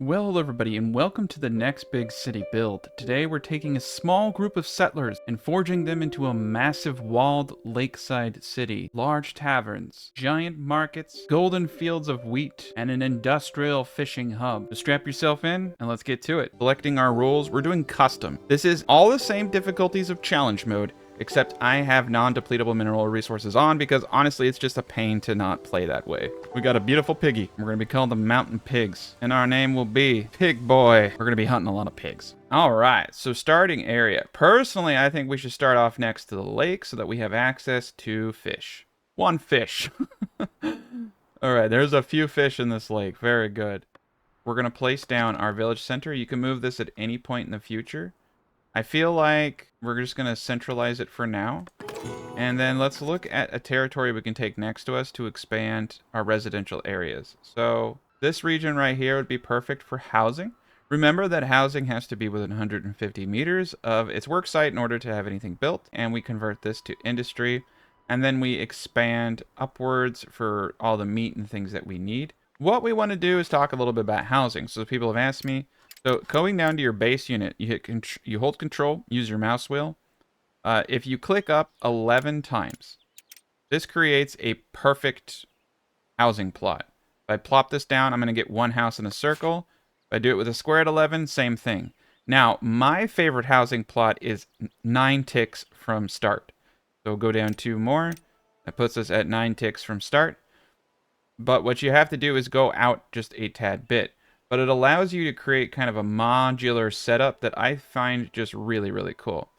Well, hello everybody, and welcome to the next big city build. Today we're taking a small group of settlers and forging them into a massive walled lakeside city. Large taverns, giant markets, golden fields of wheat, and an industrial fishing hub. So strap yourself in and let's get to it. Selecting our roles, we're doing custom. This is all the same difficulties of challenge mode, except I have non-depletable mineral resources on because honestly it's just a pain to not play that way. We got a beautiful piggy. We're gonna be called the Mountain Pigs, and our name will be Pig Boy. We're gonna be hunting a lot of pigs. All right, so starting area. Personally, I think we should start off next to the lake so that we have access to fish. One fish. All right, there's a few fish in this lake. Very good. We're gonna place down our village center. You can move this at any point in the future. I feel like we're just going to centralize it for now. And then let's look at a territory we can take next to us to expand our residential areas. So this region right here would be perfect for housing. Remember that housing has to be within 150 meters of its work site in order to have anything built. And we convert this to industry. And then we expand upwards for all the meat and things that we need. What we want to do is talk a little bit about housing. So people have asked me, so going down to your base unit, you hold control, use your mouse wheel. If you click up 11 times, this creates a perfect housing plot. If I plop this down, I'm going to get one house in a circle. If I do it with a square at 11, same thing. Now, my favorite housing plot is 9 ticks from start. So go down 2 more. That puts us at 9 ticks from start. But what you have to do is go out just a tad bit. But it allows you to create kind of a modular setup that I find just really, really cool.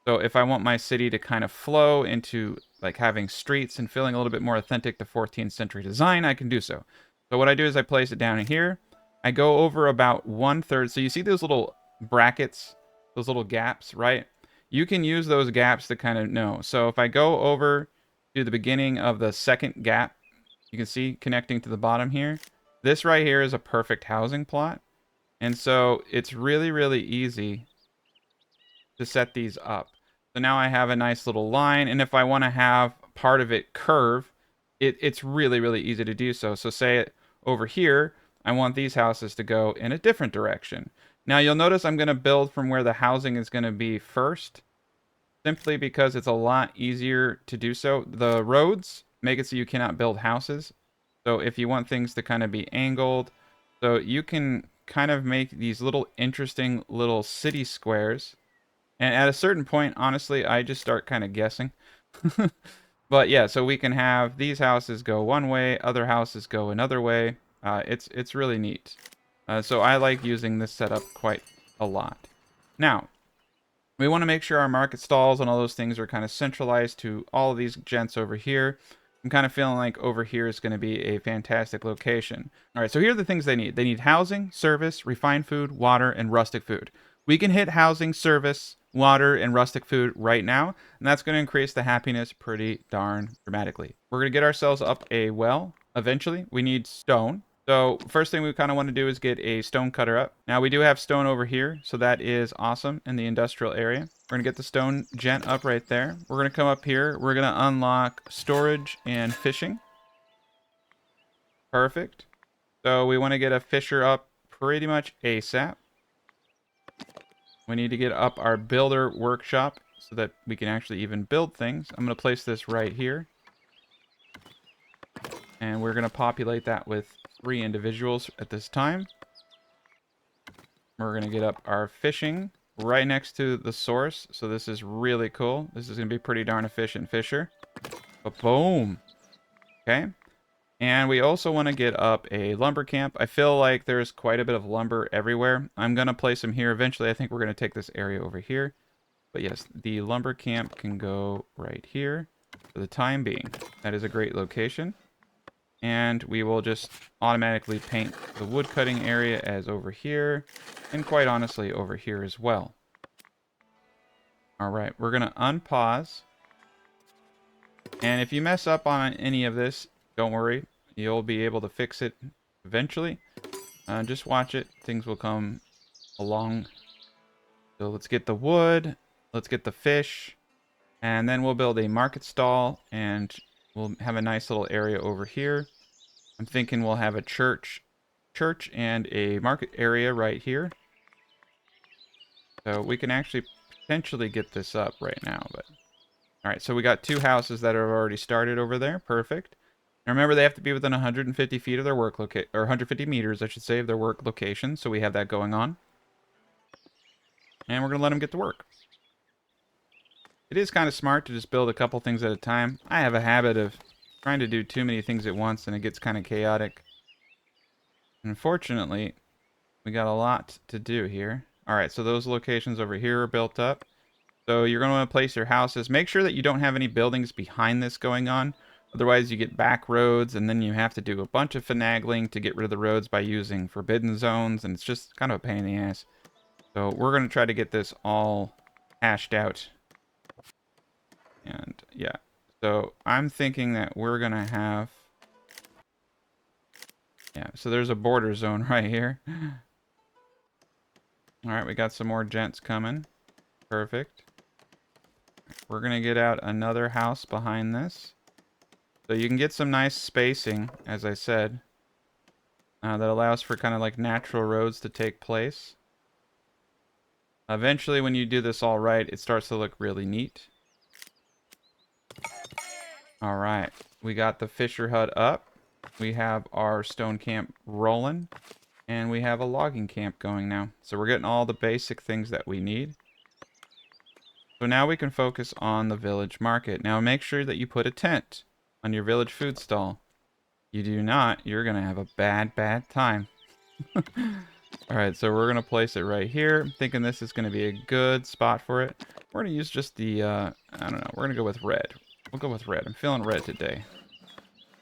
So if I want my city to kind of flow into like having streets and feeling a little bit more authentic to 14th century design, I can do so. So what I do is I place it down in here. I go over about 1/3. So you see those little brackets, those little gaps, right? You can use those gaps to kind of know. So if I go over to the beginning of the second gap, you can see connecting to the bottom here. This right here is a perfect housing plot. And so it's really, really easy to set these up. So now I have a nice little line. And if I want to have part of it curve, it's really, really easy to do so. So say over here, I want these houses to go in a different direction. Now you'll notice I'm going to build from where the housing is going to be first, simply because it's a lot easier to do so. The roads make it so you cannot build houses. So if you want things to kind of be angled, so you can kind of make these little interesting little city squares. And at a certain point, honestly, I just start kind of guessing. But yeah, so we can have these houses go one way, other houses go another way. It's really neat. So I like using this setup quite a lot. Now, we want to make sure our market stalls and all those things are kind of centralized to all of these gents over here. I'm kind of feeling like over here is going to be a fantastic location. All right, so here are the things they need. They need housing, service, refined food, water, and rustic food. We can hit housing, service, water, and rustic food right now, and that's going to increase the happiness pretty darn dramatically. We're going to get ourselves up a well. Eventually, we need stone. So first thing we kind of want to do is get a stone cutter up. Now we do have stone over here, so that is awesome in the industrial area. We're going to get the stone gent up right there. We're going to come up here. We're going to unlock storage and fishing. Perfect. So we want to get a fisher up pretty much ASAP. We need to get up our builder workshop so that we can actually even build things. I'm going to place this right here. And we're going to populate that with 3 individuals at this time. We're going to get up our fishing right next to the source. So this is really cool. This is going to be pretty darn efficient fisher. But boom. Okay. And we also want to get up a lumber camp. I feel like there's quite a bit of lumber everywhere. I'm going to place them here. Eventually, I think we're going to take this area over here. But yes, the lumber camp can go right here for the time being. That is a great location. And we will just automatically paint the wood cutting area as over here. And quite honestly, over here as well. All right, we're going to unpause. And if you mess up on any of this, don't worry. You'll be able to fix it eventually. Just watch it. Things will come along. So let's get the wood. Let's get the fish. And then we'll build a market stall. And we'll have a nice little area over here. I'm thinking we'll have a church church and a market area right here. So we can actually potentially get this up right now, but all right, so we got 2 houses that are already started over there. Perfect. Now remember, they have to be within 150 feet of their work location, or 150 meters, I should say, of their work location. So we have that going on. And we're going to let them get to work. It is kind of smart to just build a couple things at a time. I have a habit of trying to do too many things at once, and it gets kind of chaotic. Unfortunately, we got a lot to do here. All right, so those locations over here are built up. So you're going to want to place your houses. Make sure that you don't have any buildings behind this going on. Otherwise, you get back roads, and then you have to do a bunch of finagling to get rid of the roads by using forbidden zones, and it's just kind of a pain in the ass. So we're going to try to get this all hashed out. And yeah, so I'm thinking that we're going to have... Yeah, so there's a border zone right here. All right, we got some more gents coming. Perfect. We're going to get out another house behind this. So you can get some nice spacing, as I said, that allows for kind of like natural roads to take place. Eventually, when you do this all right, it starts to look really neat. All right, we got the Fisher hut up. We have our stone camp rolling. And we have a logging camp going now. So we're getting all the basic things that we need. So now we can focus on the village market. Now make sure that you put a tent on your village food stall. You do not, you're going to have a bad time. Alright, so we're going to place it right here. I'm thinking this is going to be a good spot for it. We're going to use just the, I don't know, we're going to go with red. We'll go with red. I'm feeling red today.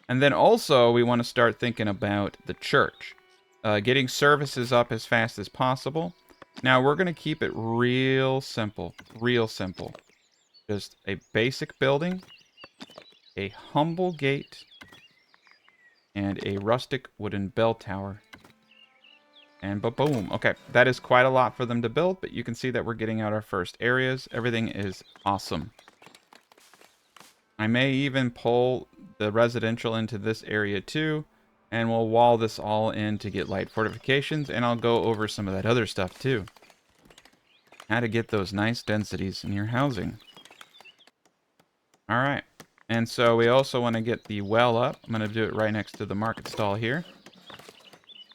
And then also, we want to start thinking about the church. Getting services up as fast as possible. Now, we're going to keep it real simple. Real simple. Just a basic building, a humble gate, and a rustic wooden bell tower. And boom. Okay, that is quite a lot for them to build, but you can see that we're getting out our first areas. Everything is awesome. I may even pull the residential into this area too, and we'll wall this all in to get light fortifications, and I'll go over some of that other stuff too. How to get those nice densities in your housing. Alright, and so we also want to get the well up. I'm going to do it right next to the market stall here.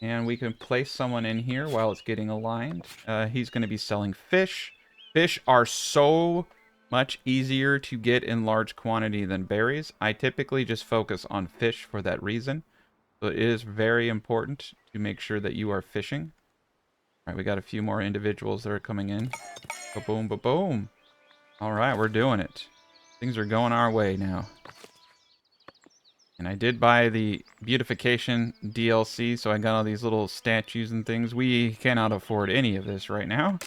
And we can place someone in here while it's getting aligned. He's going to be selling fish. Fish are so much easier to get in large quantity than berries. I typically just focus on fish for that reason. So it is very important to make sure that you are fishing. All right, we got a few more individuals that are coming in. Ba-boom, ba-boom. All right, we're doing it. Things are going our way now. And I did buy the beautification DLC, so I got all these little statues and things. We cannot afford any of this right now.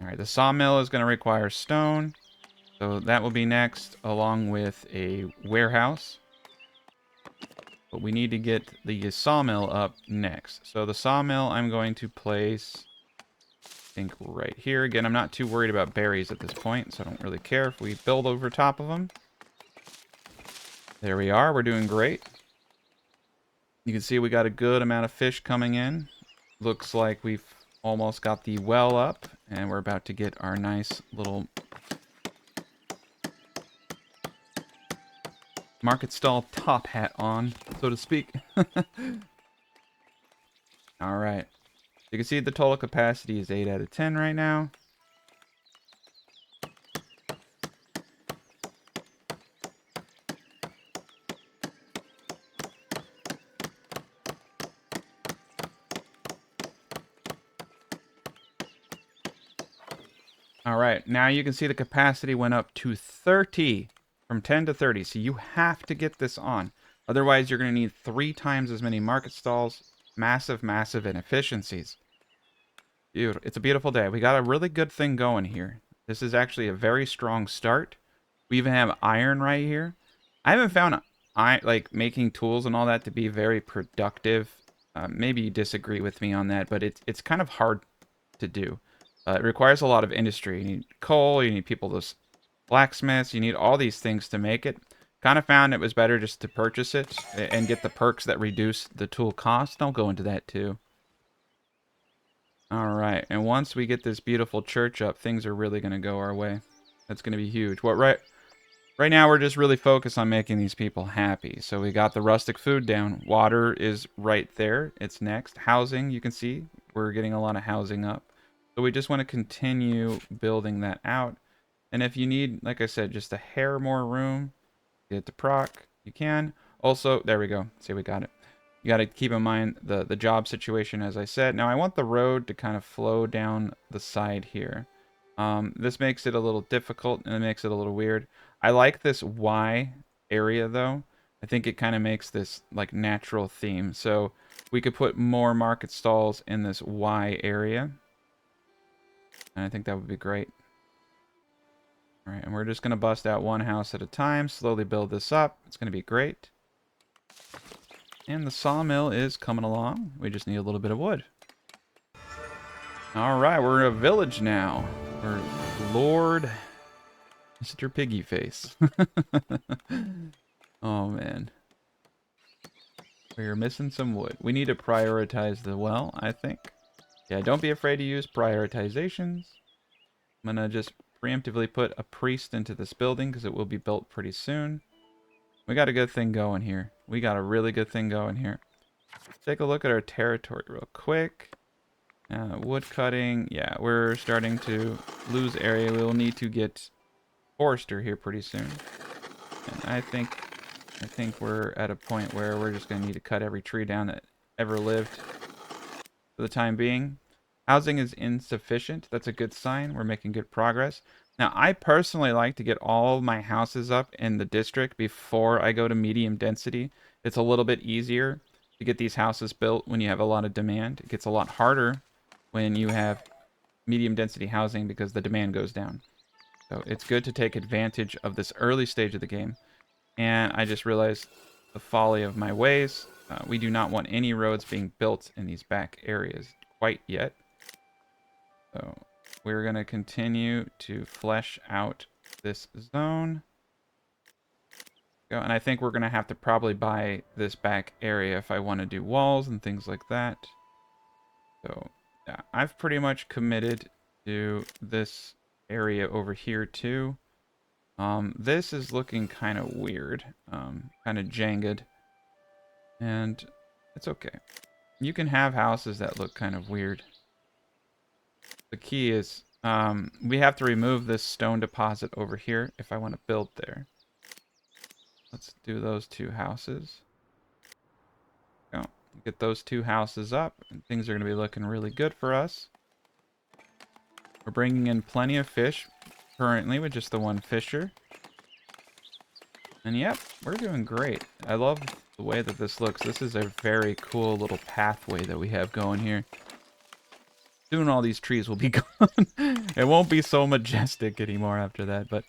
Alright, the sawmill is going to require stone. So that will be next, along with a warehouse. But we need to get the sawmill up next. So the sawmill I'm going to place, I think, right here. Again, I'm not too worried about berries at this point, so I don't really care if we build over top of them. There we are. We're doing great. You can see we got a good amount of fish coming in. Looks like we've almost got the well up, and we're about to get our nice little market stall top hat on, so to speak. All right. You can see the total capacity is 8 out of 10 right now. All right, now you can see the capacity went up to 30, from 10 to 30. So you have to get this on. Otherwise, you're going to need 3 times as many market stalls. Massive, massive inefficiencies. Dude, it's a beautiful day. We got a really good thing going here. This is actually a very strong start. We even have iron right here. I haven't found like making tools and all that to be very productive. Maybe you disagree with me on that, but it's kind of hard to do. It requires a lot of industry. You need coal, you need people to blacksmiths, you need all these things to make it. Kind of found it was better just to purchase it and get the perks that reduce the tool cost. I'll go into that too. All right, and once we get this beautiful church up, things are really going to go our way. That's going to be huge. Right now, we're just really focused on making these people happy. So we got the rustic food down. Water is right there. It's next. Housing, you can see, we're getting a lot of housing up. So we just want to continue building that out. And if you need, like I said, just a hair more room, get it to proc, you can. Also, there we go. See, we got it. You got to keep in mind the job situation, as I said. Now, I want the road to kind of flow down the side here. This makes it a little difficult, and it makes it a little weird. I like this Y area, though. I think it kind of makes this, like, natural theme. So we could put more market stalls in this Y area. And I think that would be great. All right, and we're just going to bust out one house at a time, slowly build this up. It's going to be great. And the sawmill is coming along. We just need a little bit of wood. All right, we're in a village now. We're Lord Mr. Piggy Face. Oh, man. We're missing some wood. We need to prioritize the well, I think. Yeah, don't be afraid to use prioritizations. I'm going to just preemptively put a priest into this building because it will be built pretty soon. We got a good thing going here. We got a really good thing going here. Take a look at our territory real quick. Wood cutting. Yeah, we're starting to lose area. We'll need to get forester here pretty soon. And I think we're at a point where we're just going to need to cut every tree down that ever lived for the time being. Housing is insufficient. That's a good sign. We're making good progress. Now, I personally like to get all my houses up in the district before I go to medium density. It's a little bit easier to get these houses built when you have a lot of demand. It gets a lot harder when you have medium density housing because the demand goes down. So it's good to take advantage of this early stage of the game. And I just realized the folly of my ways. We do not want any roads being built in these back areas quite yet. So we're going to continue to flesh out this zone. And I think we're going to have to probably buy this back area if I want to do walls and things like that. So yeah, I've pretty much committed to this area over here too. This is looking kind of weird, kind of jagged, and it's okay. You can have houses that look kind of weird. The key is we have to remove this stone deposit over here if I want to build there. Let's do those two houses. Go. Get those two houses up, and things are going to be looking really good for us. We're bringing in plenty of fish currently with just the one fisher. And yep, we're doing great. I love the way that this looks. This is a very cool little pathway that we have going here. Soon all these trees will be gone. It won't be so majestic anymore after that, but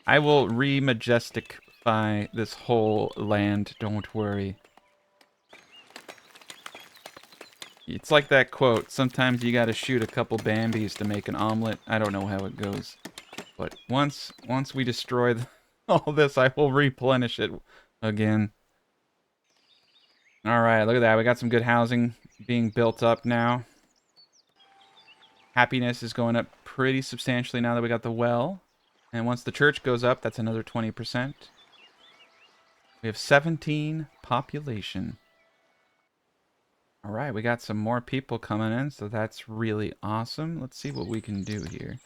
I will re-majestify this whole land, don't worry. It's like that quote, sometimes you gotta shoot a couple Bambis to make an omelet. I don't know how it goes. But once we destroy all this, I will replenish it again. Alright, look at that. We got some good housing being built up now. Happiness is going up pretty substantially now that we got the well. And once the church goes up, that's another 20%. We have 17 population. Alright, we got some more people coming in, so that's really awesome. Let's see what we can do here.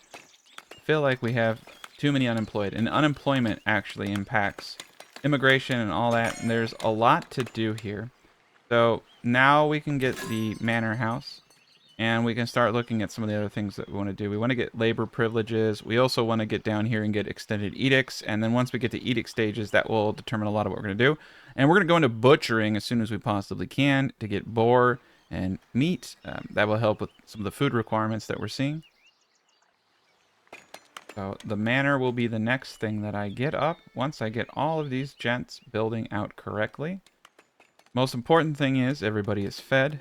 I feel like we have too many unemployed, and unemployment actually impacts immigration and all that, and there's a lot to do here. So now we can get the manor house, and we can start looking at some of the other things that we want to do. We want to get labor privileges. We also want to get down here and get extended edicts, and then once we get to edict stages, that will determine a lot of what we're going to do. And we're going to go into butchering as soon as we possibly can to get boar and meat. That will help with some of the food requirements that we're seeing. So the manor will be the next thing that I get up once I get all of these gents building out correctly. Most important thing is everybody is fed.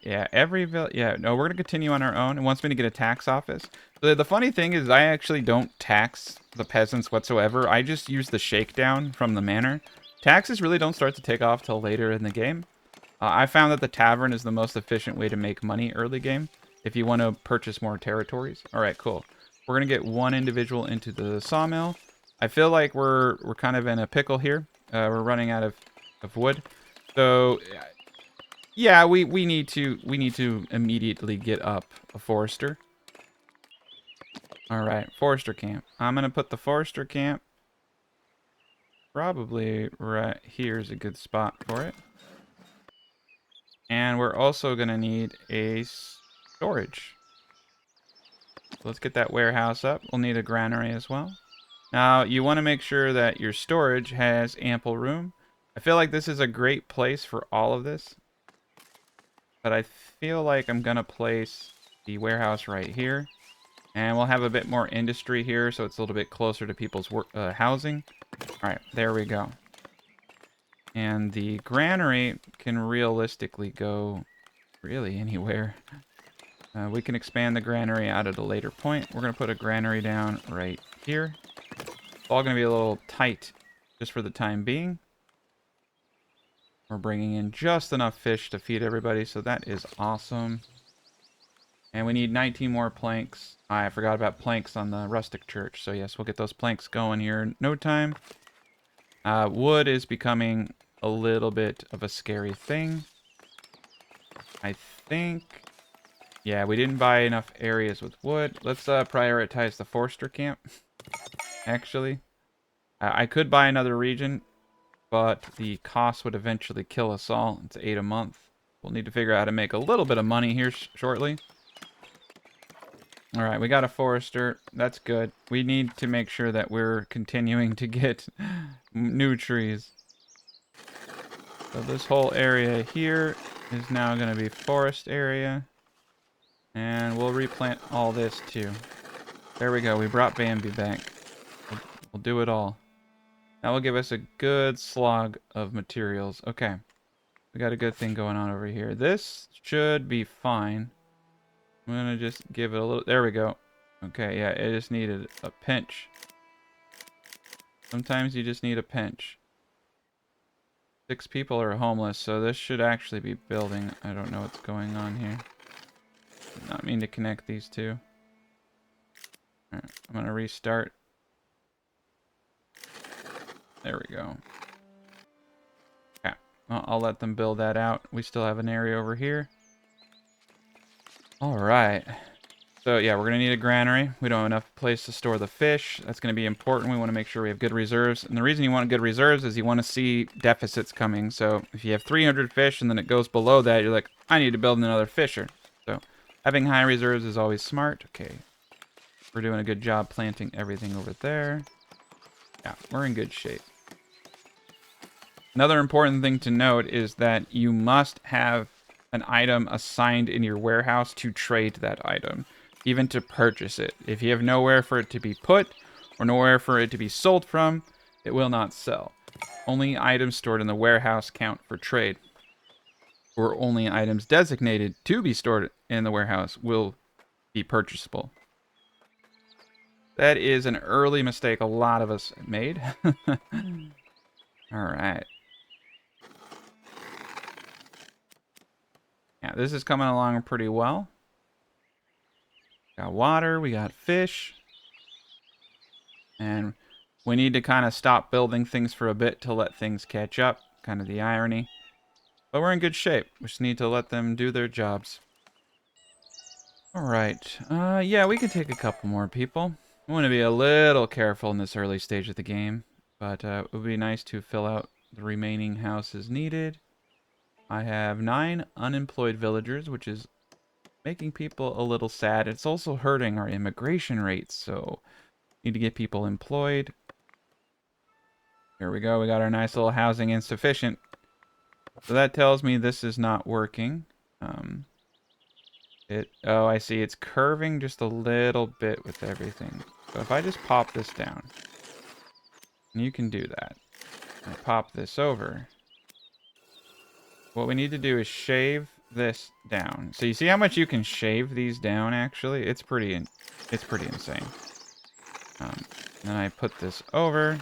Yeah, every village. Yeah, no, we're gonna continue on our own. It wants me to get a tax office. The funny thing is, I actually don't tax the peasants whatsoever. I just use the shakedown from the manor. Taxes really don't start to take off till later in the game. I found that the tavern is the most efficient way to make money early game if you want to purchase more territories. All right, cool. We're gonna get one individual into the sawmill. I feel like we're kind of in a pickle here. We're running out of wood, so yeah, we need to immediately get up a forester. All right, forester camp. I'm gonna put the forester camp probably right here is a good spot for it. And we're also gonna need a storage. Let's get that warehouse up. We'll need a granary as well. Now, you want to make sure that your storage has ample room. I feel like this is a great place for all of this. But I feel like I'm going to place the warehouse right here. And we'll have a bit more industry here, so it's a little bit closer to people's housing. All right, there we go. And the granary can realistically go really anywhere. We can expand the granary out at a later point. We're going to put a granary down right here. It's all going to be a little tight just for the time being. We're bringing in just enough fish to feed everybody, so that is awesome. And we need 19 more planks. I forgot about planks on the rustic church, so yes, we'll get those planks going here in no time. Wood is becoming a little bit of a scary thing. I think... Yeah, we didn't buy enough areas with wood. Let's prioritize the forester camp, actually. I could buy another region, but the cost would eventually kill us all. It's 8 a month. We'll need to figure out how to make a little bit of money here shortly. All right, we got a forester. That's good. We need to make sure that we're continuing to get new trees. So this whole area here is now going to be forest area. And we'll replant all this too. There we go. We brought Bambi back. We'll do it all. That will give us a good slog of materials. Okay. We got a good thing going on over here. This should be fine. I'm going to just give it a little... There we go. Okay, yeah. It just needed a pinch. Sometimes you just need a pinch. 6 people are homeless, so this should actually be building. I don't know what's going on here. Did not mean to connect these two. Alright, I'm gonna restart. There we go. Okay, well, I'll let them build that out. We still have an area over here. Alright. So yeah, we're gonna need a granary. We don't have enough place to store the fish. That's gonna be important. We want to make sure we have good reserves. And the reason you want good reserves is you want to see deficits coming. So if you have 300 fish and then it goes below that, you're like, I need to build another fisher. So having high reserves is always smart. Okay. We're doing a good job planting everything over there. Yeah, we're in good shape. Another important thing to note is that you must have an item assigned in your warehouse to trade that item, even to purchase it. If you have nowhere for it to be put or nowhere for it to be sold from, it will not sell. Only items stored in the warehouse count for trade, or only items designated to be stored in the warehouse will be purchasable. That is an early mistake a lot of us made. Alright. Yeah, this is coming along pretty well. Got water, we got fish. And we need to kind of stop building things for a bit to let things catch up. Kind of the irony. But we're in good shape. We just need to let them do their jobs. Alright. Yeah, we could take a couple more people. I want to be a little careful in this early stage of the game. But it would be nice to fill out the remaining houses needed. I have 9 unemployed villagers, which is making people a little sad. It's also hurting our immigration rates, so need to get people employed. Here we go. We got our nice little housing insufficient. So that tells me this is not working. Oh, I see. It's curving just a little bit with everything. So if I just pop this down, and you can do that. I pop this over. What we need to do is shave this down. So you see how much you can shave these down, actually? It's pretty insane. Then I put this over.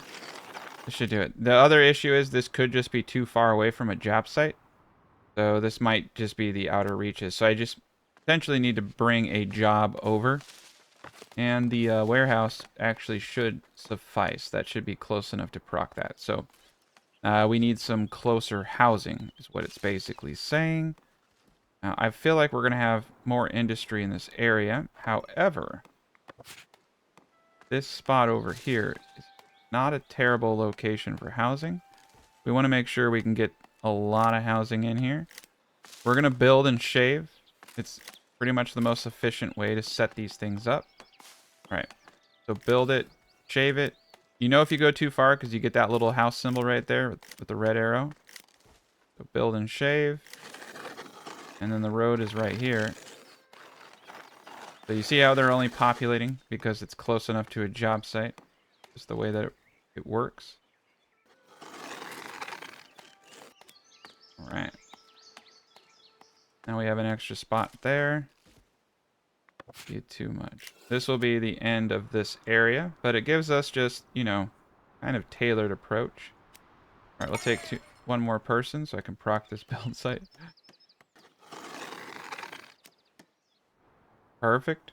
This should do it. The other issue is this could just be too far away from a job site. So this might just be the outer reaches. So I just potentially need to bring a job over. And the warehouse actually should suffice. That should be close enough to proc that. So we need some closer housing is what it's basically saying. Now, I feel like we're going to have more industry in this area. However, this spot over here is not a terrible location for housing. We want to make sure we can get a lot of housing in here. We're going to build and shave. It's pretty much the most efficient way to set these things up. All right. So build it, shave it. You know if you go too far because you get that little house symbol right there with the red arrow. So build and shave. And then the road is right here. So you see how they're only populating because it's close enough to a job site. Just the way that it works. All right. Now we have an extra spot there. Be too much. This will be the end of this area, but it gives us just, you know, kind of tailored approach. All right, we'll take one more person so I can proc this build site. Perfect.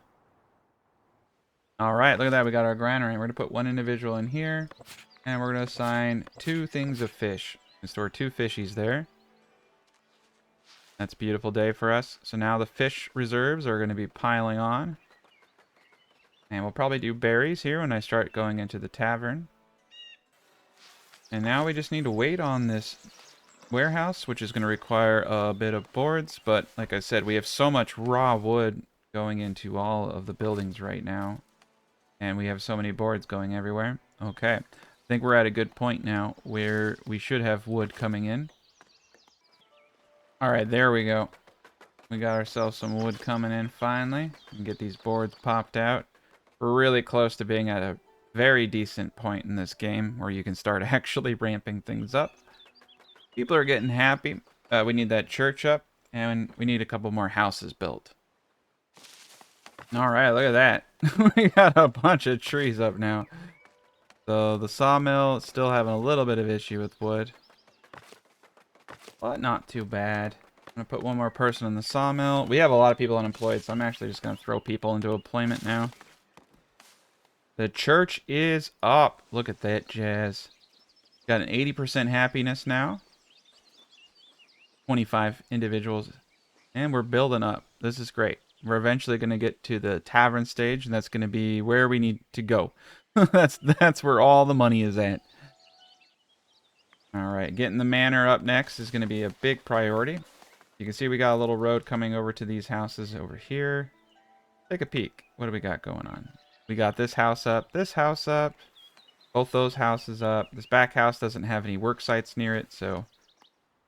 All right, look at that. We got our granary. We're going to put one individual in here, and we're going to assign 2 things of fish. And store 2 fishies there. That's a beautiful day for us. So now the fish reserves are going to be piling on. And we'll probably do berries here when I start going into the tavern. And now we just need to wait on this warehouse, which is going to require a bit of boards. But like I said, we have so much raw wood going into all of the buildings right now. And we have so many boards going everywhere. Okay. I think we're at a good point now where we should have wood coming in. All right, there we go. We got ourselves some wood coming in finally. We can get these boards popped out. We're really close to being at a very decent point in this game where you can start actually ramping things up. People are getting happy. We need that church up, and we need a couple more houses built. All right, look at that. We got a bunch of trees up now. So the sawmill is still having a little bit of issue with wood. But not too bad. I'm going to put one more person in the sawmill. We have a lot of people unemployed, so I'm actually just going to throw people into employment now. The church is up. Look at that jazz. Got an 80% happiness now. 25 individuals. And we're building up. This is great. We're eventually going to get to the tavern stage, and that's going to be where we need to go. That's where all the money is at. All right, getting the manor up next is going to be a big priority. You can see we got a little road coming over to these houses over here. Take a peek. What do we got going on? We got this house up, both those houses up. This back house doesn't have any work sites near it, so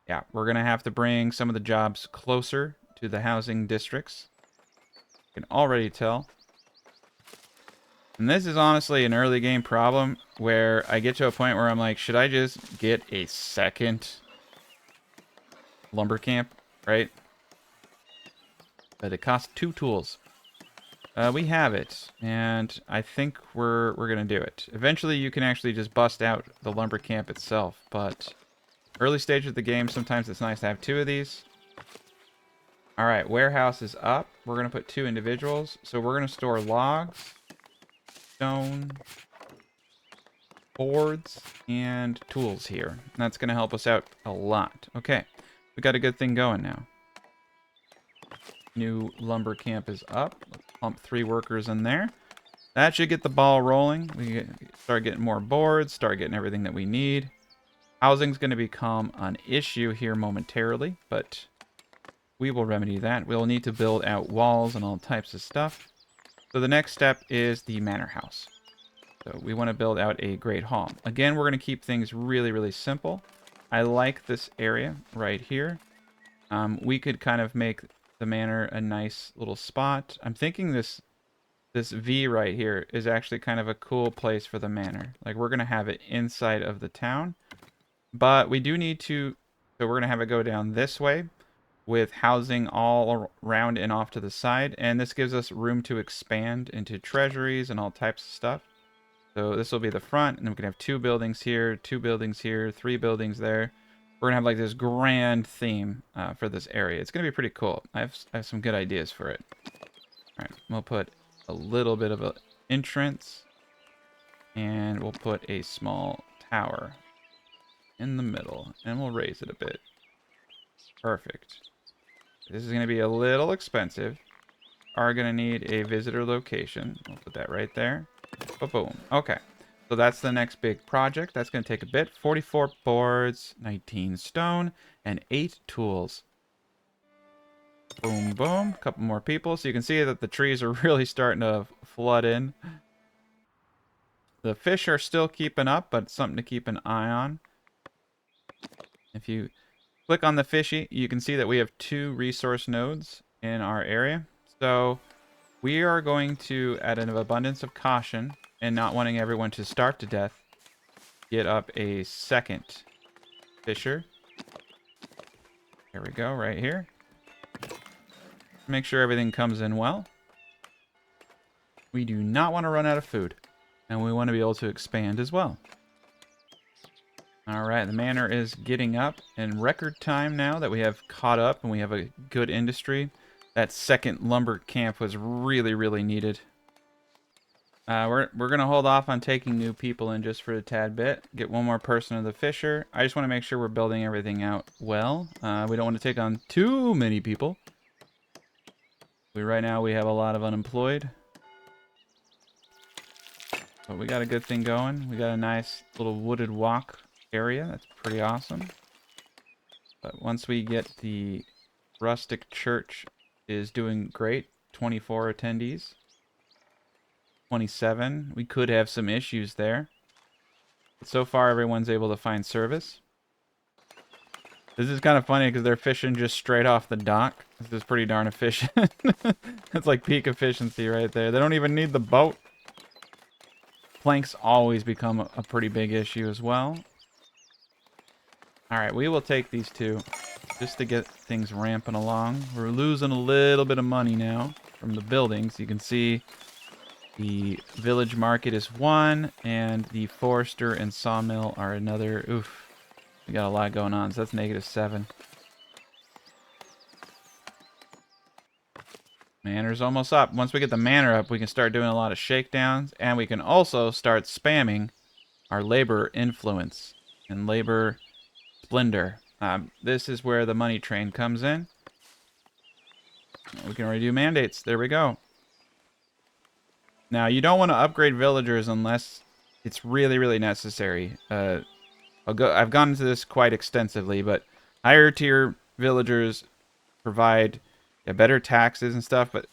yeah, we're going to have to bring some of the jobs closer to the housing districts. You can already tell. And this is honestly an early game problem where I get to a point where I'm like, should I just get a second lumber camp, right? But it costs 2 tools. We have it, and I think we're gonna do it. Eventually, you can actually just bust out the lumber camp itself, but early stage of the game, sometimes it's nice to have 2 of these. All right, warehouse is up. We're gonna put 2 individuals, so we're gonna store logs, stone, boards, and tools here. And that's gonna help us out a lot. Okay, we got a good thing going now. New lumber camp is up. Let's pump 3 workers in there. That should get the ball rolling. We start getting more boards, start getting everything that we need. Housing's going to become an issue here momentarily, but we will remedy that. We'll need to build out walls and all types of stuff. So the next step is the manor house. So we want to build out a great hall. Again, we're going to keep things really, really simple. I like this area right here. We could kind of make the manor a nice little spot. I'm thinking this V right here is actually kind of a cool place for the manor. Like, we're going to have it inside of the town. But we do need to... So we're going to have it go down this way. with housing all around and off to the side. And this gives us room to expand into treasuries and all types of stuff. So this will be the front, and then we can have 2 buildings here, 2 buildings here, 3 buildings there. We're going to have like this grand theme for this area. It's going to be pretty cool. I have some good ideas for it. All right, we'll put a little bit of an entrance, and we'll put a small tower in the middle, and we'll raise it a bit. Perfect. This is going to be a little expensive. Are going to need a visitor location. We'll put that right there. Boom. Okay. So that's the next big project. That's going to take a bit. 44 boards, 19 stone, and 8 tools. Boom, boom. A couple more people. So you can see that the trees are really starting to flood in. The fish are still keeping up, but it's something to keep an eye on. If you click on the fishy, you can see that we have 2 resource nodes in our area. So we are going to, at an abundance of caution and not wanting everyone to starve to death, get up a second fisher. There we go, right here. Make sure everything comes in well. We do not want to run out of food, and we want to be able to expand as well. All right, the manor is getting up in record time now that we have caught up and we have a good industry. That second lumber camp was really, really needed. We're going to hold off on taking new people in just for a tad bit. Get one more person of the fisher. I just want to make sure we're building everything out well. We don't want to take on too many people. Right now we have a lot of unemployed. But we got a good thing going. We got a nice little wooded walk area. That's pretty awesome. But once we get the rustic church is doing great. 24 attendees. 27. We could have some issues there. But so far, everyone's able to find service. This is kind of funny because they're fishing just straight off the dock. This is pretty darn efficient. That's like peak efficiency right there. They don't even need the boat. Planks always become a pretty big issue as well. Alright, we will take these 2 just to get things ramping along. We're losing a little bit of money now from the buildings. You can see the village market is 1, and the forester and sawmill are another. Oof. We got a lot going on, so that's -7. Manor's almost up. Once we get the manor up, we can start doing a lot of shakedowns, and we can also start spamming our labor influence and labor splendor. This is where the money train comes in. We can already do mandates. There we go. Now, you don't want to upgrade villagers unless it's really, really necessary. I've gone into this quite extensively, but higher tier villagers provide better taxes and stuff, but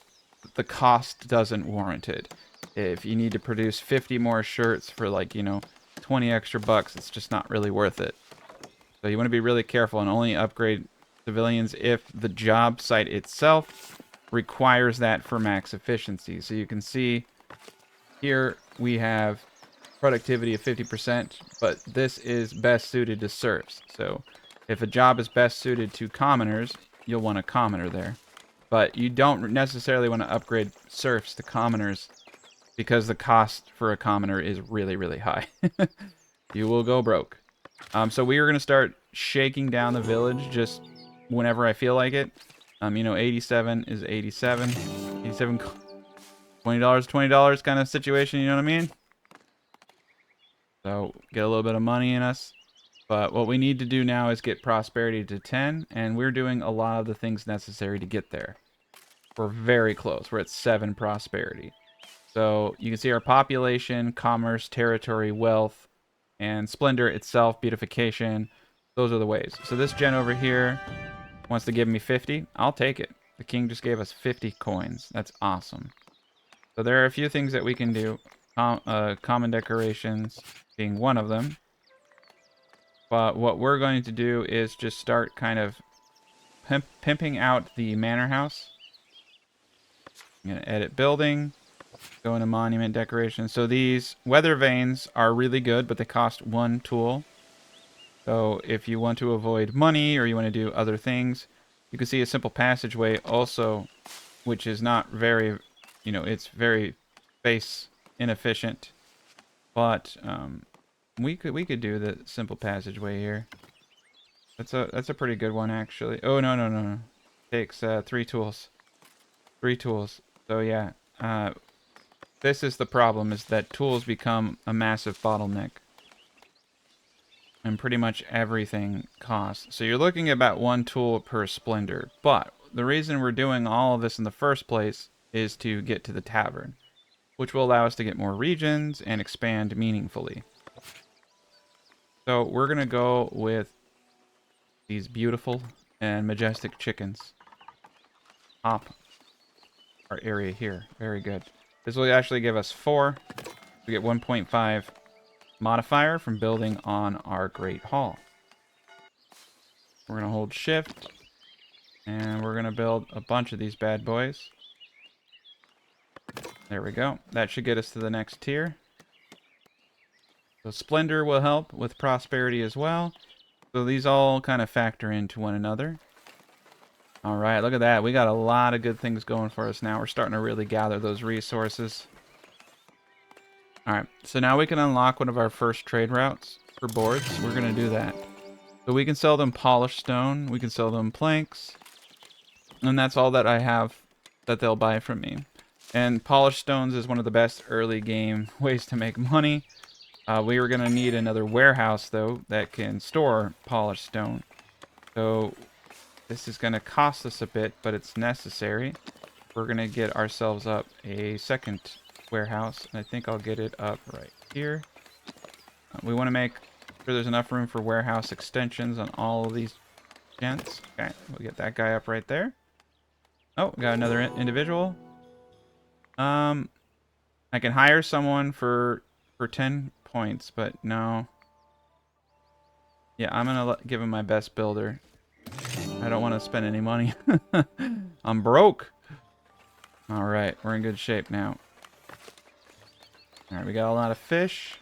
the cost doesn't warrant it. If you need to produce 50 more shirts for 20 extra bucks, it's just not really worth it. So you want to be really careful and only upgrade civilians if the job site itself requires that for max efficiency. So you can see here we have productivity of 50%, but this is best suited to serfs. So if a job is best suited to commoners, you'll want a commoner there. But you don't necessarily want to upgrade serfs to commoners because the cost for a commoner is really, really high. You will go broke. So we are going to start shaking down the village just whenever I feel like it. 87 is 87. 87, $20 kind of situation, you know what I mean? So get a little bit of money in us. But what we need to do now is get prosperity to 10, and we're doing a lot of the things necessary to get there. We're very close. We're at 7 prosperity. So you can see our population, commerce, territory, wealth, and splendor itself, beautification. Those are the ways. So this gen over here wants to give me 50. I'll take it. The king just gave us 50 coins. That's awesome. So there are a few things that we can do. Common decorations being one of them. But what we're going to do is just start kind of pimping out the manor house. I'm going to edit building. Go into monument decoration. So these weather vanes are really good, but they cost 1 tool. So if you want to avoid money or you want to do other things, You can see a simple passageway also, which is not very, you know, it's very space inefficient. But we could do the simple passageway here. That's a pretty good one actually. Oh no. Takes 3 tools. 3 tools. So yeah, this is the problem, is that tools become a massive bottleneck. And pretty much everything costs. So you're looking at about 1 tool per splendor. But the reason we're doing all of this in the first place is to get to the tavern, which will allow us to get more regions and expand meaningfully. So we're going to go with these beautiful and majestic chickens. Top our area here. Very good. This will actually give us 4. We get 1.5 modifier from building on our Great Hall. We're going to hold shift, and we're going to build a bunch of these bad boys. There we go. That should get us to the next tier. So splendor will help with prosperity as well. So these all kind of factor into one another. All right, look at that. We got a lot of good things going for us now. We're starting to really gather those resources. All right, so now we can unlock one of our first trade routes for boards. We're going to do that. So we can sell them polished stone. We can sell them planks. And that's all that I have that they'll buy from me. And polished stones is one of the best early game ways to make money. We were going to need another warehouse, though, that can store polished stone. So this is going to cost us a bit, but it's necessary. We're going to get ourselves up a second warehouse, and I think I'll get it up right here. We want to make sure there's enough room for warehouse extensions on all of these gents. Okay, we'll get that guy up right there. Oh, we got another individual. I can hire someone for 10 points, but no. Yeah, I'm gonna give him my best builder. I don't want to spend any money. I'm broke. All right, we're in good shape now. All right, we got a lot of fish.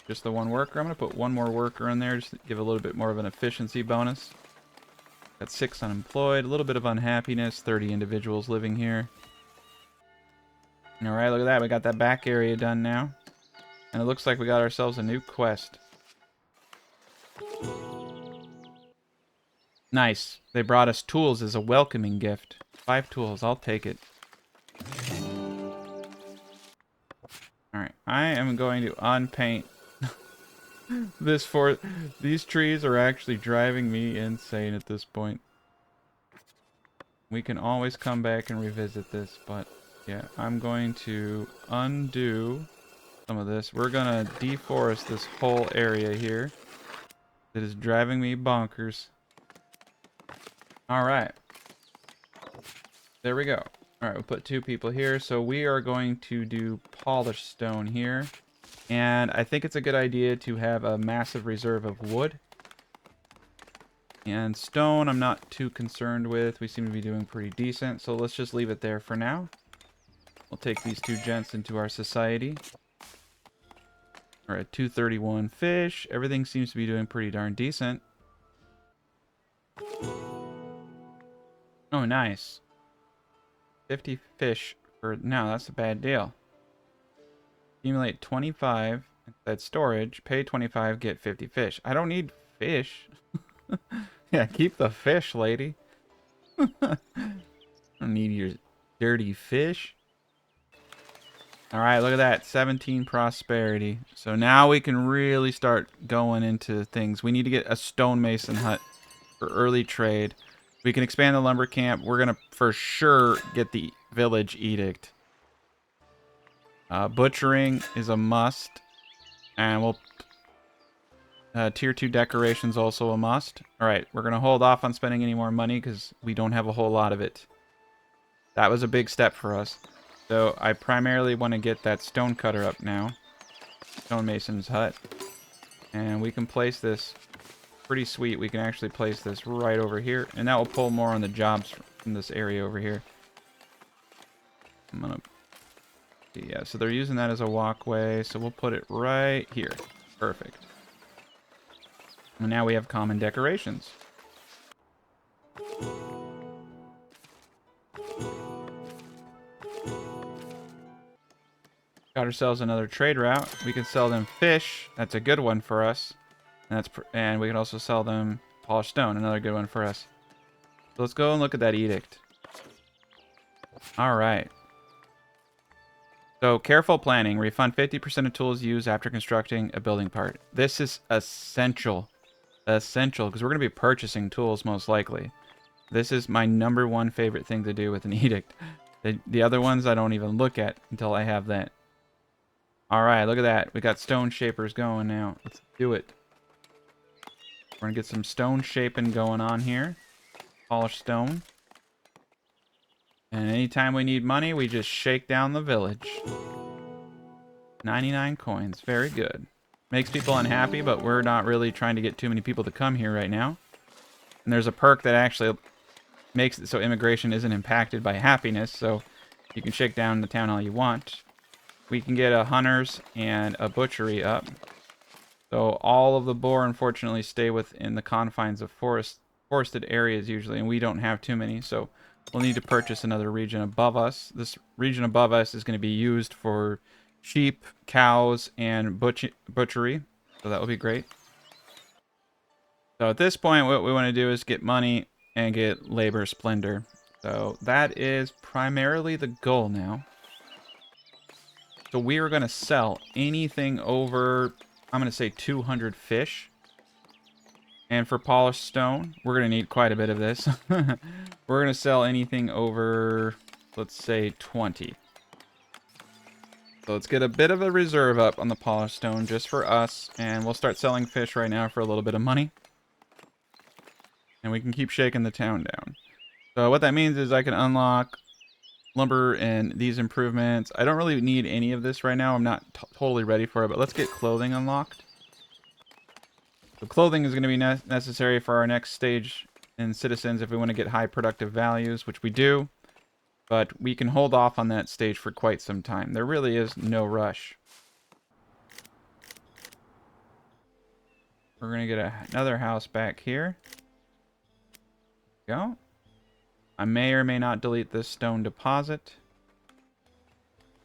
Just the 1 worker. I'm gonna put 1 more worker in there just to give a little bit more of an efficiency bonus. Got 6 unemployed, a little bit of unhappiness. 30 individuals living here. All right, look at that. We got that back area done now. And it looks like we got ourselves a new quest. Nice. They brought us tools as a welcoming gift. 5 tools. I'll take it. Alright. I am going to unpaint this for... These trees are actually driving me insane at this point. We can always come back and revisit this, but... Yeah, I'm going to undo some of this. We're going to deforest this whole area here. It is driving me bonkers. Alright. There we go. Alright, we'll put 2 people here. So we are going to do polished stone here. And I think it's a good idea to have a massive reserve of wood. And stone I'm not too concerned with. We seem to be doing pretty decent. So let's just leave it there for now. We'll take these 2 gents into our society. We're at 231 fish. Everything seems to be doing pretty darn decent. Oh, nice. 50 fish for... No, that's a bad deal. Accumulate 25 inside storage. Pay 25, get 50 fish. I don't need fish. Yeah, keep the fish, lady. I don't need your dirty fish. Alright, look at that. 17 prosperity. So now we can really start going into things. We need to get a stonemason hut for early trade. We can expand the lumber camp. We're going to for sure get the village edict. Butchering is a must. And we'll... tier 2 decorations also a must. Alright, we're going to hold off on spending any more money because we don't have a whole lot of it. That was a big step for us. So I primarily want to get that stone cutter up now. Stonemason's hut. And we can place this pretty sweet. We can actually place this right over here. And that will pull more on the jobs from this area over here. I'm going to... Yeah, so they're using that as a walkway. So we'll put it right here. Perfect. And now we have common decorations. Got ourselves another trade route. We can sell them fish. That's a good one for us. And we can also sell them polished stone. Another good one for us. So let's go and look at that edict. All right. So careful planning. Refund 50% of tools used after constructing a building part. This is essential. Essential, because we're going to be purchasing tools most likely. This is my #1 favorite thing to do with an edict. The other ones I don't even look at until I have that. All right, look at that. We got stone shapers going now. Let's do it. We're going to get some stone shaping going on here. Polished stone. And anytime we need money, we just shake down the village. 99 coins. Very good. Makes people unhappy, but we're not really trying to get too many people to come here right now. And there's a perk that actually makes it so immigration isn't impacted by happiness, so you can shake down the town all you want. We can get a hunters and a butchery up. So all of the boar, unfortunately, stay within the confines of forested areas usually, and we don't have too many, so we'll need to purchase another region above us. This region above us is going to be used for sheep, cows, and butchery, so that will be great. So at this point, what we want to do is get money and get labor splendor. So that is primarily the goal now. So we are going to sell anything over, I'm going to say 200 fish. And for polished stone, we're going to need quite a bit of this. We're going to sell anything over, let's say 20. So let's get a bit of a reserve up on the polished stone just for us. And we'll start selling fish right now for a little bit of money. And we can keep shaking the town down. So what that means is I can unlock lumber and these improvements. I don't really need any of this right now. I'm not totally ready for it, but let's get clothing unlocked. So clothing is going to be necessary for our next stage in citizens if we want to get high productive values, which we do. But we can hold off on that stage for quite some time. There really is no rush. We're going to get another house back here. Go. I may or may not delete this stone deposit.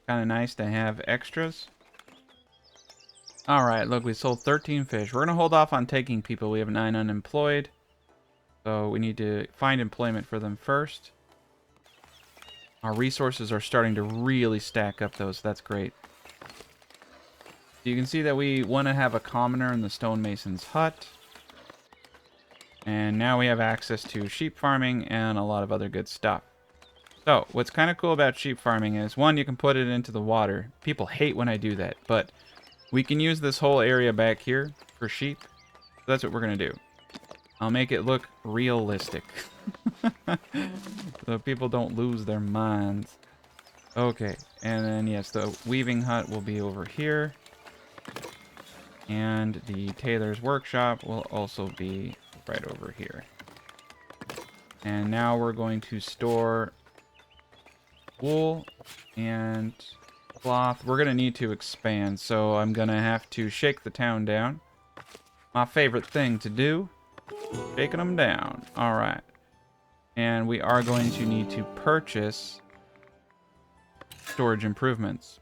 Kind of nice to have extras. Alright, look, we sold 13 fish. We're going to hold off on taking people. We have 9 unemployed. So we need to find employment for them first. Our resources are starting to really stack up, though, so that's great. You can see that we want to have a commoner in the stonemason's hut. And now we have access to sheep farming and a lot of other good stuff. So, what's kind of cool about sheep farming is, one, you can put it into the water. People hate when I do that, but we can use this whole area back here for sheep. So that's what we're going to do. I'll make it look realistic. So people don't lose their minds. Okay, and then, yes, the weaving hut will be over here. And the tailor's workshop will also be right over here. And now we're going to store wool and cloth. We're going to need to expand, so I'm going to have to shake the town down. My favorite thing to do. Shaking them down. Alright. And we are going to need to purchase storage improvements.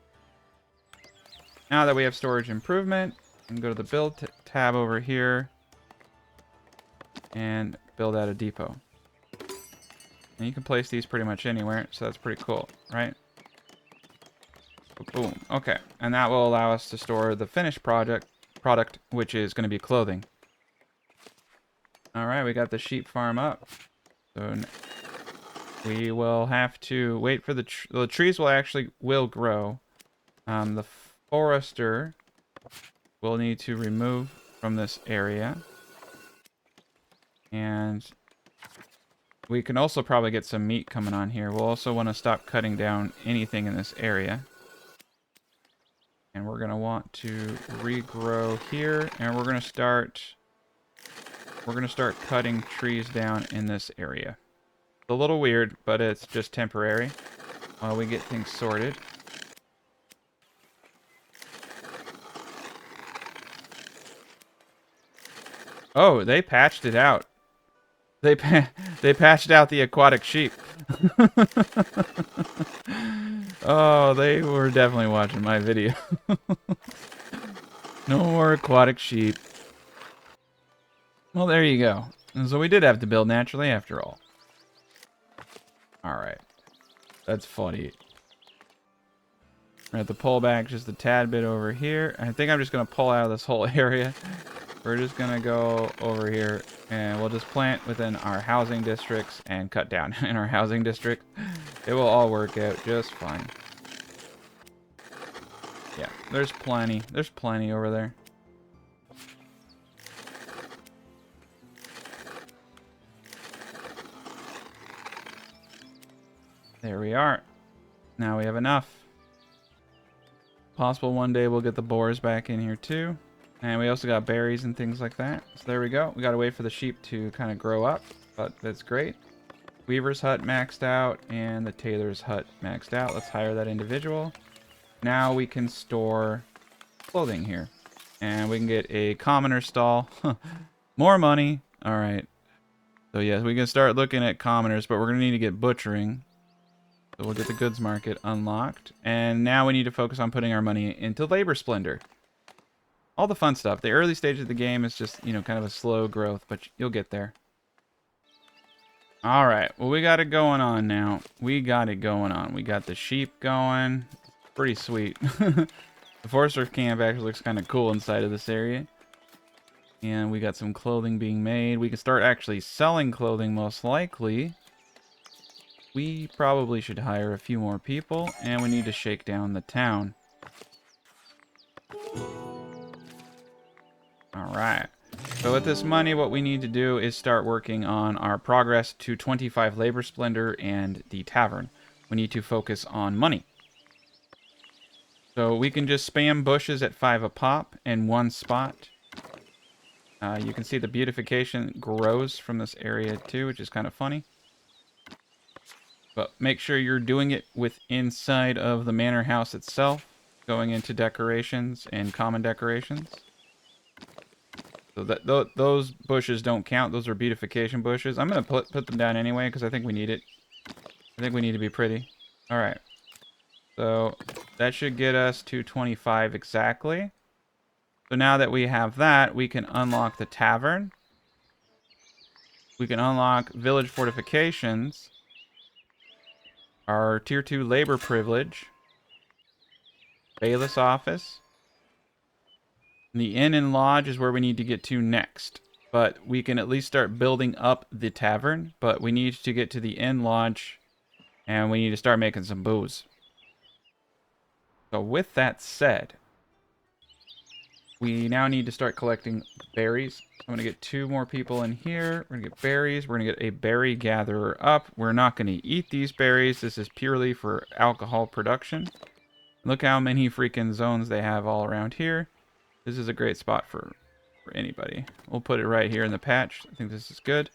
Now that we have storage improvement, we can go to the build tab over here and build out a depot. And you can place these pretty much anywhere, so that's pretty cool, right? Boom. Okay, and that will allow us to store the finished product, which is going to be clothing. All right, we got the sheep farm up. So we will have to wait for the trees will grow. The forester will need to remove from this area. And we can also probably get some meat coming on here. We'll also want to stop cutting down anything in this area. And we're going to want to regrow here. And we're going to start cutting trees down in this area. It's a little weird, but it's just temporary while we get things sorted. Oh, they patched it out. They patched out the aquatic sheep. Oh, they were definitely watching my video. No more aquatic sheep. Well, there you go. And so we did have to build naturally after all. Alright. That's funny. We're going to have to pull back just a tad bit over here. I think I'm just going to pull out of this whole area. We're just going to go over here and we'll just plant within our housing districts and cut down in our housing district. It will all work out just fine. Yeah, there's plenty. There's plenty over there. There we are. Now we have enough. Possible one day we'll get the boars back in here too. And we also got berries and things like that. So there we go. We gotta wait for the sheep to kind of grow up, but that's great. Weaver's hut maxed out and the tailor's hut maxed out. Let's hire that individual. Now we can store clothing here. And we can get a commoner stall. More money. All right. So yes, we can start looking at commoners, but we're gonna need to get butchering. So we'll get the goods market unlocked. And now we need to focus on putting our money into labor splendor. All the fun stuff. The early stage of the game is just, you know, kind of a slow growth, but you'll get there. All right. Well, we got it going on now. We got it going on. We got the sheep going. Pretty sweet. The Forester camp actually looks kind of cool inside of this area. And we got some clothing being made. We can start actually selling clothing most likely. We probably should hire a few more people, and we need to shake down the town. Alright. So with this money, what we need to do is start working on our progress to 25 labor splendor and the tavern. We need to focus on money. So we can just spam bushes at 5 a pop in one spot. You can see the beautification grows from this area too, which is kind of funny. But make sure you're doing it with inside of the manor house itself, going into decorations and common decorations. So that those bushes don't count. Those are beautification bushes. I'm going to put them down anyway because I think we need it. I think we need to be pretty. All right. So that should get us to 25 exactly. So now that we have that, we can unlock the tavern. We can unlock village fortifications. Our tier 2 labor privilege. Bailiff's office. The inn and lodge is where we need to get to next. But we can at least start building up the tavern. But we need to get to the inn lodge. And we need to start making some booze. So with that said, we now need to start collecting berries. I'm going to get 2 more people in here. We're going to get berries. We're going to get a berry gatherer up. We're not going to eat these berries. This is purely for alcohol production. Look how many freaking zones they have all around here. This is a great spot for anybody. We'll put it right here in the patch. I think this is good.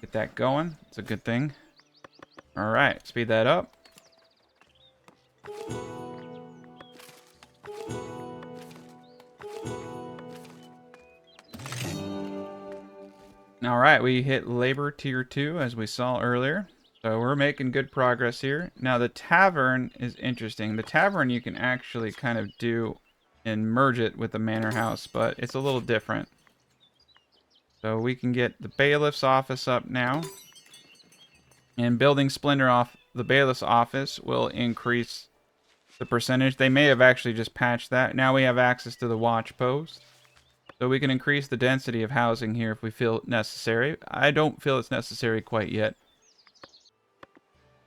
Get that going. It's a good thing. All right, speed that up. All right, we hit labor tier 2 as we saw earlier. So we're making good progress here. Now the tavern is interesting. The tavern you can actually kind of do and merge it with the manor house, but it's a little different. So we can get the bailiff's office up now. And building splendor off the bailiff's office will increase the percentage. They may have actually just patched that. Now we have access to the watch post. So we can increase the density of housing here if we feel necessary. I don't feel it's necessary quite yet.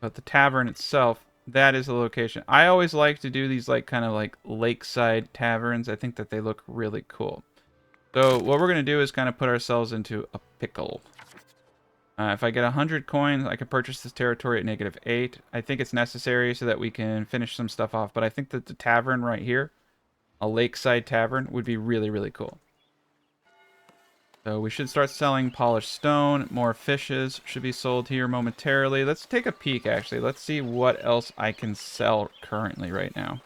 But the tavern itself, that is the location. I always like to do these like kind of like lakeside taverns. I think that they look really cool. So what we're going to do is kind of put ourselves into a pickle. If I get 100 coins, I can purchase this territory at -8. I think it's necessary so that we can finish some stuff off. But I think that the tavern right here, a lakeside tavern, would be really, really cool. So we should start selling polished stone. More fishes should be sold here momentarily. Let's take a peek, actually. Let's see what else I can sell currently right now.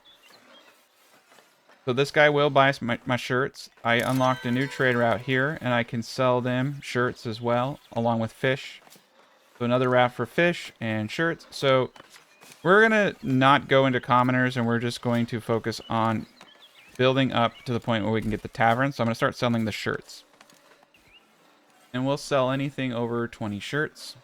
So this guy will buy my shirts. I unlocked a new trade route here, and I can sell them shirts as well, along with fish. So another raft for fish and shirts. So we're going to not go into commoners, and we're just going to focus on building up to the point where we can get the tavern. So I'm going to start selling the shirts. And we'll sell anything over 20 shirts.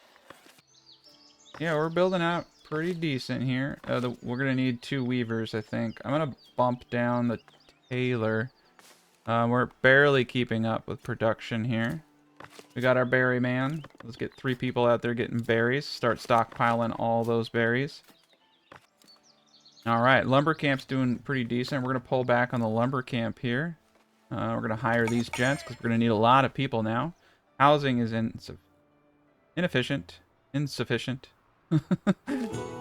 Yeah, we're building out pretty decent here. We're going to need 2 weavers, I think. I'm going to bump down the tailor. We're barely keeping up with production here. We got our berry man. Let's get 3 people out there getting berries. Start stockpiling all those berries. All right, lumber camp's doing pretty decent. We're going to pull back on the lumber camp here. We're going to hire these gents because we're going to need a lot of people now. Housing is inefficient. Insufficient.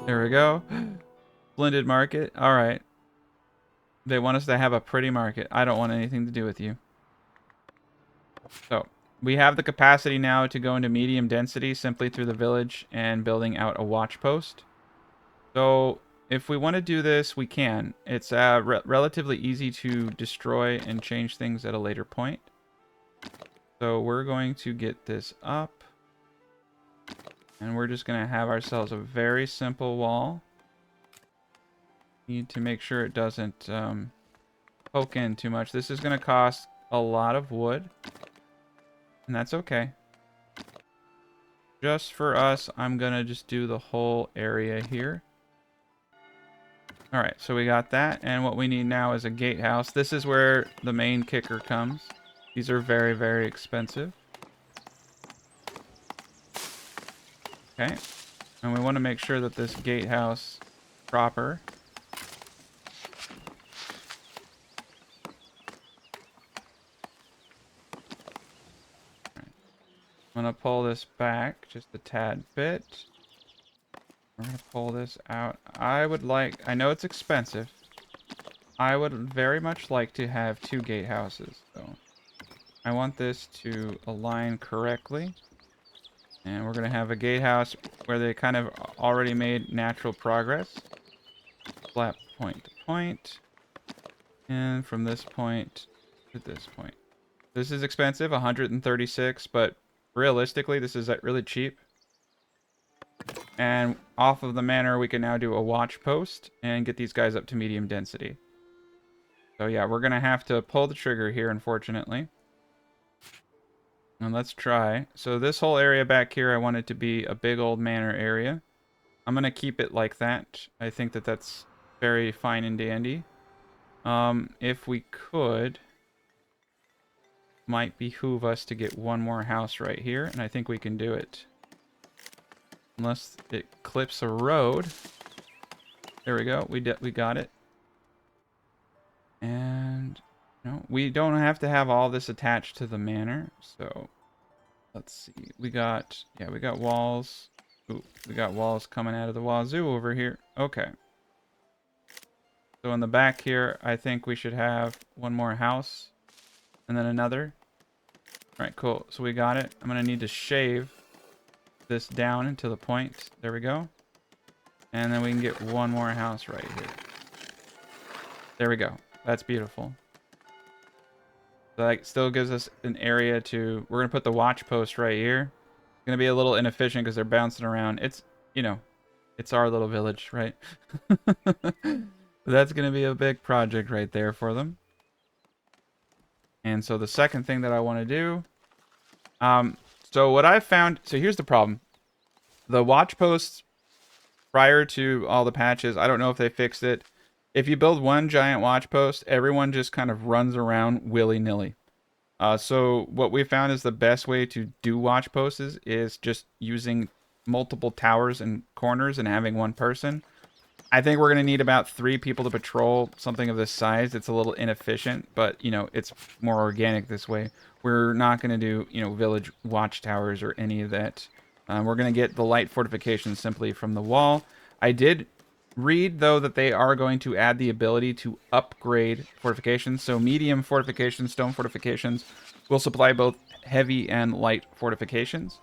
There we go. Splendid market. All right. They want us to have a pretty market. I don't want anything to do with you. So, we have the capacity now to go into medium density simply through the village and building out a watch post. So, if we want to do this, we can. It's relatively easy to destroy and change things at a later point. So, we're going to get this up. And we're just going to have ourselves a very simple wall. Need to make sure it doesn't poke in too much. This is going to cost a lot of wood. And that's okay. Just for us, I'm going to just do the whole area here. Alright, so we got that. And what we need now is a gatehouse. This is where the main kicker comes. These are very, very expensive. Okay. And we want to make sure that this gatehouse is proper. I'm going to pull this back just a tad bit. We're going to pull this out. I know it's expensive. I would very much like to have 2 gatehouses, though. I want this to align correctly. And we're going to have a gatehouse where they kind of already made natural progress. Flat point to point. And from this point to this point. This is expensive, 136, but realistically, this is really cheap. And off of the manor, we can now do a watch post and get these guys up to medium density. So yeah, we're going to have to pull the trigger here, unfortunately. And let's try. So this whole area back here, I want it to be a big old manor area. I'm going to keep it like that. I think that that's very fine and dandy. If we could, might behoove us to get one more house right here, and I think we can do it. Unless it clips a road. There we go. We got it. And no, we don't have to have all this attached to the manor. So let's see. We got walls. Ooh, we got walls coming out of the wazoo over here. Okay. So in the back here, I think we should have one more house and then another. All right, cool. So we got it. I'm going to need to shave this down into the point. There we go. And then we can get one more house right here. There we go. That's beautiful. So that still gives us an area to... We're going to put the watch post right here. It's going to be a little inefficient because they're bouncing around. It's, you know, it's our little village, right? That's going to be a big project right there for them. And so the second thing that I want to do... so what I found... So here's the problem. The watch posts, prior to all the patches, I don't know if they fixed it. If you build one giant watch post, everyone just kind of runs around willy-nilly. So what we found is the best way to do watch posts is just using multiple towers and corners and having one person. I think we're going to need about 3 people to patrol something of this size. It's a little inefficient, but, you know, it's more organic this way. We're not going to do, you know, village watchtowers or any of that. We're going to get the light fortifications simply from the wall. I did read, though, that they are going to add the ability to upgrade fortifications. So medium fortifications, stone fortifications, will supply both heavy and light fortifications.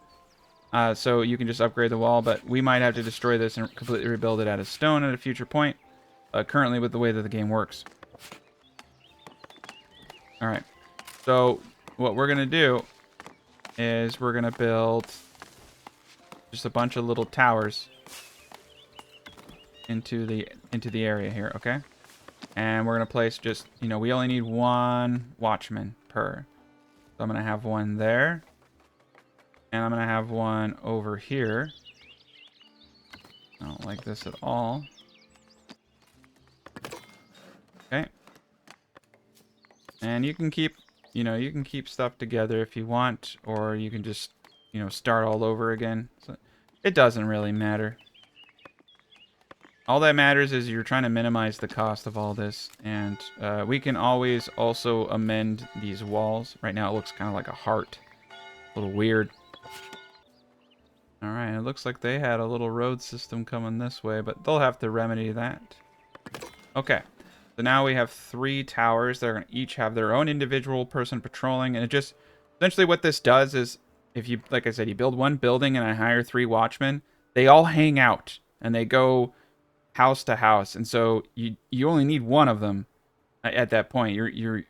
So you can just upgrade the wall, but we might have to destroy this and completely rebuild it out of stone at a future point, currently with the way that the game works. Alright, so what we're going to do is we're going to build just a bunch of little towers into the area here, okay? And we're gonna place just, you know, we only need one watchman per. So I'm gonna have one there. And I'm gonna have one over here. I don't like this at all. Okay. And you can keep, you know, you can keep stuff together if you want, or you can just, you know, start all over again. So it doesn't really matter. All that matters is you're trying to minimize the cost of all this, and we can always also amend these walls. Right now it looks kind of like a heart. A little weird. Alright, it looks like they had a little road system coming this way, but they'll have to remedy that. Okay, so now we have 3 towers. They're going to each have their own individual person patrolling, and it just... Essentially what this does is, if you, like I said, you build one building and I hire 3 watchmen, they all hang out, and they go house to house, and so you only need one of them at that point. You're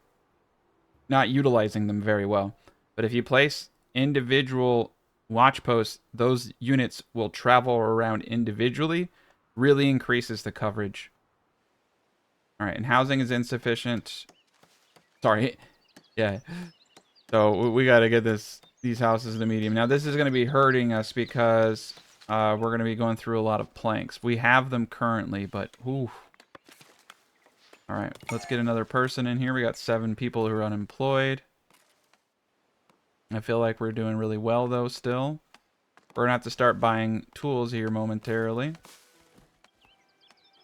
not utilizing them very well. But if you place individual watch posts, those units will travel around individually, really increases the coverage. All right, and housing is insufficient. Sorry. Yeah. So we got to get these houses in the medium. Now this is going to be hurting us because we're going to be going through a lot of planks. We have them currently, but ooh. All right, let's get another person in here. We got 7 people who are unemployed. I feel like we're doing really well, though, still. We're going to have to start buying tools here momentarily.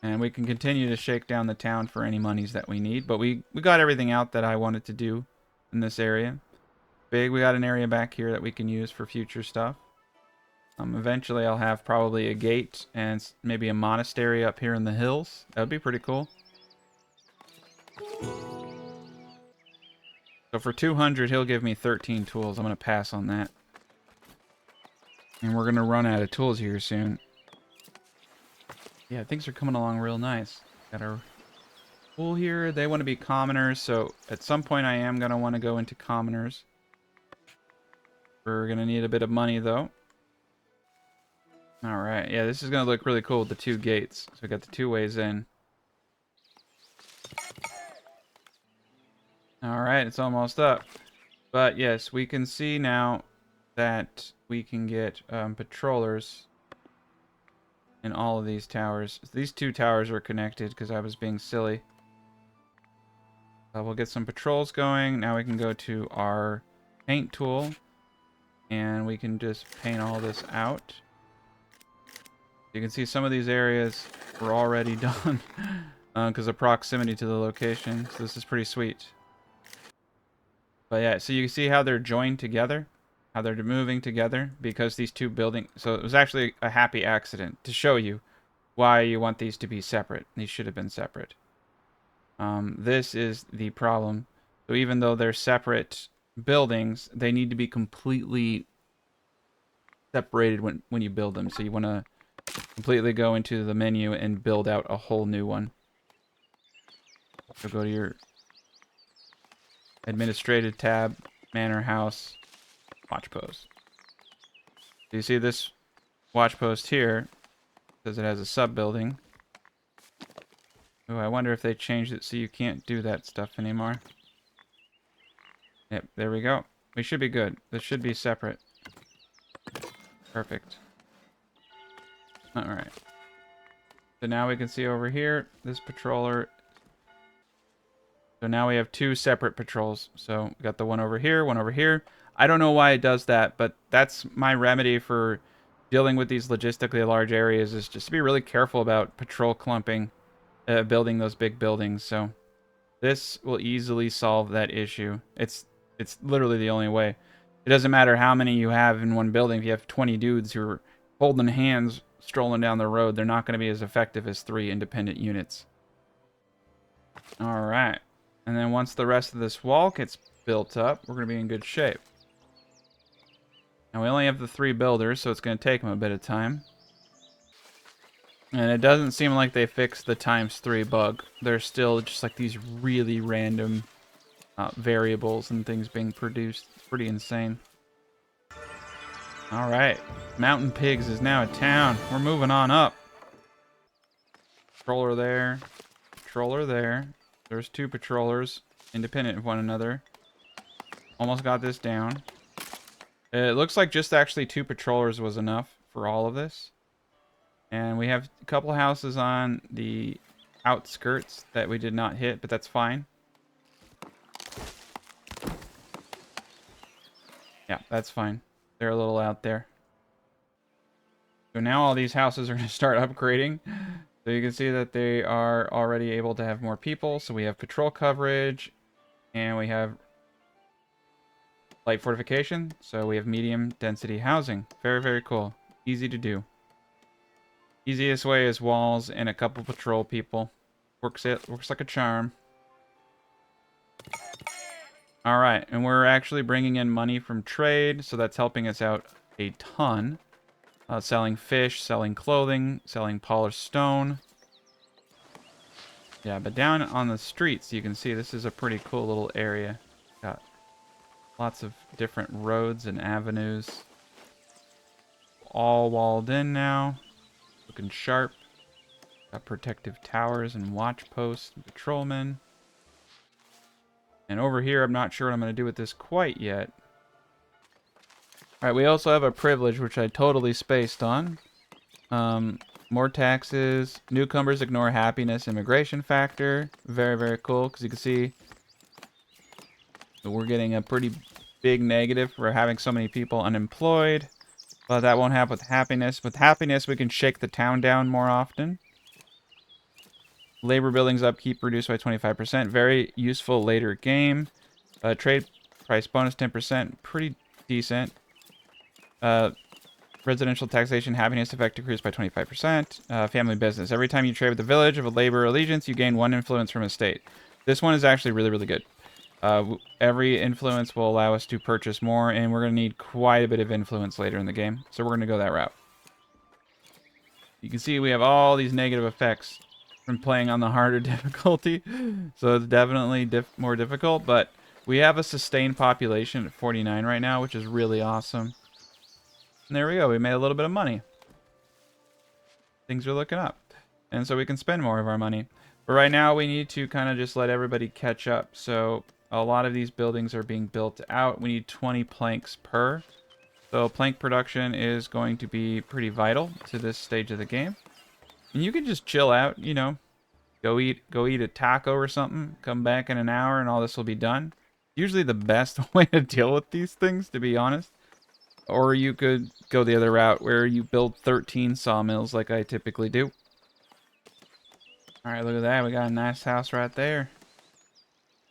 And we can continue to shake down the town for any monies that we need. But we got everything out that I wanted to do in this area. Big, we got an area back here that we can use for future stuff. Eventually, I'll have probably a gate and maybe a monastery up here in the hills. That would be pretty cool. So for 200, he'll give me 13 tools. I'm going to pass on that. And we're going to run out of tools here soon. Yeah, things are coming along real nice. Got our pool here. They want to be commoners, so at some point I am going to want to go into commoners. We're going to need a bit of money, though. Alright, yeah, this is going to look really cool with the 2 gates. So we got the 2 ways in. Alright, it's almost up. But yes, we can see now that we can get patrollers in all of these towers. These 2 towers are connected because I was being silly. We'll get some patrols going. Now we can go to our paint tool. And we can just paint all this out. You can see some of these areas were already done because of proximity to the location. So this is pretty sweet. But yeah, so you see how they're joined together? How they're moving together because these 2 buildings... So it was actually a happy accident to show you why you want these to be separate. These should have been separate. This is the problem. So even though they're separate buildings, they need to be completely separated when you build them. So you want to completely go into the menu and build out a whole new one. So go to your administrative tab, manor house, watch post. Do you see this watch post here? Says it has a sub building. Oh, I wonder if they changed it so you can't do that stuff anymore. Yep, there we go. We should be good. This should be separate. Perfect. Alright. So now we can see over here, this patroller. So now we have 2 separate patrols. So we got the one over here, one over here. I don't know why it does that, but that's my remedy for dealing with these logistically large areas, is just to be really careful about patrol clumping, building those big buildings. So this will easily solve that issue. It's literally the only way. It doesn't matter how many you have in one building. If you have 20 dudes who are holding hands, strolling down the road, they're not going to be as effective as 3 independent units. All right. And then once the rest of this wall gets built up, we're going to be in good shape. Now we only have the 3 builders, so it's going to take them a bit of time. And it doesn't seem like they fixed the ×3 bug. There's still just like these really random variables and things being produced. It's pretty insane. All right. Mountain Pigs is now a town. We're moving on up. Patroller there. Patroller there. There's 2 patrollers, independent of one another. Almost got this down. It looks like just actually 2 patrollers was enough for all of this. And we have a couple houses on the outskirts that we did not hit, but that's fine. Yeah, that's fine. They're a little out there. So now all these houses are going to start upgrading. So you can see that they are already able to have more people. So we have patrol coverage, and we have light fortification. So we have medium density housing. Very, very cool. Easy to do. Easiest way is walls and a couple patrol people. Works like a charm. Alright, and we're actually bringing in money from trade, so that's helping us out a ton. Selling fish, selling clothing, selling polished stone. Yeah, but down on the streets, you can see this is a pretty cool little area. Got lots of different roads and avenues. All walled in now. Looking sharp. Got protective towers and watch posts and patrolmen. And over here, I'm not sure what I'm going to do with this quite yet. Alright, we also have a privilege, which I totally spaced on. More taxes. Newcomers ignore happiness immigration factor. Very, very cool, because you can see we're getting a pretty big negative for having so many people unemployed. But that won't happen with happiness. With happiness, we can shake the town down more often. Labor buildings upkeep reduced by 25%. Very useful later game. Trade price bonus 10%. Pretty decent. Residential taxation happiness effect decreased by 25%. Family business. Every time you trade with the village of a labor allegiance, you gain 1 influence from a state. This one is actually really, really good. Every influence will allow us to purchase more, and we're going to need quite a bit of influence later in the game. So we're going to go that route. You can see we have all these negative effects from playing on the harder difficulty. So it's definitely more difficult, but we have a sustained population at 49 right now, which is really awesome. And there we go. We made a little bit of money. Things are looking up. And so we can spend more of our money. But right now we need to kind of just let everybody catch up. So a lot of these buildings are being built out. We need 20 planks per. So plank production is going to be pretty vital to this stage of the game. And you can just chill out, you know, go eat a taco or something, come back in an hour and all this will be done. Usually the best way to deal with these things, to be honest. Or you could go the other route where you build 13 sawmills like I typically do. Alright, look at that. We got a nice house right there.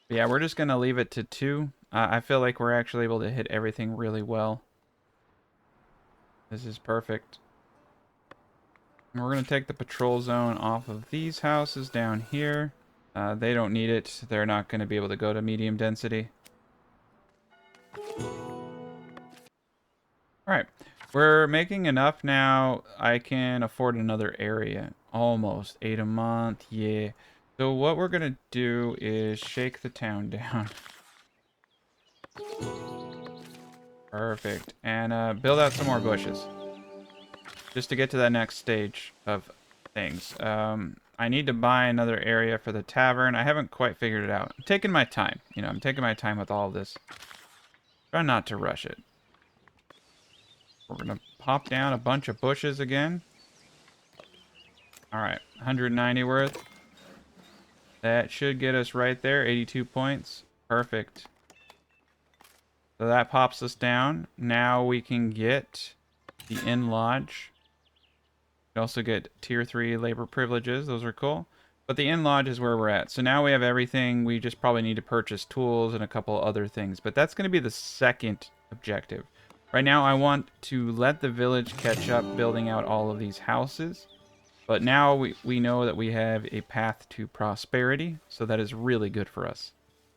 But yeah, we're just going to leave it to 2. I feel like we're actually able to hit everything really well. This is perfect. And we're going to take the patrol zone off of these houses down here. They don't need it. They're not going to be able to go to medium density. Alright, we're making enough now. I can afford another area. Almost 8 a month, yeah. So what we're gonna do is shake the town down. Perfect. And build out some more bushes. Just to get to that next stage of things. I need to buy another area for the tavern. I haven't quite figured it out. I'm taking my time. You know, I'm taking my time with all of this. Try not to rush it. We're going to pop down a bunch of bushes again. Alright, 190 worth. That should get us right there, 82 points. Perfect. So that pops us down. Now we can get the Inn Lodge. We also get Tier 3 labor privileges. Those are cool. But the Inn Lodge is where we're at. So now we have everything. We just probably need to purchase tools and a couple other things. But that's going to be the second objective. Right now, I want to let the village catch up building out all of these houses. But now we know that we have a path to prosperity, so that is really good for us.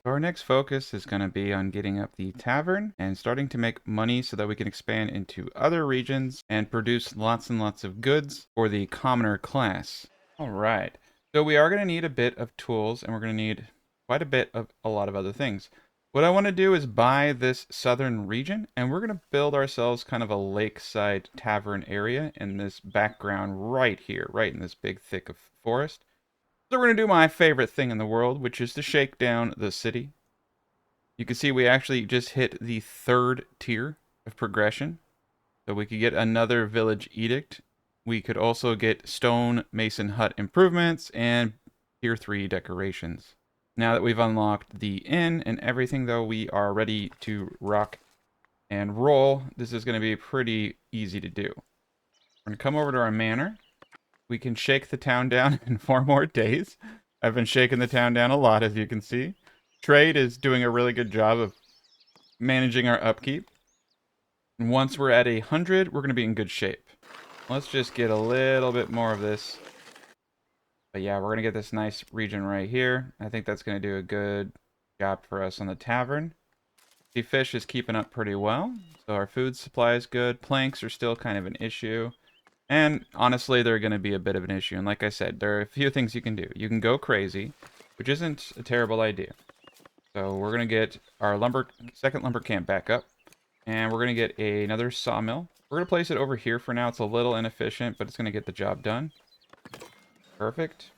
Our next focus is going to be on getting up the tavern and starting to make money so that we can expand into other regions and produce lots and lots of goods for the commoner class. All right, so we are going to need a bit of tools, and we're going to need quite a bit of a lot of other things. What I want to do is buy this southern region, and we're going to build ourselves kind of a lakeside tavern area in this background right here, right in this big thick of forest. So we're going to do my favorite thing in the world, which is to shake down the city. You can see we actually just hit the 3rd tier of progression. So we could get another village edict. We could also get stone mason hut improvements and tier 3 decorations. Now that we've unlocked the inn and everything, though, we are ready to rock and roll. This is going to be pretty easy to do. We're going to come over to our manor. We can shake the town down in 4 more days. I've been shaking the town down a lot, as you can see. Trade is doing a really good job of managing our upkeep. And once we're at 100, we're going to be in good shape. Let's just get a little bit more of this. But yeah, we're going to get this nice region right here. I think that's going to do a good job for us on the tavern. The fish is keeping up pretty well. So our food supply is good. Planks are still kind of an issue. And honestly, they're going to be a bit of an issue. And like I said, there are a few things you can do. You can go crazy, which isn't a terrible idea. So we're going to get our second lumber camp back up. And we're going to get another sawmill. We're going to place it over here for now. It's a little inefficient, but it's going to get the job done. Perfect.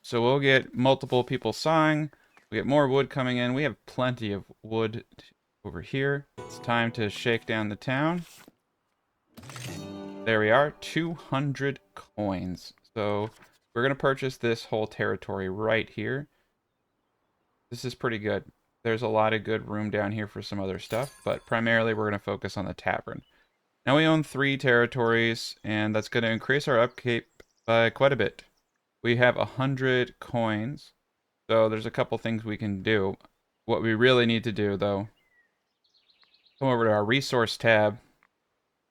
So we'll get multiple people sawing. We get more wood coming in. We have plenty of wood over here. It's time to shake down the town. There we are, 200 coins. So we're going to purchase this whole territory right here. This is pretty good. There's a lot of good room down here for some other stuff, but primarily we're going to focus on the tavern. Now we own 3 territories, and that's going to increase our upkeep by quite a bit. We have 100 coins, so there's a couple things we can do. What we really need to do, though, come over to our resource tab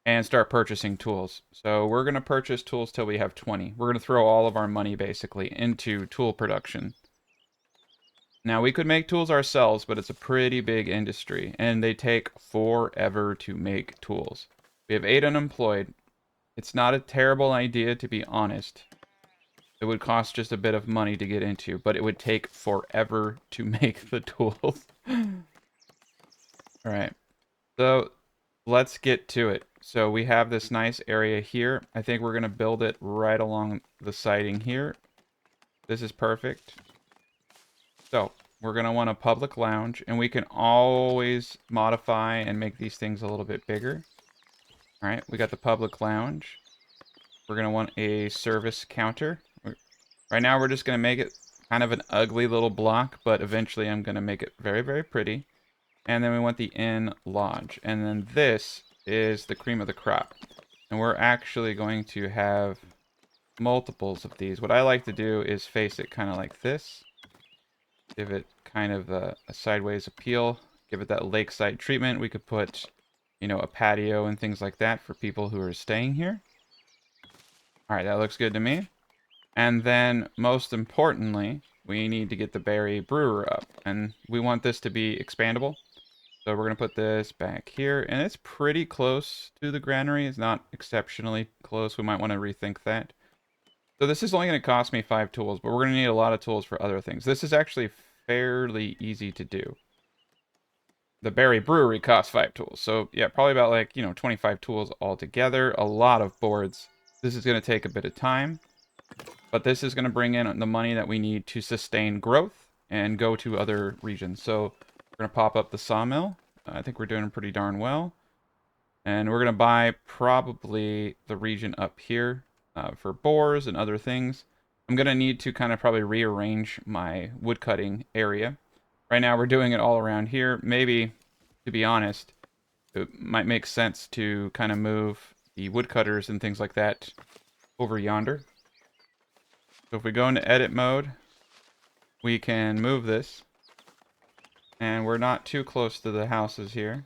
and start purchasing tools. So we're going to purchase tools till we have 20. We're going to throw all of our money, basically, into tool production. Now, we could make tools ourselves, but it's a pretty big industry, and they take forever to make tools. We have 8 unemployed. It's not a terrible idea, to be honest. It would cost just a bit of money to get into, but it would take forever to make the tools. Alright, so let's get to it. So we have this nice area here. I think we're going to build it right along the siding here. This is perfect. So we're going to want a public lounge, and we can always modify and make these things a little bit bigger. All right, we got the public lounge. We're going to want a service counter. Right now, we're just going to make it kind of an ugly little block, but eventually I'm going to make it very, very pretty. And then we want the inn lodge. And then this is the cream of the crop. And we're actually going to have multiples of these. What I like to do is face it kind of like this. Give it kind of a sideways appeal. Give it that lakeside treatment. We could put, you know, a patio and things like that for people who are staying here. All right, that looks good to me. And then, most importantly, we need to get the berry brewer up. And we want this to be expandable. So we're going to put this back here. And it's pretty close to the granary. It's not exceptionally close. We might want to rethink that. So this is only going to cost me 5 tools, but we're going to need a lot of tools for other things. This is actually fairly easy to do. The berry brewery costs 5 tools. So yeah, probably about like, 25 tools altogether. A lot of boards. This is going to take a bit of time. But this is going to bring in the money that we need to sustain growth and go to other regions. So we're going to pop up the sawmill. I think we're doing pretty darn well. And we're going to buy probably the region up here for boars and other things. I'm going to need to kind of probably rearrange my woodcutting area. Right now we're doing it all around here. Maybe, to be honest, it might make sense to kind of move the woodcutters and things like that over yonder. So if we go into edit mode, we can move this. And we're not too close to the houses here.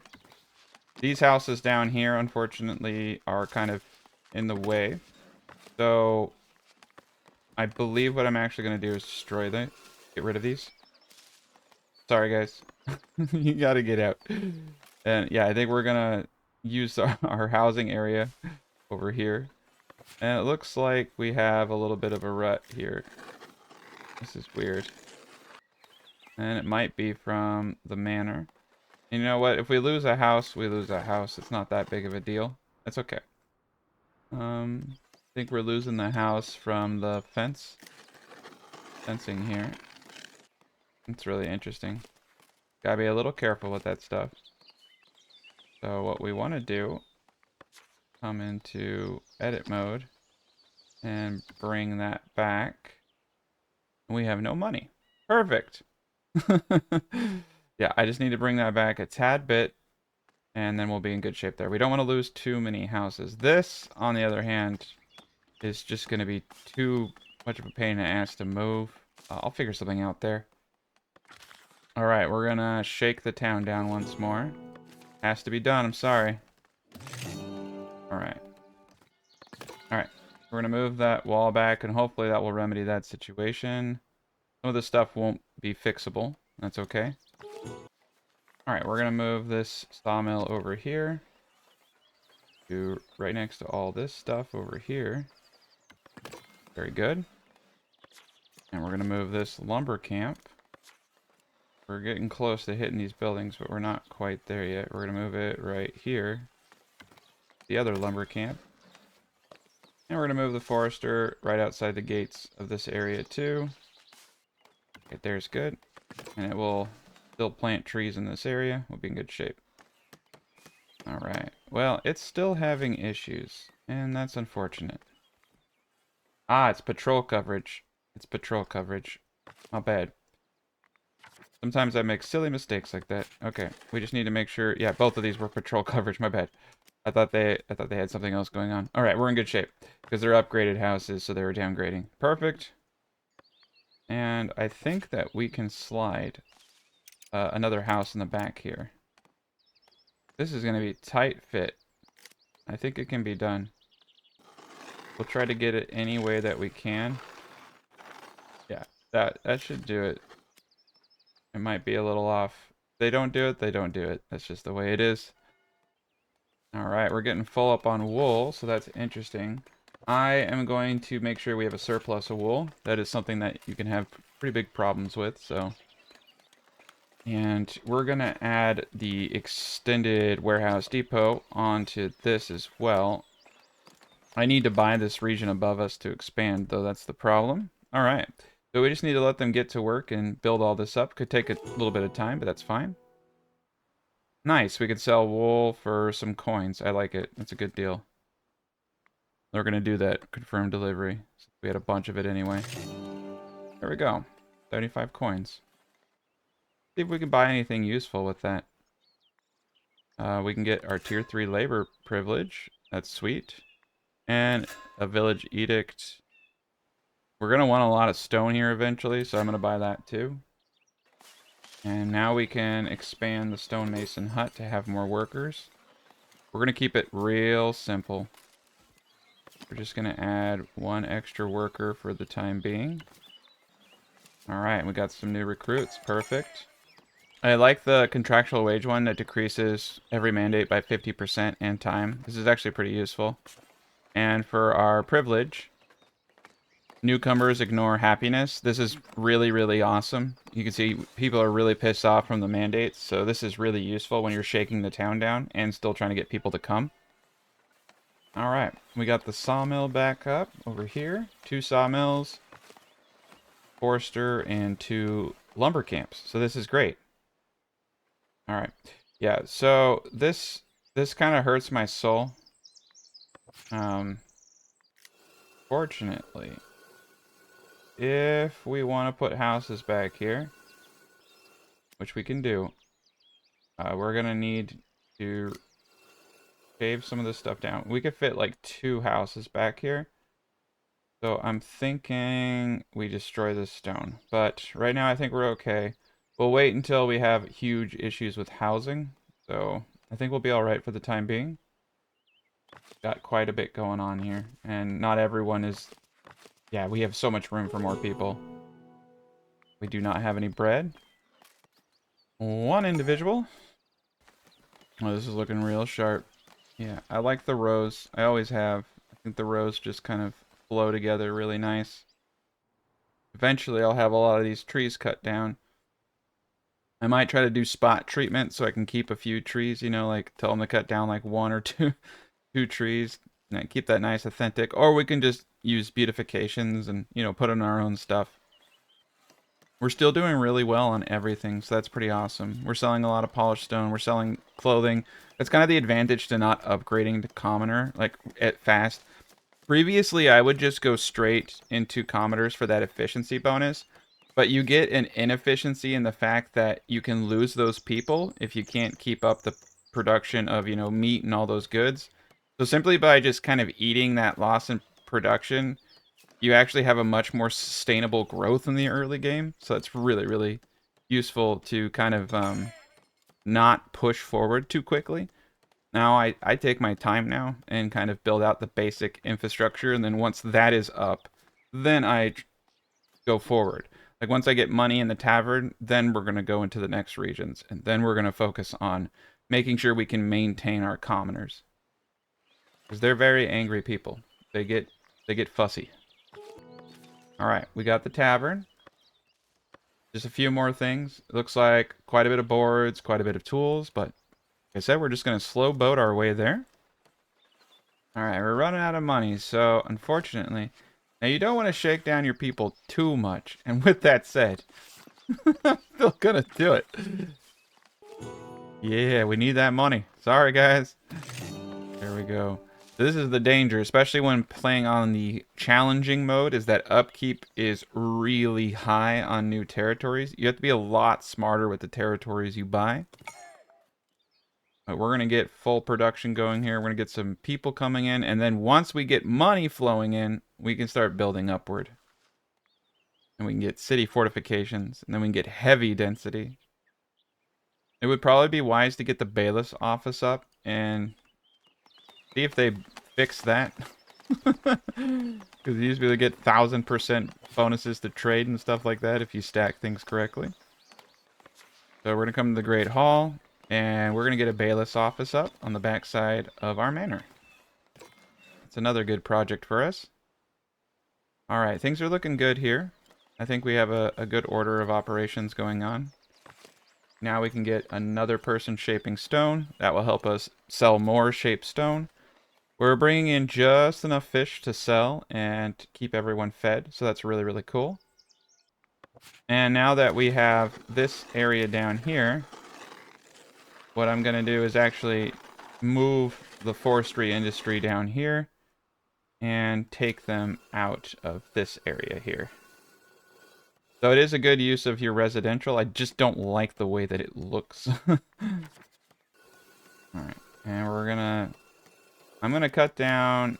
These houses down here, unfortunately, are kind of in the way. So I believe what I'm actually going to do is destroy them. Get rid of these. Sorry, guys. You got to get out. And yeah, I think we're going to use our housing area over here. And it looks like we have a little bit of a rut here. This is weird. And it might be from the manor. You know what? If we lose a house, we lose a house. It's not that big of a deal. That's okay. I think we're losing the house from the fencing here. It's really interesting. Gotta be a little careful with that stuff. So what we want to do, come into edit mode and bring that back. We have no money. Perfect. Yeah, I just need to bring that back a tad bit, and then we'll be in good shape there. We don't want to lose too many houses. This, on the other hand, is just going to be too much of a pain in the ass to move. I'll figure something out there. All right, we're going to shake the town down once more. Has to be done, I'm sorry. All right. All right, we're going to move that wall back, and hopefully that will remedy that situation. Some of this stuff won't be fixable. That's okay. All right, we're going to move this sawmill over here to right next to all this stuff over here. Very good. And we're going to move this lumber camp. We're getting close to hitting these buildings, but we're not quite there yet. We're going to move it right here. The other lumber camp. And we're going to move the forester right outside the gates of this area too. Okay, there's good. And it will still plant trees in this area. We'll be in good shape. Alright. Well, it's still having issues. And that's unfortunate. Ah, it's patrol coverage. It's patrol coverage. Not bad. Sometimes I make silly mistakes like that. Okay, we just need to make sure. Yeah, both of these were patrol coverage. My bad. I thought they had something else going on. All right, we're in good shape because they're upgraded houses, so they were downgrading. Perfect. And I think that we can slide another house in the back here. This is going to be tight fit. I think it can be done. We'll try to get it any way that we can. Yeah, that should do it. It might be a little off. If they don't do it, they don't do it. That's just the way it is. Alright, we're getting full up on wool, so that's interesting. I am going to make sure we have a surplus of wool. That is something that you can have pretty big problems with, so. And we're going to add the extended warehouse depot onto this as well. I need to buy this region above us to expand, though that's the problem. Alright, so we just need to let them get to work and build all this up. Could take a little bit of time, but that's fine. Nice, we could sell wool for some coins. I like it. That's a good deal. They're going to do that. Confirmed delivery. We had a bunch of it anyway. There we go. 35 coins. See if we can buy anything useful with that. We can get our tier 3 labor privilege. That's sweet. And a village edict. We're going to want a lot of stone here eventually, so I'm going to buy that too. And now we can expand the stonemason hut to have more workers. We're going to keep it real simple. We're just going to add one extra worker for the time being. Alright, we got some new recruits. Perfect. I like the contractual wage one that decreases every mandate by 50% and time. This is actually pretty useful. And for our privilege, newcomers ignore happiness. This is really, really awesome. You can see people are really pissed off from the mandates, so this is really useful when you're shaking the town down and still trying to get people to come. Alright, we got the sawmill back up over here. 2 sawmills, forester, and 2 lumber camps. So this is great. Alright, yeah, so this kind of hurts my soul. Fortunately, if we want to put houses back here, which we can do, we're going to need to shave some of this stuff down. We could fit like 2 houses back here. So I'm thinking we destroy this stone. But right now I think we're okay. We'll wait until we have huge issues with housing. So I think we'll be alright for the time being. Got quite a bit going on here. And not everyone is... Yeah, we have so much room for more people. We do not have any bread. 1 individual. Oh, this is looking real sharp. Yeah, I like the rows. I always have. I think the rows just kind of flow together really nice. Eventually I'll have a lot of these trees cut down. I might try to do spot treatment so I can keep a few trees, you know, like tell them to cut down like one or two trees and keep that nice authentic. Or we can just use beautifications and, you know, put in our own stuff. We're still doing really well on everything, so that's pretty awesome. We're selling a lot of polished stone. We're selling clothing. That's kind of the advantage to not upgrading to commoner, like, at fast. Previously, I would just go straight into commoners for that efficiency bonus, but you get an inefficiency in the fact that you can lose those people if you can't keep up the production of, you know, meat and all those goods. So simply by just kind of eating that loss in production, you actually have a much more sustainable growth in the early game. So it's really, really useful to kind of not push forward too quickly. Now I take my time now and kind of build out the basic infrastructure, and then once that is up, then I go forward. Like once I get money in the tavern, then we're going to go into the next regions, and then we're going to focus on making sure we can maintain our commoners. Because they're very angry people. They get fussy. Alright, we got the tavern. Just a few more things. It looks like quite a bit of boards, quite a bit of tools, but like I said, we're just going to slow boat our way there. Alright, we're running out of money, so unfortunately... Now, you don't want to shake down your people too much. And with that said, I'm still going to do it. Yeah, we need that money. Sorry, guys. There we go. This is the danger, especially when playing on the challenging mode, is that upkeep is really high on new territories. You have to be a lot smarter with the territories you buy. But we're going to get full production going here. We're going to get some people coming in. And then once we get money flowing in, we can start building upward. And we can get city fortifications. And then we can get heavy density. It would probably be wise to get the bailiff's office up and see if they fix that. Because you used to be able to get 1000% bonuses to trade and stuff like that if you stack things correctly. So we're going to come to the Great Hall. And we're going to get a bailiff's office up on the backside of our manor. That's another good project for us. Alright, things are looking good here. I think we have a good order of operations going on. Now we can get another person shaping stone. That will help us sell more shaped stone. We're bringing in just enough fish to sell and keep everyone fed. So that's really, really cool. And now that we have this area down here... What I'm going to do is actually move the forestry industry down here and take them out of this area here. So it is a good use of your residential. I just don't like the way that it looks. Alright, and I'm going to cut down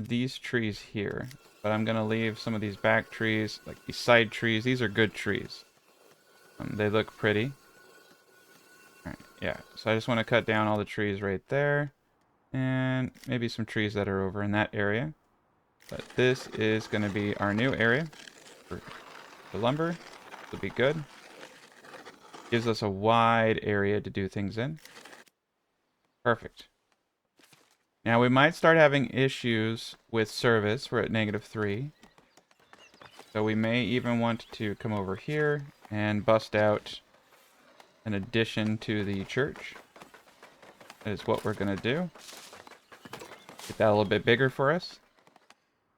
these trees here. But I'm going to leave some of these back trees, like these side trees. These are good trees. They look pretty. Alright, yeah, so I just want to cut down all the trees right there. And maybe some trees that are over in that area. But this is going to be our new area for the lumber. This will be good. Gives us a wide area to do things in. Perfect. Now we might start having issues with service. We're at -3. So we may even want to come over here and bust out an addition to the church. That is what we're going to do. Get that a little bit bigger for us.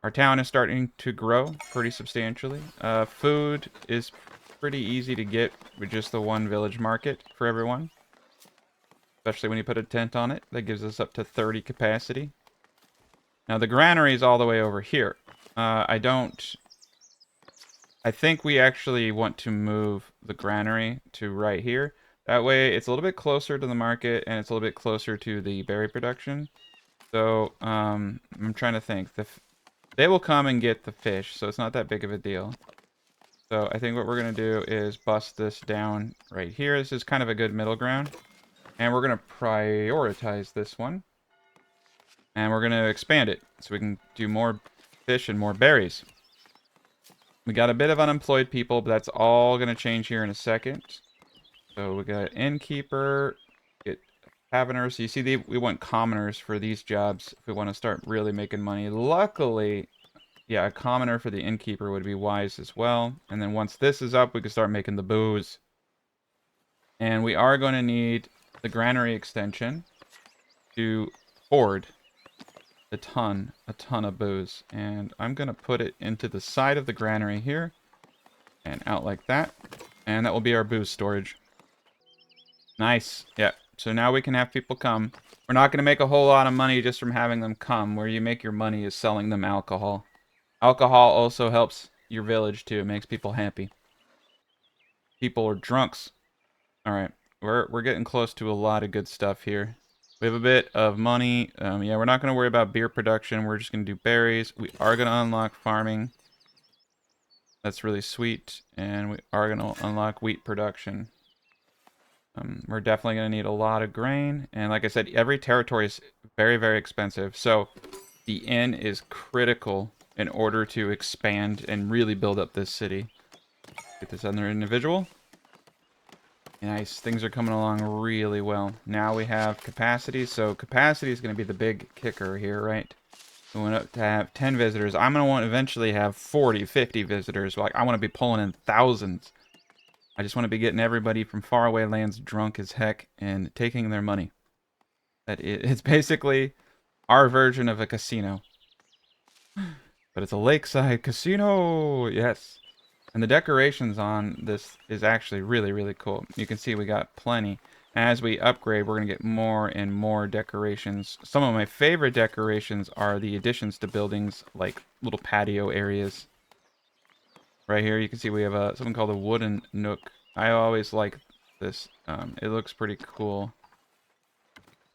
Our town is starting to grow pretty substantially. Food is pretty easy to get with just the one village market for everyone. Especially when you put a tent on it. That gives us up to 30 capacity. Now the granary is all the way over here. I think we actually want to move the granary to right here. That way it's a little bit closer to the market and it's a little bit closer to the berry production. So, I'm trying to think. They will come and get the fish, so it's not that big of a deal. So I think what we're going to do is bust this down right here. This is kind of a good middle ground. And we're going to prioritize this one. And we're going to expand it so we can do more fish and more berries. We got a bit of unemployed people, but that's all going to change here in a second. So we got innkeeper, get taverners. So you see, we want commoners for these jobs if we want to start really making money. Luckily, yeah, a commoner for the innkeeper would be wise as well. And then once this is up, we can start making the booze. And we are going to need the granary extension to hoard a ton of booze. And I'm going to put it into the side of the granary here and out like that. And that will be our booze storage. Nice. Yeah. So now we can have people come. We're not going to make a whole lot of money just from having them come. Where you make your money is selling them alcohol. Alcohol also helps your village too. It makes people happy. People are drunks. All right. We're getting close to a lot of good stuff here. We have a bit of money. Yeah, we're not going to worry about beer production. We're just going to do berries. We are going to unlock farming. That's really sweet. And we are going to unlock wheat production. We're definitely going to need a lot of grain. And like I said, every territory is very, very expensive. So the inn is critical in order to expand and really build up this city. Get this other individual. Nice. Things are coming along really well. Now we have capacity. So capacity is going to be the big kicker here, right? We want up to have 10 visitors. I'm going to want to eventually have 40, 50 visitors. Like, I want to be pulling in thousands. I just want to be getting everybody from faraway lands drunk as heck and taking their money. It's basically our version of a casino. But it's a lakeside casino! Yes. And the decorations on this is actually really, really cool. You can see we got plenty. As we upgrade, we're going to get more and more decorations. Some of my favorite decorations are the additions to buildings, like little patio areas. Right here, you can see we have something called a wooden nook. I always like this. It looks pretty cool.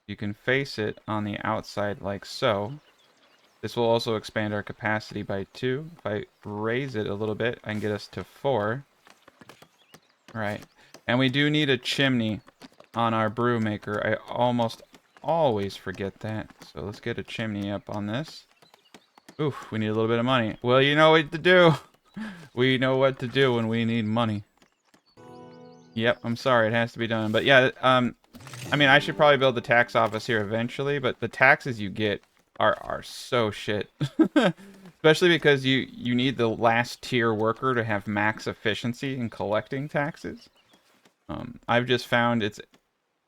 You can face it on the outside like so. This will also expand our capacity by 2. If I raise it a little bit, I can get us to 4. Right. And we do need a chimney on our brew maker. I almost always forget that. So let's get a chimney up on this. Oof, we need a little bit of money. Well, you know what to do. We know what to do when we need money. Yep, I'm sorry, it has to be done. But yeah, I mean, I should probably build the tax office here eventually, but the taxes you get are so shit. Especially because you need the last tier worker to have max efficiency in collecting taxes. I've just found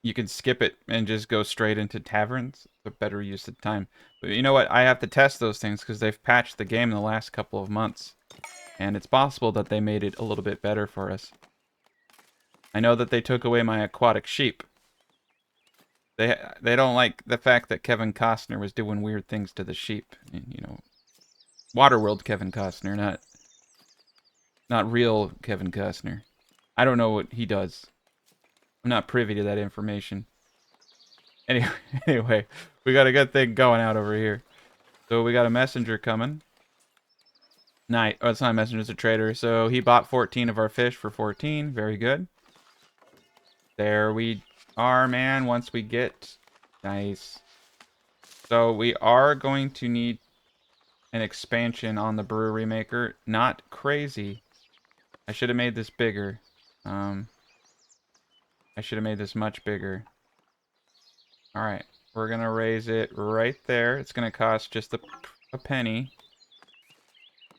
you can skip it and just go straight into taverns. It's a better use of time. But you know what? I have to test those things because they've patched the game in the last couple of months. And it's possible that they made it a little bit better for us. I know that they took away my aquatic sheep. They don't like the fact that Kevin Costner was doing weird things to the sheep. You know, Waterworld Kevin Costner, not real Kevin Costner. I don't know what he does. I'm not privy to that information. Anyway, we got a good thing going out over here. So we got a messenger coming. Night. Oh, it's not a messenger, it's a trader. So he bought 14 of our fish for 14. Very good. There we are, man. Once we get... Nice. So we are going to need an expansion on the brewery maker. Not crazy. I should have made this bigger. I should have made this much bigger. Alright. We're going to raise it right there. It's going to cost just a penny.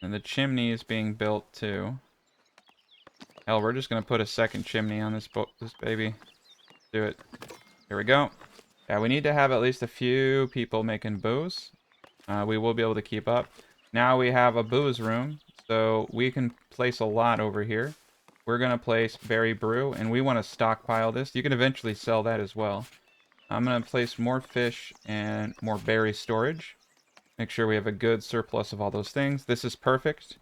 And the chimney is being built too. Hell, we're just going to put a second chimney on this baby. Do it. Here we go. Yeah, we need to have at least a few people making booze. We will be able to keep up. Now we have a booze room, so we can place a lot over here. We're going to place berry brew, and we want to stockpile this. You can eventually sell that as well. I'm going to place more fish and more berry storage. Make sure we have a good surplus of all those things. This is perfect.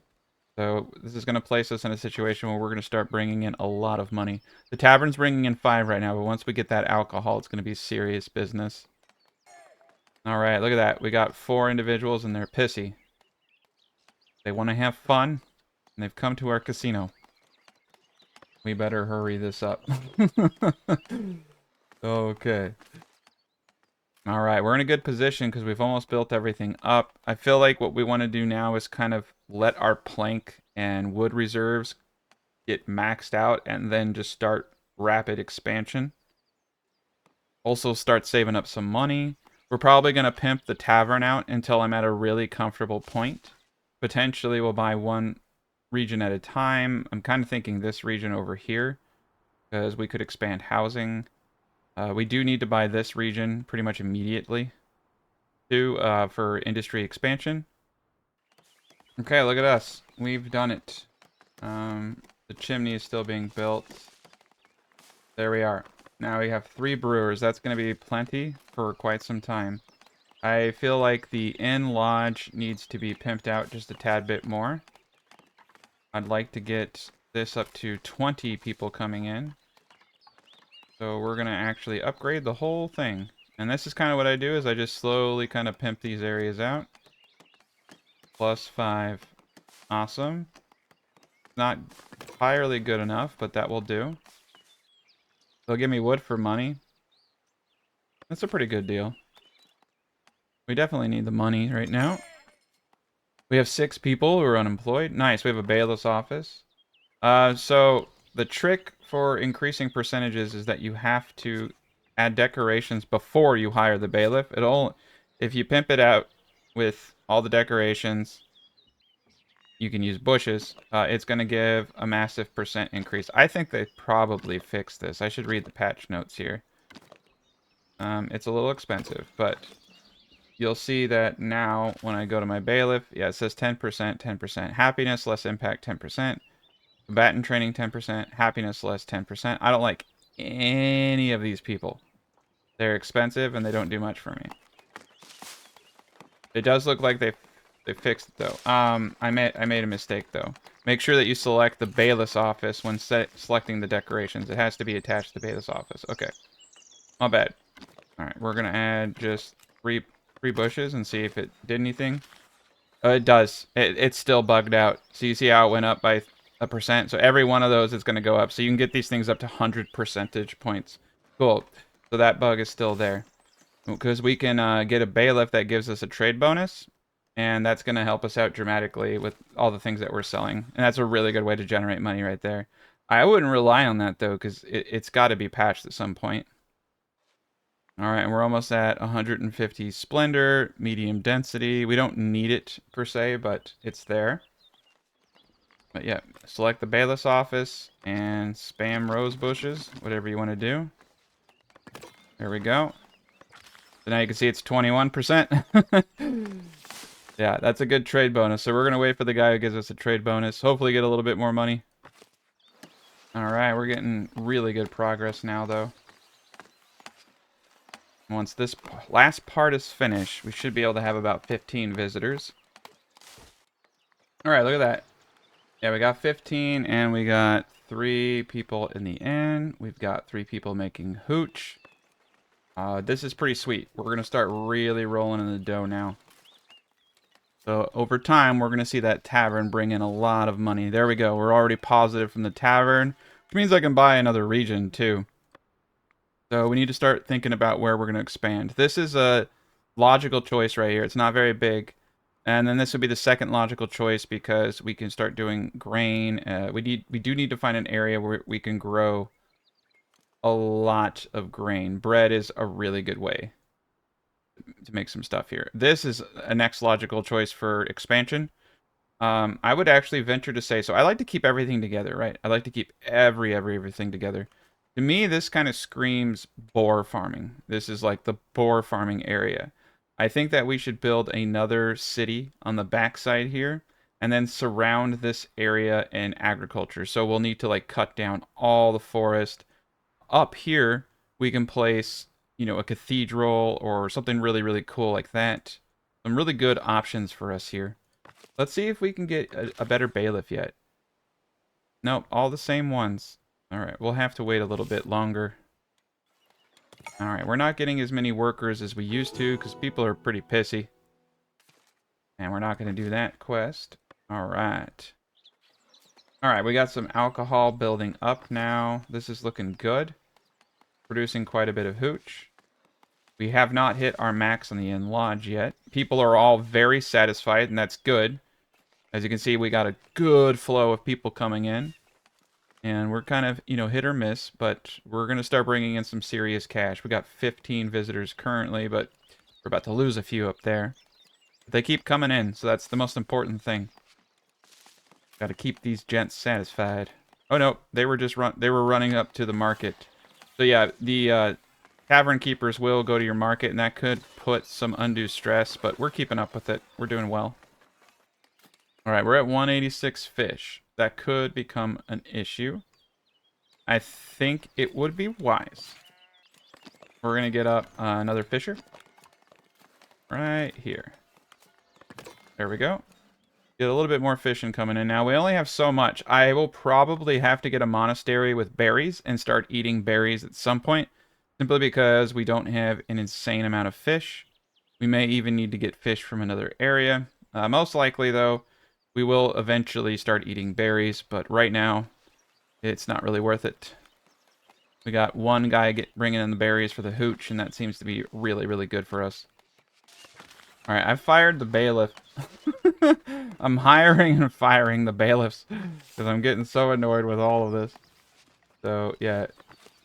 So this is going to place us in a situation where we're going to start bringing in a lot of money. The tavern's bringing in 5 right now, but once we get that alcohol, it's going to be serious business. All right, look at that. We got 4 individuals, and they're pissy. They want to have fun, and they've come to our casino. We better hurry this up. Okay. All right, we're in a good position because we've almost built everything up. I feel like what we want to do now is kind of let our plank and wood reserves get maxed out and then just start rapid expansion. Also start saving up some money. We're probably going to pimp the tavern out until I'm at a really comfortable point. Potentially we'll buy one region at a time. I'm kind of thinking this region over here, because we could expand housing. We do need to buy this region pretty much immediately, too, for industry expansion. Okay, look at us. We've done it. The chimney is still being built. There we are. Now we have 3 brewers. That's going to be plenty for quite some time. I feel like the inn lodge needs to be pimped out just a tad bit more. I'd like to get this up to 20 people coming in. So we're going to actually upgrade the whole thing. And this is kind of what I do, is I just slowly kind of pimp these areas out. +5. Awesome. Not entirely good enough, but that will do. They'll give me wood for money. That's a pretty good deal. We definitely need the money right now. We have 6 people who are unemployed. Nice, we have a bailiff's office. So the trick for increasing percentages is that you have to add decorations before you hire the bailiff. If you pimp it out with all the decorations, you can use bushes. It's going to give a massive % increase. I think they probably fixed this. I should read the patch notes here. It's a little expensive, but you'll see that now when I go to my bailiff, yeah, it says 10%, 10%. Happiness, less impact, 10%. Combatant training, 10%. Happiness, less, 10%. I don't like any of these people. They're expensive and they don't do much for me. It does look like they fixed it though. I made a mistake though. Make sure that you select the bailiff's office when selecting the decorations. It has to be attached to the bailiff's office. Okay, my bad. All right, we're gonna add just three bushes and see if it did anything. It does. It's still bugged out. So you see how it went up by a %. So every one of those is going to go up. So you can get these things up to 100 percentage points. Cool. So that bug is still there. Because we can get a bailiff that gives us a trade bonus. And that's going to help us out dramatically with all the things that we're selling. And that's a really good way to generate money right there. I wouldn't rely on that, though, because it's got to be patched at some point. All right, and we're almost at 150 splendor, medium density. We don't need it, per se, but it's there. But yeah, select the bailiff's office and spam rose bushes, whatever you want to do. There we go. So now you can see it's 21%. Yeah, that's a good trade bonus. So we're going to wait for the guy who gives us a trade bonus. Hopefully get a little bit more money. All right, we're getting really good progress now, though. Once this last part is finished, we should be able to have about 15 visitors. All right, look at that. Yeah, we got 15, and we got 3 people in the inn. We've got 3 people making hooch. This is pretty sweet. We're going to start really rolling in the dough now. So over time, we're going to see that tavern bring in a lot of money. There we go. We're already positive from the tavern, which means I can buy another region, too. So we need to start thinking about where we're going to expand. This is a logical choice right here. It's not very big. And then this would be the second logical choice because we can start doing grain. We do need to find an area where we can grow a lot of grain. Bread is a really good way to make some stuff here. This is a next logical choice for expansion. I would actually venture to say, so I like to keep everything together, right? I like to keep everything together. To me, this kind of screams boar farming. This is like the boar farming area. I think that we should build another city on the backside here and then surround this area in agriculture. So we'll need to like cut down all the forest. Up here, we can place, you know, a cathedral or something really, really cool like that. Some really good options for us here. Let's see if we can get a better bailiff yet. Nope, all the same ones. All right, we'll have to wait a little bit longer. All right, we're not getting as many workers as we used to because people are pretty pissy. And we're not going to do that quest. All right. All right, we got some alcohol building up now. This is looking good. Producing quite a bit of hooch. We have not hit our max on the inn lodge yet. People are all very satisfied, and that's good. As you can see, we got a good flow of people coming in. And we're kind of, you know, hit or miss, but we're going to start bringing in some serious cash. We got 15 visitors currently, but we're about to lose a few up there. But they keep coming in, so that's the most important thing. Got to keep these gents satisfied. Oh no, they were just they were running up to the market. So yeah, the tavern keepers will go to your market, and that could put some undue stress, but we're keeping up with it. We're doing well. All right, we're at 186 fish. That could become an issue. I think it would be wise. We're gonna get up another fisher right here. There we go. Get a little bit more fishing coming in now. We only have so much. I will probably have to get a monastery with berries and start eating berries at some point, simply because we don't have an insane amount of fish. We may even need to get fish from another area. Most likely, though, we will eventually start eating berries, but right now, it's not really worth it. We got one guy bringing in the berries for the hooch, and that seems to be really, really good for us. All right, I fired the bailiff. I'm hiring and firing the bailiffs because I'm getting so annoyed with all of this. So yeah,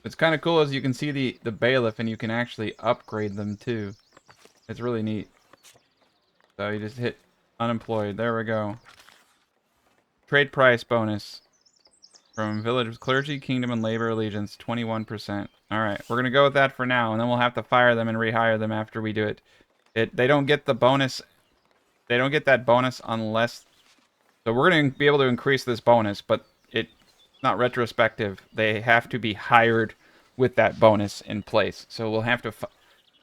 it's kind of cool as you can see the bailiff and you can actually upgrade them too. It's really neat. So you just hit unemployed. There we go. Trade price bonus from village clergy, kingdom, and labor allegiance, 21%. All right, we're gonna go with that for now, and then we'll have to fire them and rehire them after we do it. They don't get the bonus. They don't get that bonus unless... So we're going to be able to increase this bonus, but it's not retrospective. They have to be hired with that bonus in place. So we'll have to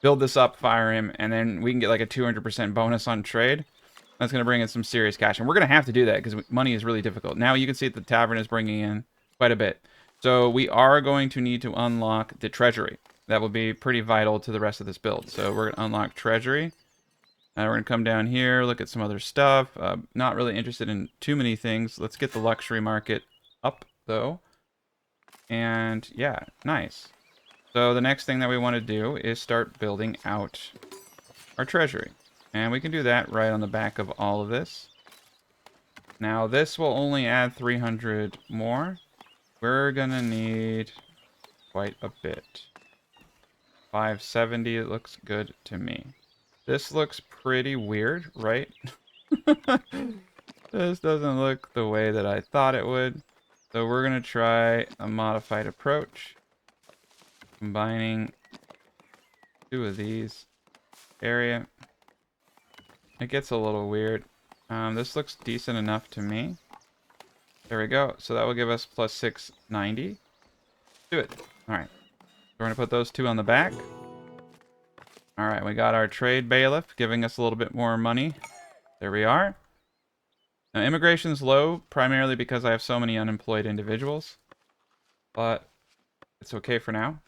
build this up, fire him, and then we can get like a 200% bonus on trade. That's going to bring in some serious cash. And we're going to have to do that because money is really difficult. Now you can see that the tavern is bringing in quite a bit. So we are going to need to unlock the treasury. That will be pretty vital to the rest of this build. So we're going to unlock treasury. We're going to come down here, look at some other stuff. Not really interested in too many things. Let's get the luxury market up, though. And yeah, nice. So the next thing that we want to do is start building out our treasury. And we can do that right on the back of all of this. Now, this will only add 300 more. We're going to need quite a bit. 570, it looks good to me. This looks pretty weird, right? This doesn't look the way that I thought it would. So we're going to try a modified approach. Combining two of these area. It gets a little weird. This looks decent enough to me. There we go. So that will give us plus 690. Do it. All right. We're going to put those two on the back. All right, we got our trade bailiff giving us a little bit more money. There we are. Now, immigration's low, primarily because I have so many unemployed individuals. But it's okay for now.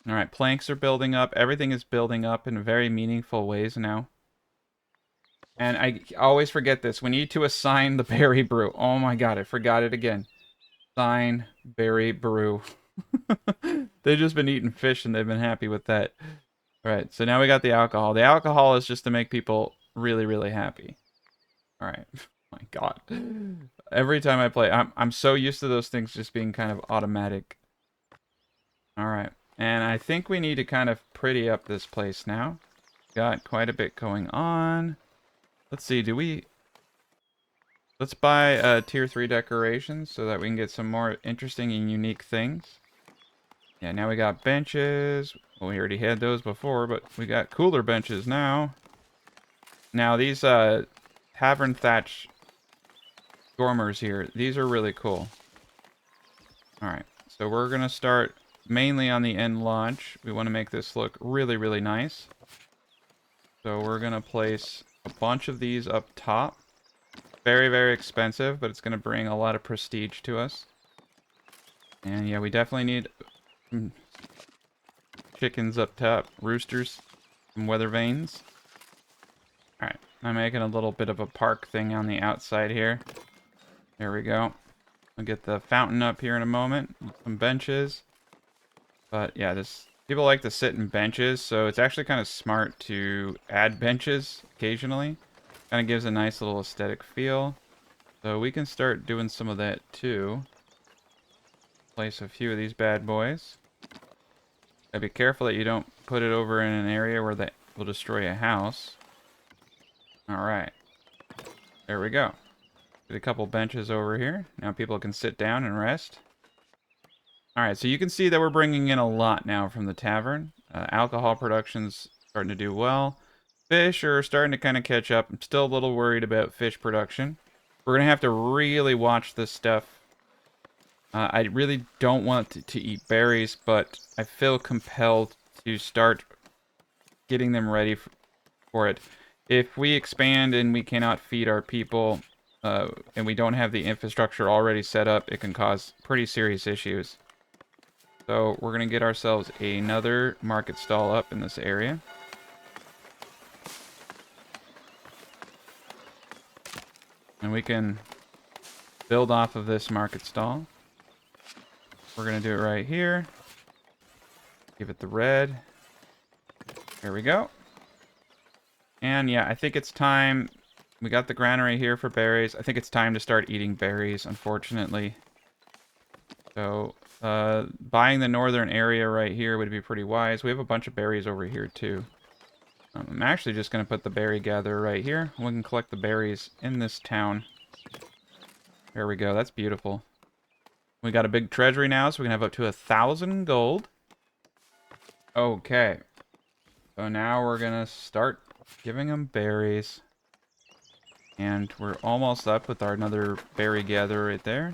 All right, planks are building up. Everything is building up in very meaningful ways now. And I always forget this. We need to assign the berry brew. Oh my god, I forgot it again. Assign berry brew. They've just been eating fish and they've been happy with that. All right, so now we got the alcohol. The alcohol is just to make people really, really happy. All right. Oh my god. Every time I play, I'm so used to those things just being kind of automatic. All right. And I think we need to kind of pretty up this place now. Got quite a bit going on. Let's see, let's buy tier 3 decorations so that we can get some more interesting and unique things. Yeah, now we got benches. Well, we already had those before, but we got cooler benches now. Now, these tavern thatch dormers here, these are really cool. Alright, so we're going to start mainly on the end launch. We want to make this look really, really nice. So we're going to place a bunch of these up top. Very, very expensive, but it's going to bring a lot of prestige to us. And yeah, we definitely need chickens up top, roosters, some weather vanes. Alright, I'm making a little bit of a park thing on the outside here. There we go. I'll get the fountain up here in a moment. Some benches. But yeah, people like to sit in benches, so it's actually kind of smart to add benches occasionally. Kind of gives a nice little aesthetic feel. So we can start doing some of that too. Place a few of these bad boys. Gotta be careful that you don't put it over in an area where that will destroy a house. Alright. There we go. Get a couple benches over here. Now people can sit down and rest. Alright, so you can see that we're bringing in a lot now from the tavern. Alcohol production's starting to do well. Fish are starting to kind of catch up. I'm still a little worried about fish production. We're going to have to really watch this stuff. I really don't want to eat berries, but I feel compelled to start getting them ready for it. If we expand and we cannot feed our people, and we don't have the infrastructure already set up, it can cause pretty serious issues. So we're going to get ourselves another market stall up in this area. And we can build off of this market stall. We're going to do it right here. Give it the red. There we go. And yeah, I think it's time. We got the granary here for berries. I think it's time to start eating berries, unfortunately. So, buying the northern area right here would be pretty wise. We have a bunch of berries over here, too. I'm actually just going to put the berry gatherer right here. We can collect the berries in this town. There we go. That's beautiful. We got a big treasury now, so we can have up to 1,000 gold. Okay. So now we're going to start giving them berries. And we're almost up with our another berry gatherer right there.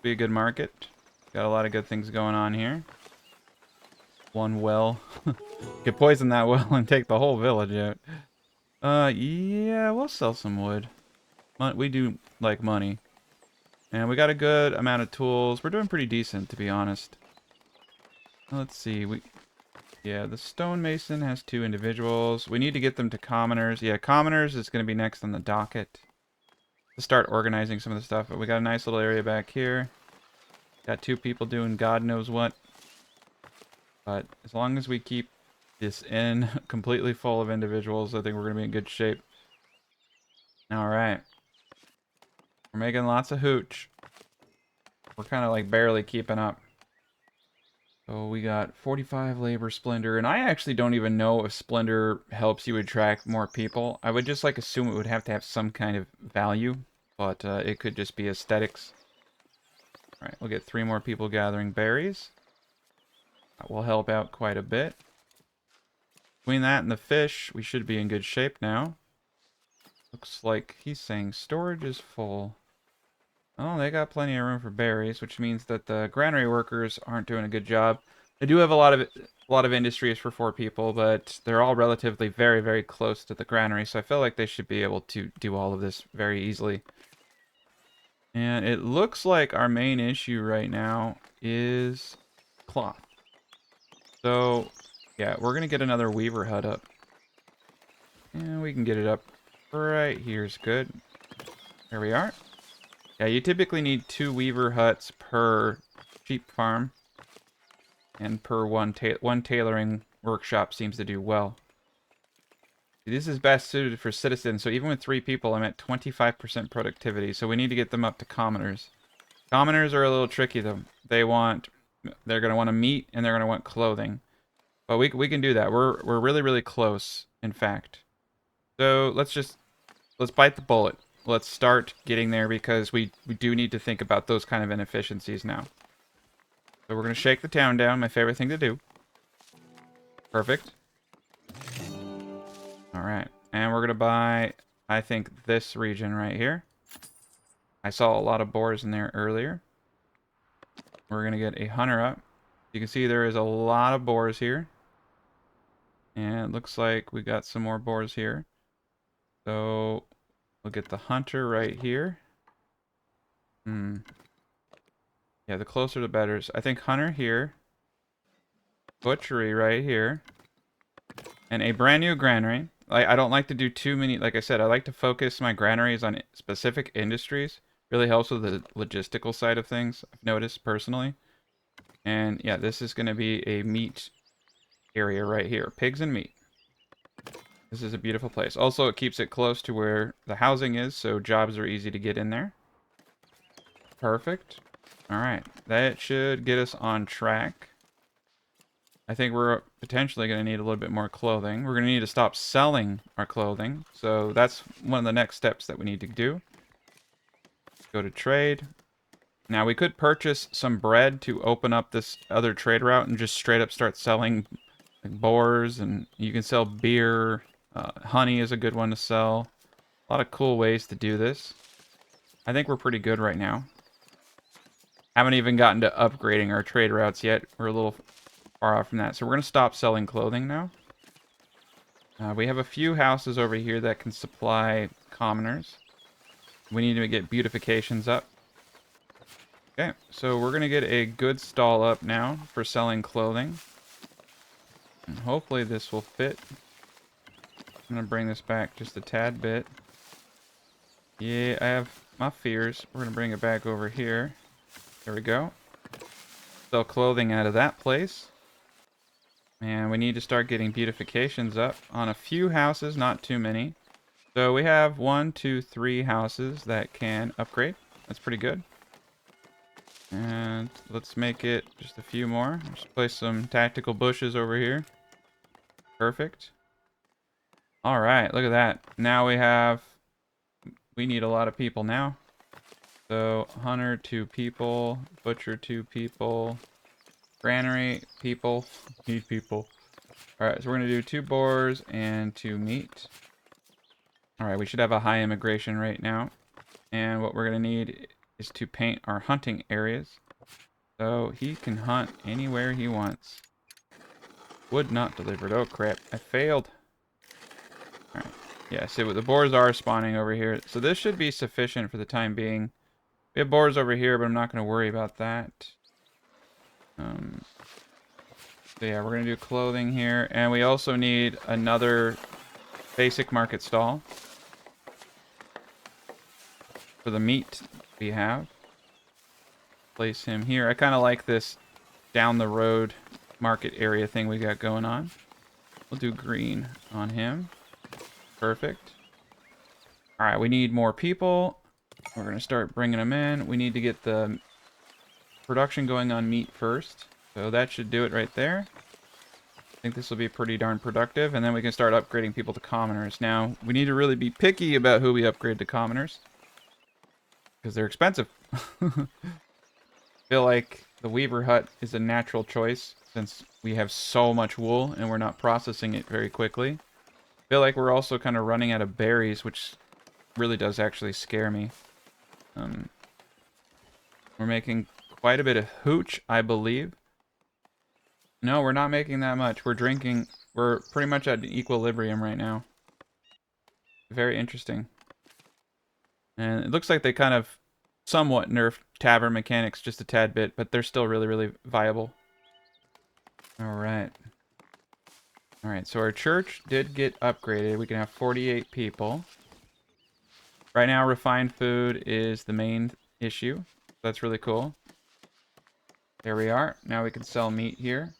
Be a good market. Got a lot of good things going on here. One well. Could poison that well and take the whole village out. Yeah, we'll sell some wood. We do like money. And we got a good amount of tools. We're doing pretty decent, to be honest. Let's see. Yeah, the stonemason has 2 individuals. We need to get them to commoners. Yeah, commoners is going to be next on the docket. To start organizing some of the stuff. But we got a nice little area back here. Got 2 people doing God knows what. But as long as we keep this inn completely full of individuals, I think we're going to be in good shape. Alright. We're making lots of hooch. We're kind of like barely keeping up. So we got 45 labor splendor, and I actually don't even know if splendor helps you attract more people. I would just like assume it would have to have some kind of value, but it could just be aesthetics. Alright, we'll get 3 more people gathering berries. That will help out quite a bit. Between that and the fish, we should be in good shape now. Looks like he's saying storage is full. Oh, they got plenty of room for berries, which means that the granary workers aren't doing a good job. They do have a lot of industries for 4 people, but they're all relatively very, very close to the granary, so I feel like they should be able to do all of this very easily. And it looks like our main issue right now is cloth. So, yeah, we're going to get another weaver hut up. And we can get it up right here is good. There we are. Yeah, you typically need 2 weaver huts per sheep farm. And per one tailoring workshop seems to do well. This is best suited for citizens, so even with 3 people, I'm at 25% productivity, so we need to get them up to commoners. Commoners are a little tricky, though. They're going to want meat, and they're going to want clothing. But we can do that. We're really, really close, in fact. So let's bite the bullet. Let's start getting there, because we do need to think about those kind of inefficiencies now. So we're going to shake the town down, my favorite thing to do. Perfect. Alright, and we're going to buy, I think, this region right here. I saw a lot of boars in there earlier. We're going to get a hunter up. You can see there is a lot of boars here. And it looks like we got some more boars here. So we'll get the hunter right here. Yeah, the closer the better. So I think hunter here. Butchery right here. And a brand new granary. I don't like to do too many, like I said, I like to focus my granaries on specific industries. Really helps with the logistical side of things, I've noticed personally. And yeah, this is going to be a meat area right here. Pigs and meat. This is a beautiful place. Also, it keeps it close to where the housing is, so jobs are easy to get in there. Perfect. Alright, that should get us on track. I think we're potentially going to need a little bit more clothing. We're going to need to stop selling our clothing. So that's one of the next steps that we need to do. Go to trade. Now, we could purchase some bread to open up this other trade route and just straight up start selling like boars, and you can sell beer. Honey is a good one to sell. A lot of cool ways to do this. I think we're pretty good right now. Haven't even gotten to upgrading our trade routes yet. We're a little far off from that. So we're going to stop selling clothing now. We have a few houses over here that can supply commoners. We need to get beautifications up. Okay, so we're going to get a good stall up now for selling clothing. And hopefully this will fit. I'm going to bring this back just a tad bit. Yeah, I have my fears. We're going to bring it back over here. There we go. Sell clothing out of that place. And we need to start getting beautifications up on a few houses, not too many. So we have 1, 2, 3 houses that can upgrade. That's pretty good. And let's make it just a few more. Just place some tactical bushes over here. Perfect. All right, look at that. Now we need a lot of people now. So hunter 2 people, butcher 2 people, granary people, need people. All right, so we're gonna do 2 boars and 2 meat. All right, we should have a high immigration rate now. And what we're gonna need is to paint our hunting areas. So he can hunt anywhere he wants. Wood not delivered. Oh crap, I failed. All right, yeah, so the boars are spawning over here. So this should be sufficient for the time being. We have boars over here, but I'm not gonna worry about that. So yeah, we're gonna do clothing here, and we also need another basic market stall for the meat we have. Place him here. I kind of like this down the road market area thing we got going on. We'll do green on him. Perfect. All right, we need more people. We're gonna start bringing them in. We need to get the production going on meat first. So that should do it right there. I think this will be pretty darn productive, and then we can start upgrading people to commoners. Now, we need to really be picky about who we upgrade to commoners, because they're expensive. Feel like the weaver hut is a natural choice, since we have so much wool, and we're not processing it very quickly. Feel like we're also kind of running out of berries, which really does actually scare me. We're making quite a bit of hooch, I believe. No, we're not making that much. We're pretty much at equilibrium right now. Very interesting. And it looks like they kind of somewhat nerfed tavern mechanics just a tad bit, but they're still really, really viable. Alright. Alright, so our church did get upgraded. We can have 48 people. Right now, refined food is the main issue. That's really cool. There we are. Now we can sell meat here.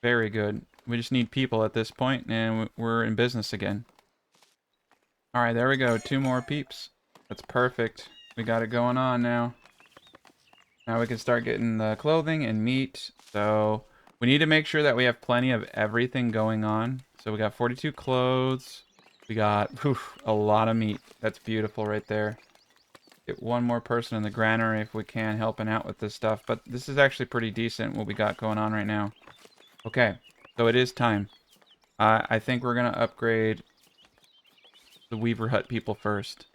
Very good. We just need people at this point, and we're in business again. Alright, there we go. 2 more peeps. That's perfect. We got it going on now. Now we can start getting the clothing and meat. So we need to make sure that we have plenty of everything going on. So we got 42 clothes. We got a lot of meat. That's beautiful right there. Get 1 more person in the granary if we can, helping out with this stuff. But this is actually pretty decent what we got going on right now. Okay, so it is time. I think we're going to upgrade the Weaver Hut people first.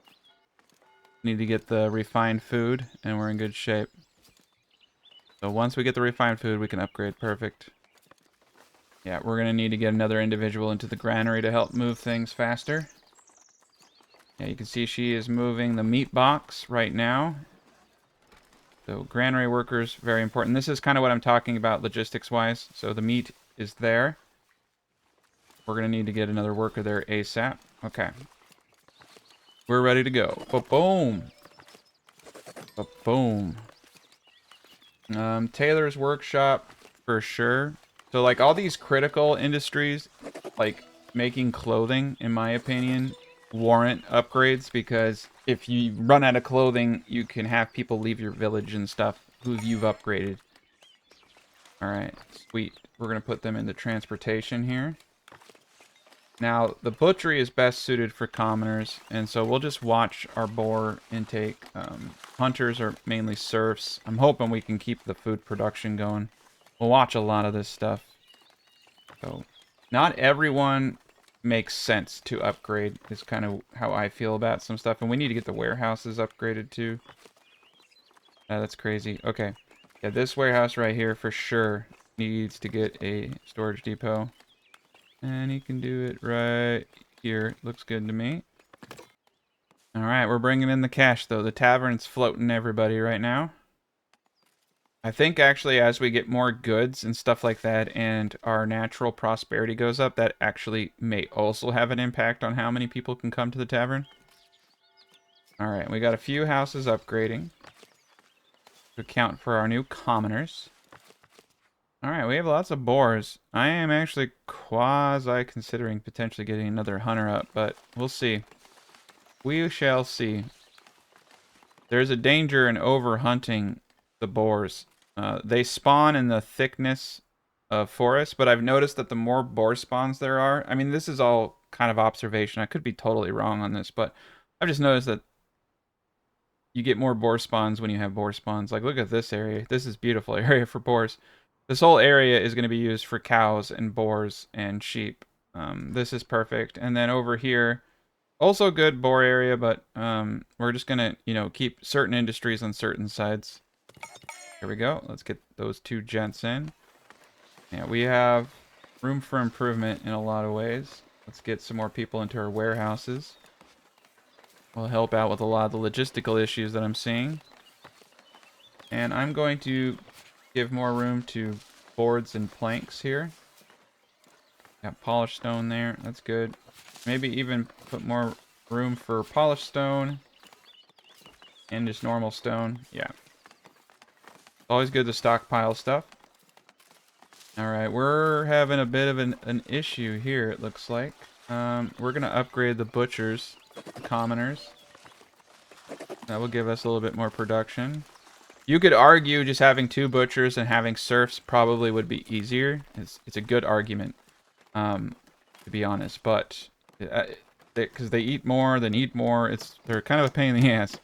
Need to get the refined food, and we're in good shape. So once we get the refined food, we can upgrade. Perfect. Yeah, we're going to need to get another individual into the granary to help move things faster. Yeah, you can see she is moving the meat box right now. So granary workers, very important. This is kind of what I'm talking about logistics-wise. So the meat is there. We're going to need to get another worker there ASAP. Okay. We're ready to go. Ba-boom. Ba-boom. Tailor's workshop, for sure. So, like, all these critical industries, like making clothing, in my opinion, warrant upgrades, because if you run out of clothing, you can have people leave your village and stuff who you've upgraded. Alright, sweet. We're going to put them into transportation here. Now, the butchery is best suited for commoners, and so we'll just watch our boar intake. Hunters are mainly serfs. I'm hoping we can keep the food production going. We'll watch a lot of this stuff. So, not everyone makes sense to upgrade, is kind of how I feel about some stuff. And we need to get the warehouses upgraded too. That's crazy. Okay. Yeah, this warehouse right here for sure needs to get a storage depot. And he can do it right here. Looks good to me. Alright, we're bringing in the cash, though. The tavern's floating everybody right now. I think, actually, as we get more goods and stuff like that, and our natural prosperity goes up, that actually may also have an impact on how many people can come to the tavern. Alright, we got a few houses upgrading to account for our new commoners. Alright, we have lots of boars. I am actually quasi-considering potentially getting another hunter up, but we'll see. We shall see. There's a danger in over-hunting the boars. They spawn in the thickness of forest, but I've noticed that the more boar spawns there are... I mean, this is all kind of observation. I could be totally wrong on this, but I've just noticed that you get more boar spawns when you have boar spawns. Like, look at this area. This is a beautiful area for boars. This whole area is going to be used for cows and boars and sheep. This is perfect. And then over here, also good boar area, but we're just going to, you know, keep certain industries on certain sides. Here we go. Let's get those two gents in. Yeah, we have room for improvement in a lot of ways. Let's get some more people into our warehouses. Will help out with a lot of the logistical issues that I'm seeing. And I'm going to give more room to boards and planks here. Got polished stone there. That's good. Maybe even put more room for polished stone and just normal stone. Yeah. Always good to stockpile stuff. Alright, we're having a bit of an issue here, it looks like. We're going to upgrade the butchers, the commoners. That will give us a little bit more production. You could argue just having two butchers and having serfs probably would be easier. It's a good argument, to be honest. But because they eat more, they need more. They're kind of a pain in the ass.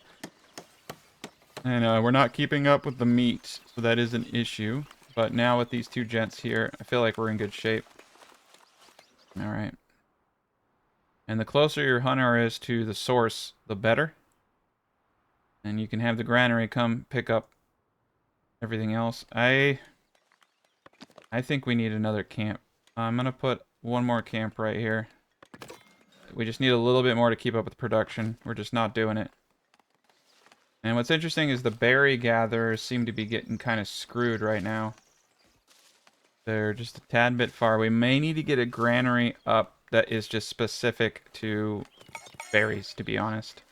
And we're not keeping up with the meat, so that is an issue. But now with these two gents here, I feel like we're in good shape. All right. And the closer your hunter is to the source, the better. And you can have the granary come pick up everything else. I think we need another camp. I'm going to put one more camp right here. We just need a little bit more to keep up with production. We're just not doing it. And what's interesting is the berry gatherers seem to be getting kind of screwed right now. They're just a tad bit far. We may need to get a granary up that is just specific to berries, to be honest.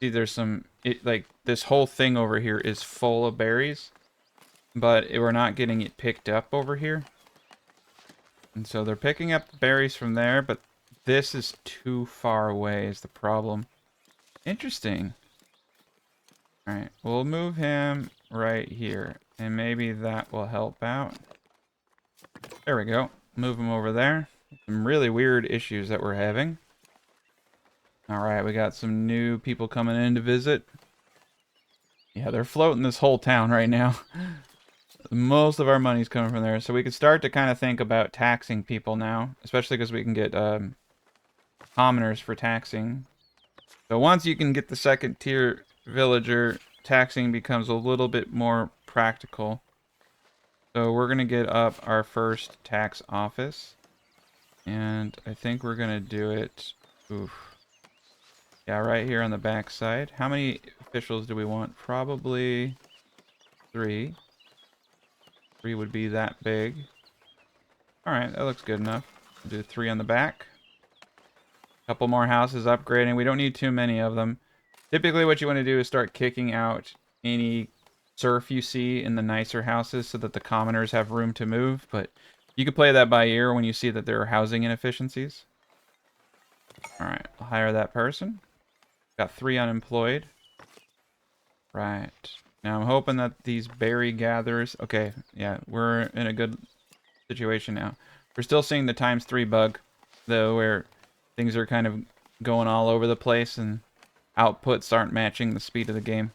See, there's some... like, this whole thing over here is full of berries. But we're not getting it picked up over here. And so they're picking up the berries from there, but this is too far away is the problem. Interesting. Alright, we'll move him right here. And maybe that will help out. There we go. Move him over there. Some really weird issues that we're having. Alright, we got some new people coming in to visit. Yeah, they're floating this whole town right now. Most of our money's coming from there. So we could start to kind of think about taxing people now. Especially because we can get commoners for taxing. So once you can get the second tier villager, taxing becomes a little bit more practical. So we're going to get up our first tax office. And I think we're going to do it... Oof. Yeah, right here on the back side. How many officials do we want? Probably 3. 3 would be that big. Alright, that looks good enough. We'll do 3 on the back. Couple more houses upgrading. We don't need too many of them. Typically what you want to do is start kicking out any serf you see in the nicer houses so that the commoners have room to move. But you can play that by ear when you see that there are housing inefficiencies. Alright, I'll hire that person. Got 3 unemployed. Right. Now I'm hoping that these berry gatherers... Okay, yeah, we're in a good situation now. We're still seeing the ×3 bug. though, where things are kind of going all over the place and outputs aren't matching the speed of the game.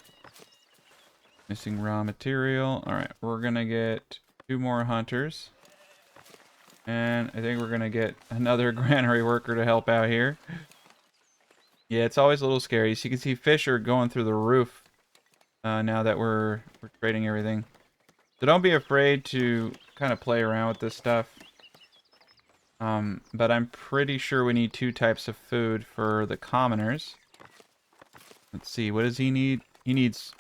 Missing raw material. Alright, we're gonna get 2 more hunters. And I think we're gonna get another granary worker to help out here. Yeah, it's always a little scary. So you can see fish are going through the roof now that we're trading everything. So don't be afraid to kind of play around with this stuff. But I'm pretty sure we need 2 types of food for the commoners. Let's see, what does he need? He needs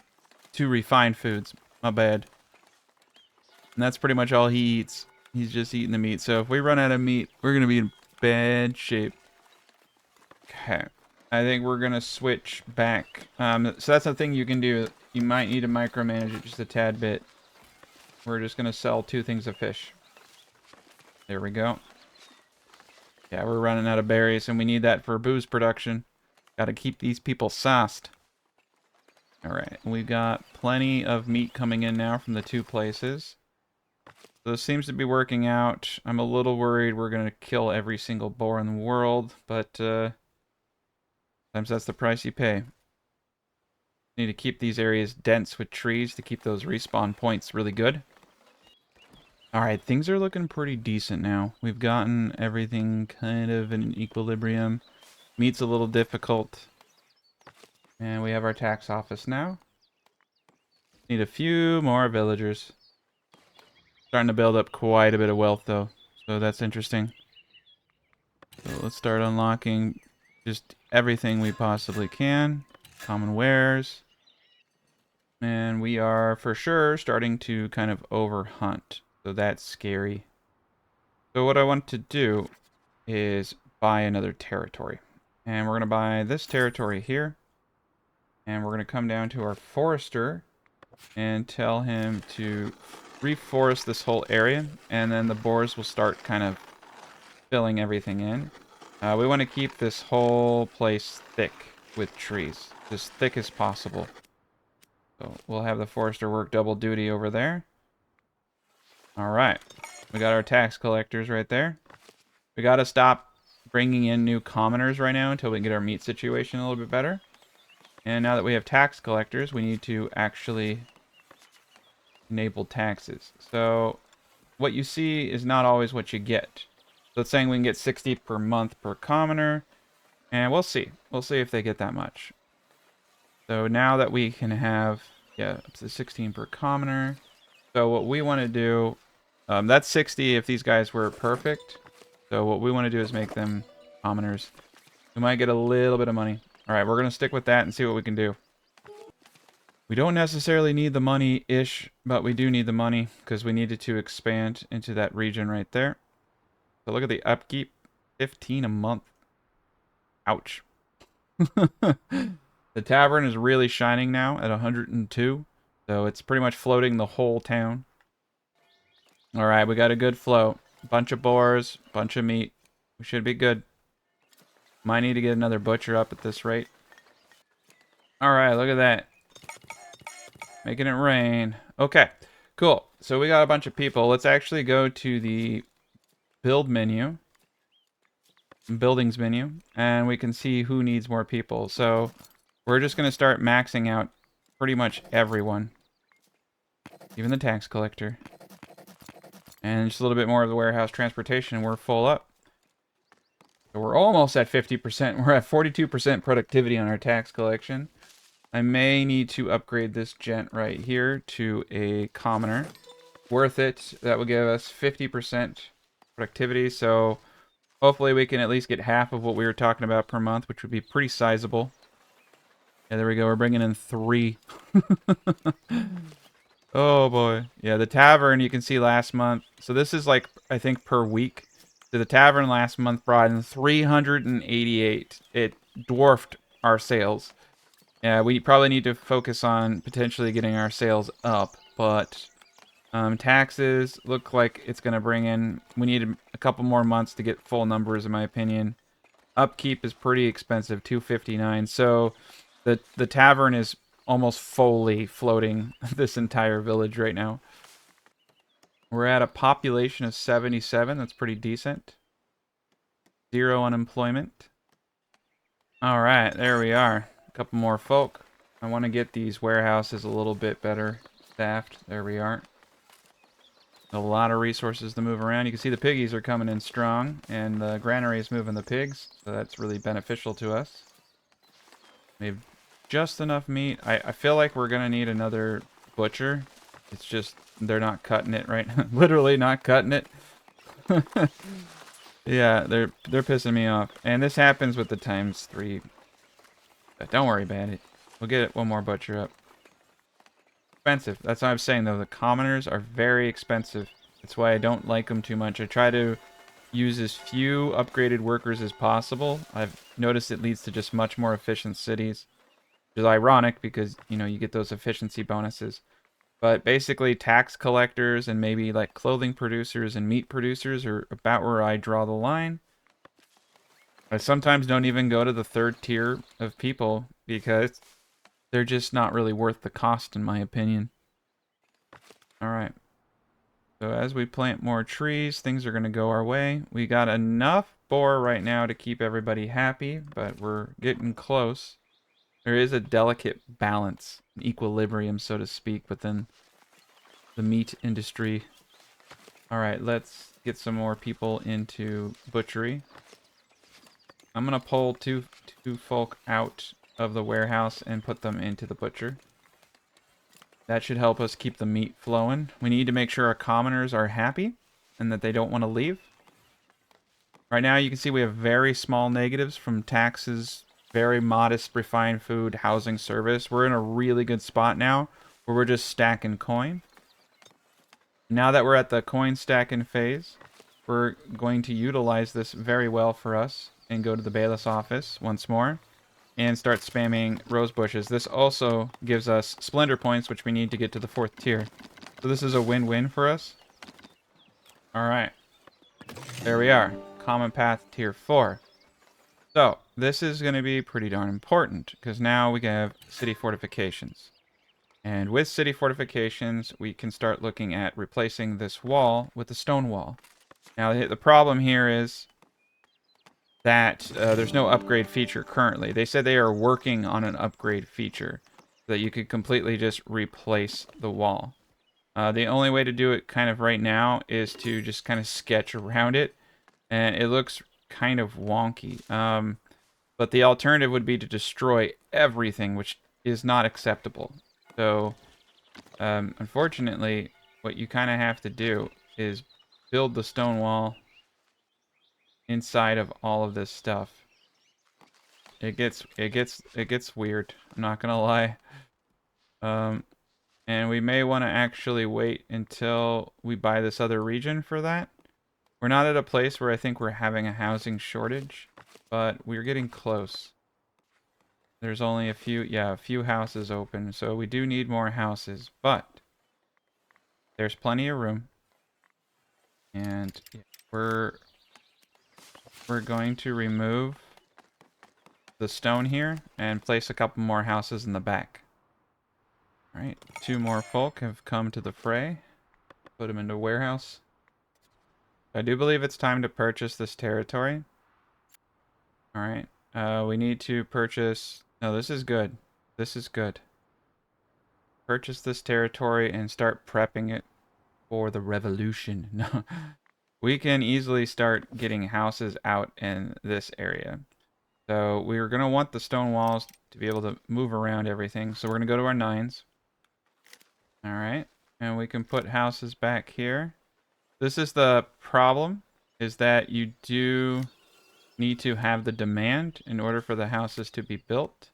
2 refined foods. My bad. And that's pretty much all he eats. He's just eating the meat. So if we run out of meat, we're going to be in bad shape. Okay. I think we're going to switch back. So that's the thing you can do. You might need to micromanage it just a tad bit. We're just going to sell 2 things of fish. There we go. Yeah, we're running out of berries, and we need that for booze production. Got to keep these people sauced. Alright, we've got plenty of meat coming in now from the 2 places. So this seems to be working out. I'm a little worried we're going to kill every single boar in the world, but sometimes that's the price you pay. Need to keep these areas dense with trees to keep those respawn points really good. Alright, things are looking pretty decent now. We've gotten everything kind of in equilibrium. Meat's a little difficult. And we have our tax office now. Need a few more villagers. Starting to build up quite a bit of wealth, though. So that's interesting. So let's start unlocking just everything we possibly can. Common wares. And we are, for sure, starting to kind of overhunt. So that's scary. So what I want to do is buy another territory. And we're going to buy this territory here. And we're going to come down to our forester and tell him to reforest this whole area. And then the boars will start kind of filling everything in. We want to keep this whole place thick with trees. As thick as possible. So we'll have the forester work double duty over there. Alright. We got our tax collectors right there. We got to stop bringing in new commoners right now until we get our meat situation a little bit better. And now that we have tax collectors, we need to actually enable taxes. So what you see is not always what you get. So it's saying we can get 60 per month per commoner. And we'll see. We'll see if they get that much. So now that we can have, yeah, up to 16 per commoner. So what we want to do, that's 60 if these guys were perfect. So what we want to do is make them commoners. We might get a little bit of money. Alright, we're going to stick with that and see what we can do. We don't necessarily need the money-ish, but we do need the money because we needed to expand into that region right there. So look at the upkeep. 15 a month. Ouch. The tavern is really shining now at 102. So it's pretty much floating the whole town. Alright, we got a good flow. Bunch of boars, bunch of meat. We should be good. Might need to get another butcher up at this rate. Alright, look at that. Making it rain. Okay, cool. So we got a bunch of people. Let's actually go to the build menu. Buildings menu. And we can see who needs more people. So we're just going to start maxing out pretty much everyone. Even the tax collector. And just a little bit more of the warehouse transportation. We're full up. So we're almost at 50%. We're at 42% productivity on our tax collection. I may need to upgrade this gent right here to a commoner. Worth it. That will give us 50% productivity. So hopefully we can at least get half of what we were talking about per month, which would be pretty sizable. Yeah, there we go. We're bringing in 3. Oh, boy. Yeah, the tavern, you can see last month. So this is like, I think, per week. So the tavern last month brought in 388. It dwarfed our sales. Yeah, we probably need to focus on potentially getting our sales up. But taxes look like it's going to bring in... We need a couple more months to get full numbers, in my opinion. Upkeep is pretty expensive, $259. So the tavern is almost fully floating this entire village right now. We're at a population of 77. That's pretty decent. 0 unemployment. All right, there we are. A couple more folk. I want to get these warehouses a little bit better staffed. There we are. A lot of resources to move around. You can see the piggies are coming in strong, and the granary is moving the pigs, so that's really beneficial to us. We have just enough meat. I feel like we're going to need another butcher. It's just they're not cutting it right now. Literally not cutting it. Yeah, they're pissing me off. And this happens with the ×3. But don't worry about it. We'll get one more butcher up. Expensive. That's what I'm saying, though. The commoners are very expensive. That's why I don't like them too much. I try to use as few upgraded workers as possible. I've noticed it leads to just much more efficient cities. Which is ironic because, you know, you get those efficiency bonuses. But basically, tax collectors and maybe like clothing producers and meat producers are about where I draw the line. I sometimes don't even go to the 3rd tier of people because they're just not really worth the cost, in my opinion. Alright. So as we plant more trees, things are going to go our way. We got enough boar right now to keep everybody happy, but we're getting close. There is a delicate balance, an equilibrium, so to speak, within the meat industry. Alright, let's get some more people into butchery. I'm going to pull two folk out of the warehouse and put them into the butcher. That should help us keep the meat flowing. We need to make sure our commoners are happy and that they don't want to leave. Right now you can see we have very small negatives from taxes, very modest refined food, housing, service. We're in a really good spot now where we're just stacking coin. Now that we're at the coin stacking phase, we're going to utilize this very well for us and go to the bailiff's office once more and start spamming rose bushes. This also gives us splendor points, which we need to get to the 4th tier. So this is a win-win for us. Alright. There we are. Common path tier 4. So, this is going to be pretty darn important, because now we have city fortifications. And with city fortifications, we can start looking at replacing this wall with a stone wall. Now, the problem here is that there's no upgrade feature currently. They said they are working on an upgrade feature so that you could completely just replace the wall. The only way to do it kind of right now is to just kind of sketch around it, and it looks kind of wonky. But the alternative would be to destroy everything, which is not acceptable. So, unfortunately, what you kind of have to do is build the stone wall inside of all of this stuff. It gets weird. I'm not gonna lie. And we may want to actually wait until we buy this other region for that. We're not at a place where I think we're having a housing shortage, but we're getting close. There's only a few houses open, so we do need more houses, but there's plenty of room. And we're going to remove the stone here and place a couple more houses in the back. Alright, 2 more folk have come to the fray. Put them into a warehouse. I do believe it's time to purchase this territory. Alright, we need to purchase... No, this is good. This is good. Purchase this territory and start prepping it for the revolution. No, we can easily start getting houses out in this area. So we're going to want the stone walls to be able to move around everything. So we're going to go to our 9s. Alright, and we can put houses back here. This is the problem, is that you do need to have the demand in order for the houses to be built.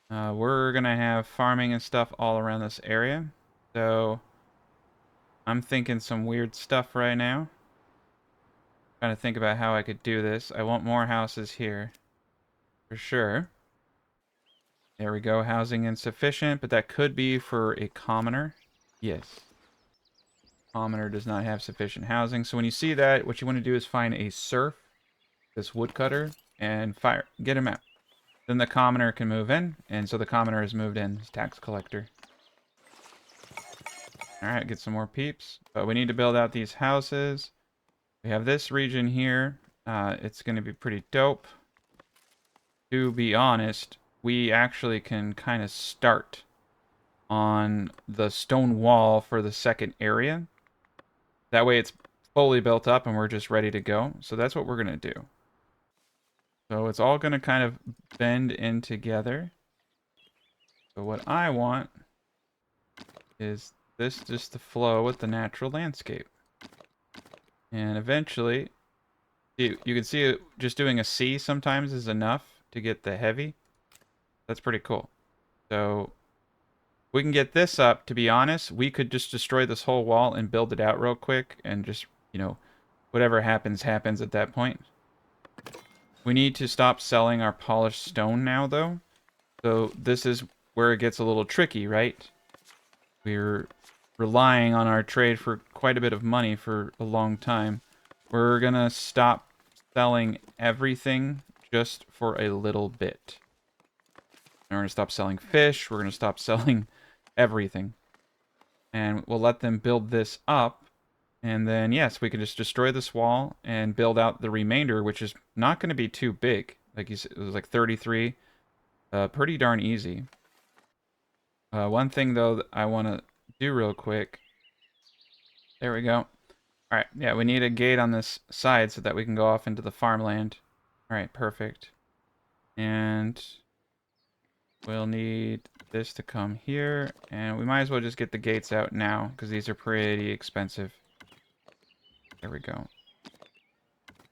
We're going to have farming and stuff all around this area. So I'm thinking some weird stuff right now. Trying to think about how I could do this. I want more houses here. For sure. There we go. Housing insufficient, but that could be for a commoner. Yes. Commoner does not have sufficient housing. So when you see that, what you want to do is find a serf, this woodcutter, and fire. Get him out. Then the commoner can move in, and so the commoner is moved in as tax collector. Alright, get some more peeps. But we need to build out these houses. We have this region here. it's going to be pretty dope. To be honest, we actually can kind of start on the stone wall for the second area. That way it's fully built up and we're just ready to go. So that's what we're going to do. So it's all going to kind of bend in together. So what I want is this just to flow with the natural landscape. And eventually, you can see it, just doing a C sometimes is enough to get the heavy. That's pretty cool. So we can get this up. To be honest, we could just destroy this whole wall and build it out real quick and just, you know, whatever happens, happens at that point. We need to stop selling our polished stone now, though. So this is where it gets a little tricky, right? We're relying on our trade for quite a bit of money for a long time. We're gonna stop selling everything just for a little bit. And we're gonna stop selling fish. We're gonna stop selling everything. And we'll let them build this up. And then, yes, we can just destroy this wall and build out the remainder, which is not going to be too big. Like you said, it was like 33. Pretty darn easy. One thing, though, that I want to do real quick. There we go. All right, yeah, we need a gate on this side so that we can go off into the farmland. All right, perfect. And we'll need this to come here. And we might as well just get the gates out now, because these are pretty expensive. There we go.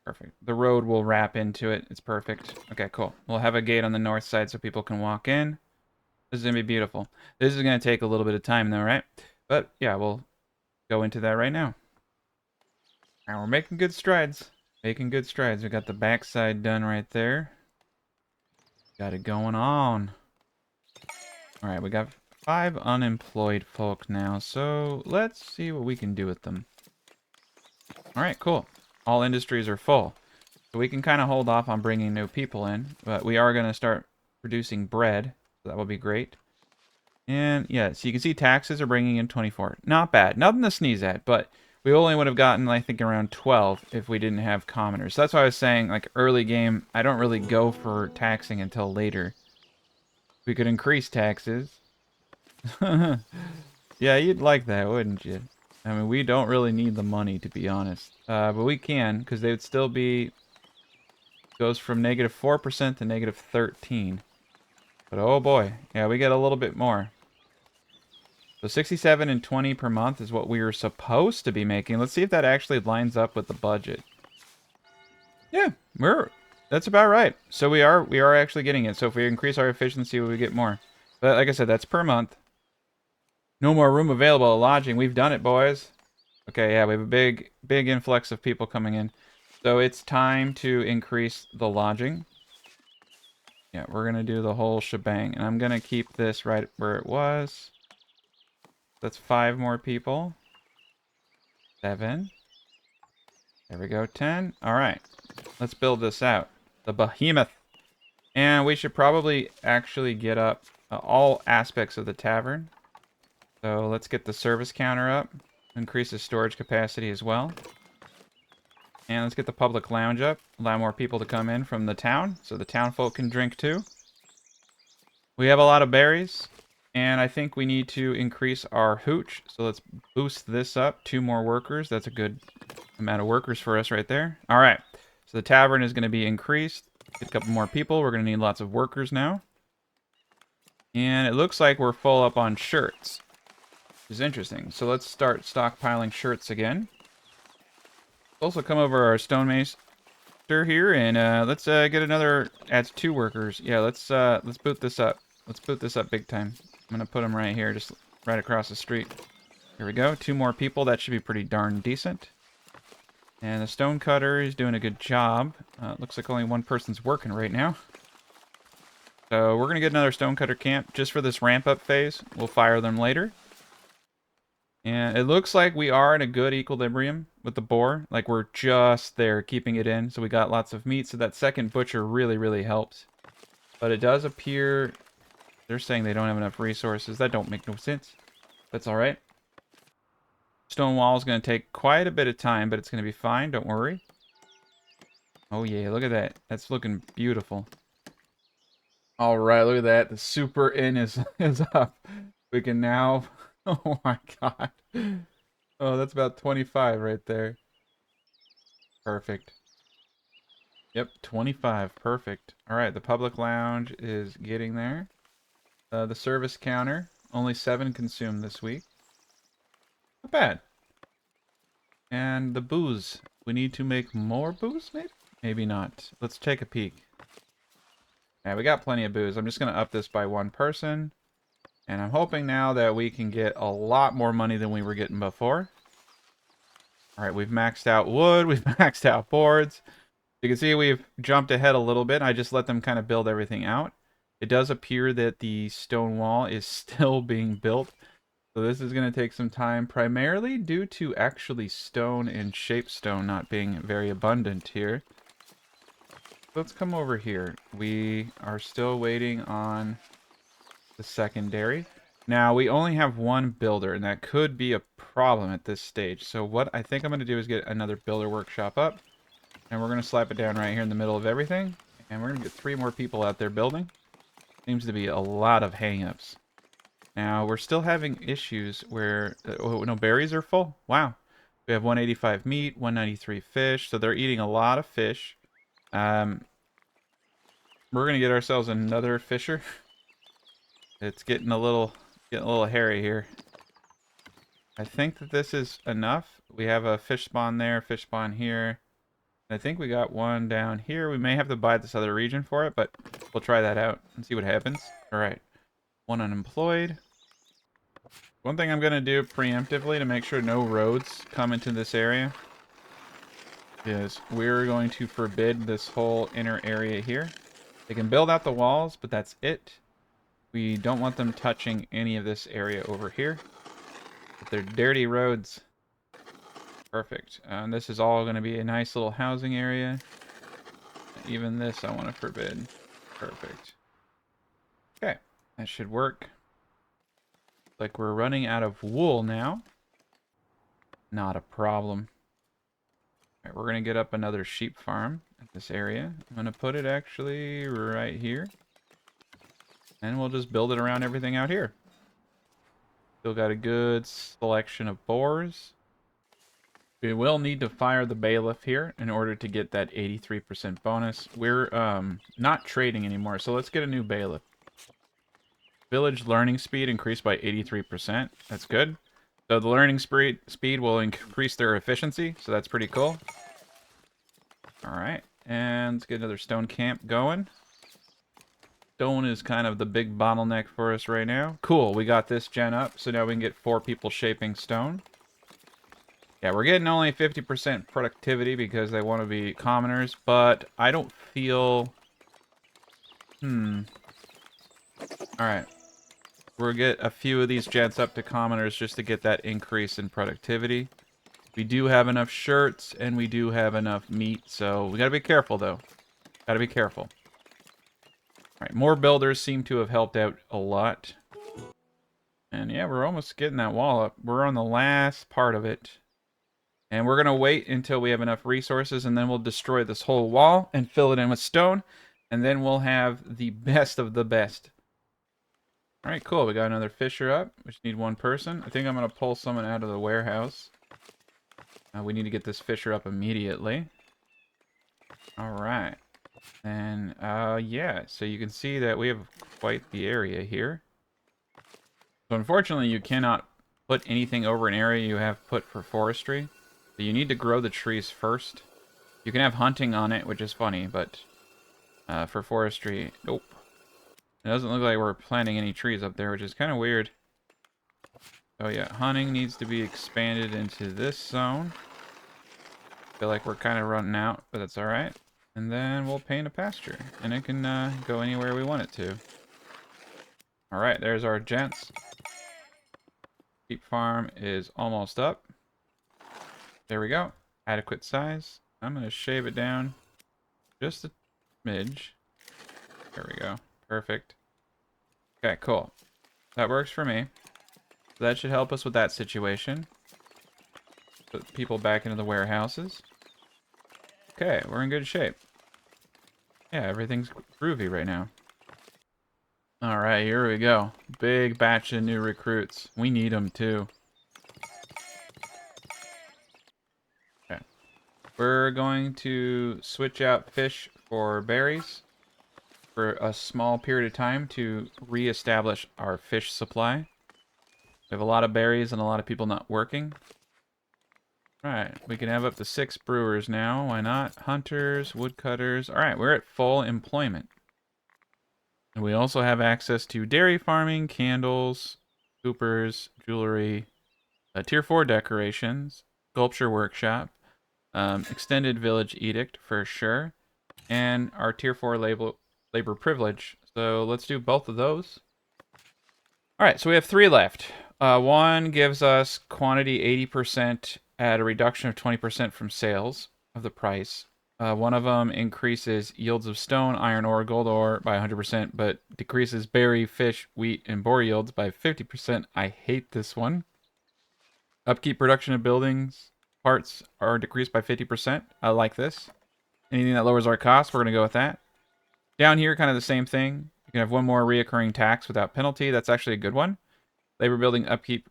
Perfect. The road will wrap into it. It's perfect. Okay, cool. We'll have a gate on the north side so people can walk in. This is going to be beautiful. This is going to take a little bit of time, though, right? But, yeah, we'll go into that right now. And we're making good strides. Making good strides. We got the backside done right there. Got it going on. All right, we got 5 unemployed folk now, so let's see what we can do with them. All right, cool. All industries are full. So we can kind of hold off on bringing new people in, but we are going to start producing bread. So that will be great. And yeah, so you can see taxes are bringing in 24. Not bad. Nothing to sneeze at, but we only would have gotten, I think, around 12 if we didn't have commoners. So that's why I was saying, like, early game, I don't really go for taxing until later. We could increase taxes. Yeah, you'd like that, wouldn't you? I mean, we don't really need the money, to be honest. But we can, because they would still be... Goes from negative 4% to negative 13. But oh boy. Yeah, we get a little bit more. So 67 and 20 per month is what we were supposed to be making. Let's see if that actually lines up with the budget. Yeah, that's about right. So we are actually getting it. So if we increase our efficiency, we get more. But like I said, that's per month. No more room available at lodging. We've done it, boys. Okay, yeah, we have a big influx of people coming in. So it's time to increase the lodging. Yeah, we're going to do the whole shebang. And I'm going to keep this right where it was. That's 5 more people. 7. There we go, 10. All right, let's build this out. The behemoth. And we should probably actually get up all aspects of the tavern. So let's get the service counter up. Increase the storage capacity as well. And let's get the public lounge up. Allow more people to come in from the town, so the town folk can drink too. We have a lot of berries, and I think we need to increase our hooch. So let's boost this up. 2 more workers. That's a good amount of workers for us right there. All right. So the tavern is going to be increased. Get a couple more people. We're going to need lots of workers now. And it looks like we're full up on shirts, which is interesting. So let's start stockpiling shirts again. Also come over our stonemason here, and let's get another. Adds 2 workers. Yeah, let's boot this up. Let's boot this up big time. I'm gonna put them right here, just right across the street. Here we go. 2 more people. That should be pretty darn decent. And the stone cutter is doing a good job. Looks like only 1 person's working right now. So we're gonna get another stone cutter camp just for this ramp up phase. We'll fire them later. And it looks like we are in a good equilibrium with the boar. Like, we're just there, keeping it in. So we got lots of meat. So that second butcher really helps. But it does appear they're saying they don't have enough resources. That don't make no sense. That's all right. Stone wall is going to take quite a bit of time, but it's going to be fine. Don't worry. Oh yeah, look at that. That's looking beautiful. All right, look at that. The super in is is up. We can now. Oh my god. Oh, that's about 25 right there. Perfect. Yep, 25. Perfect. All right, the public lounge is getting there. The service counter, only 7 consumed this week. Not bad. And the booze. We need to make more booze, maybe? Maybe not. Let's take a peek. Yeah, we got plenty of booze. I'm just going to up this by 1 person. And I'm hoping now that we can get a lot more money than we were getting before. All right, we've maxed out wood. We've maxed out boards. You can see we've jumped ahead a little bit. I just let them kind of build everything out. It does appear that the stone wall is still being built. So this is going to take some time, primarily due to actually stone and shapestone not being very abundant here. Let's come over here. We are still waiting on the secondary. Now, we only have 1 builder, and that could be a problem at this stage. So what I think I'm going to do is get another builder workshop up. And we're going to slap it down right here in the middle of everything. And we're going to get 3 more people out there building. Seems to be a lot of hang-ups. Now, we're still having issues where... oh, no, berries are full? Wow. We have 185 meat, 193 fish. So they're eating a lot of fish. We're going to get ourselves another fisher. It's getting a little hairy here. I think that this is enough. We have a fish spawn there, fish spawn here. I think we got 1 down here. We may have to buy this other region for it, but we'll try that out and see what happens. All right. 1 unemployed. One thing I'm going to do preemptively to make sure no roads come into this area is we're going to forbid this whole inner area here. They can build out the walls, but that's it. We don't want them touching any of this area over here. But they're dirty roads. Perfect. And this is all going to be a nice little housing area. Even this I want to forbid. Perfect. Okay, that should work. Like we're running out of wool now. Not a problem. All right, we're going to get up another sheep farm in this area. I'm going to put it actually right here. And we'll just build it around everything out here. Still got a good selection of boars. We will need to fire the bailiff here in order to get that 83% bonus. We're not trading anymore, so let's get a new bailiff. Village learning speed increased by 83%. That's good. So the learning speed will increase their efficiency, so that's pretty cool. Alright, and let's get another stone camp going. Stone is kind of the big bottleneck for us right now. Cool, we got this gen up, so now we can get 4 people shaping stone. Yeah, we're getting only 50% productivity because they want to be commoners, but I don't feel... Alright. We'll get a few of these gents up to commoners just to get that increase in productivity. We do have enough shirts, and we do have enough meat, so we gotta be careful, though. Gotta be careful. Alright, more builders seem to have helped out a lot. And yeah, we're almost getting that wall up. We're on the last part of it. And we're going to wait until we have enough resources, and then we'll destroy this whole wall and fill it in with stone. And then we'll have the best of the best. Alright, cool. We got another fisher up. We just need 1 person. I think I'm going to pull someone out of the warehouse. We need to get this fisher up immediately. Alright. And, yeah. So you can see that we have quite the area here. So unfortunately, you cannot put anything over an area you have put for forestry. So you need to grow the trees first. You can have hunting on it, which is funny, but for forestry, nope. It doesn't look like we're planting any trees up there, which is kind of weird. Oh yeah, hunting needs to be expanded into this zone. Feel like we're kind of running out, but that's alright. And then we'll paint a pasture, and it can go anywhere we want it to. Alright, there's our gents. Sheep farm is almost up. There we go. Adequate size. I'm going to shave it down just a smidge. There we go. Perfect. Okay, cool. That works for me. So that should help us with that situation. Put people back into the warehouses. Okay, we're in good shape. Yeah, everything's groovy right now. All right, here we go. Big batch of new recruits. We need them too. Okay. We're going to switch out fish for berries for a small period of time to reestablish our fish supply. We have a lot of berries and a lot of people not working. Alright, we can have up to 6 brewers now. Why not? Hunters, woodcutters. Alright, we're at full employment. And we also have access to dairy farming, candles, coopers, jewelry, tier 4 decorations, sculpture workshop, extended village edict for sure, and our tier 4 labor privilege. So let's do both of those. Alright, so we have 3 left. One gives us quantity 80% at a reduction of 20% from sales of the price. One of them increases yields of stone, iron ore, gold ore by 100%, but decreases berry, fish, wheat, and boar yields by 50%. I hate this one. Upkeep production of buildings parts are decreased by 50%. I like this. Anything that lowers our costs, we're going to go with that. Down here, kind of the same thing. You can have one more reoccurring tax without penalty. That's actually a good one. Labor building upkeep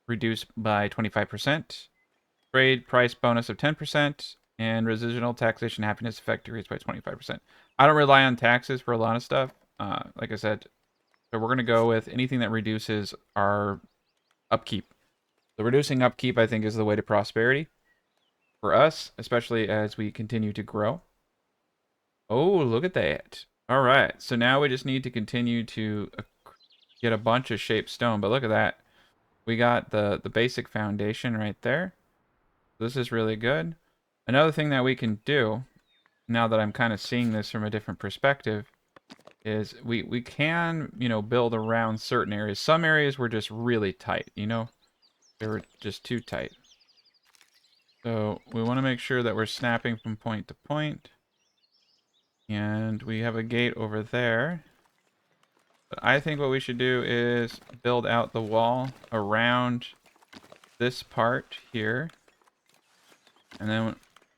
reduced by 25%. Trade price bonus of 10%. And residual taxation happiness effect decreased by 25%. I don't rely on taxes for a lot of stuff. Like I said, so we're going to go with anything that reduces our upkeep. So reducing upkeep, I think, is the way to prosperity for us, especially as we continue to grow. Oh, look at that. All right, so now we just need to continue to get a bunch of shaped stone, but look at that. We got the basic foundation right there. This is really good. Another thing that we can do, now that I'm kind of seeing this from a different perspective, is we can, you know, build around certain areas. Some areas were just really tight, you know? They were just too tight. So we want to make sure that we're snapping from point to point. And we have a gate over there. But I think what we should do is build out the wall around this part here. And then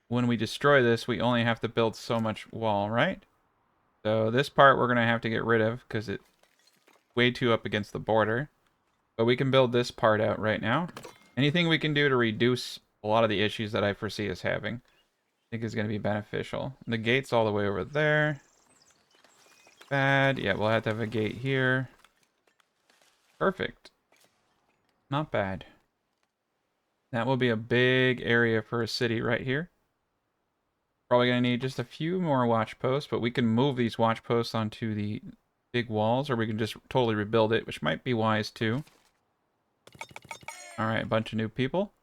when we destroy this, we only have to build so much wall, right? So this part we're going to have to get rid of because it's way too up against the border. But we can build this part out right now. Anything we can do to reduce a lot of the issues that I foresee us having, I think is going to be beneficial. The gate's all the way over there. Bad. Yeah, we'll have to have a gate here. Perfect. Not bad. That will be a big area for a city right here. Probably going to need just a few more watch posts, but we can move these watch posts onto the big walls, or we can just totally rebuild it, which might be wise too. All right, a bunch of new people.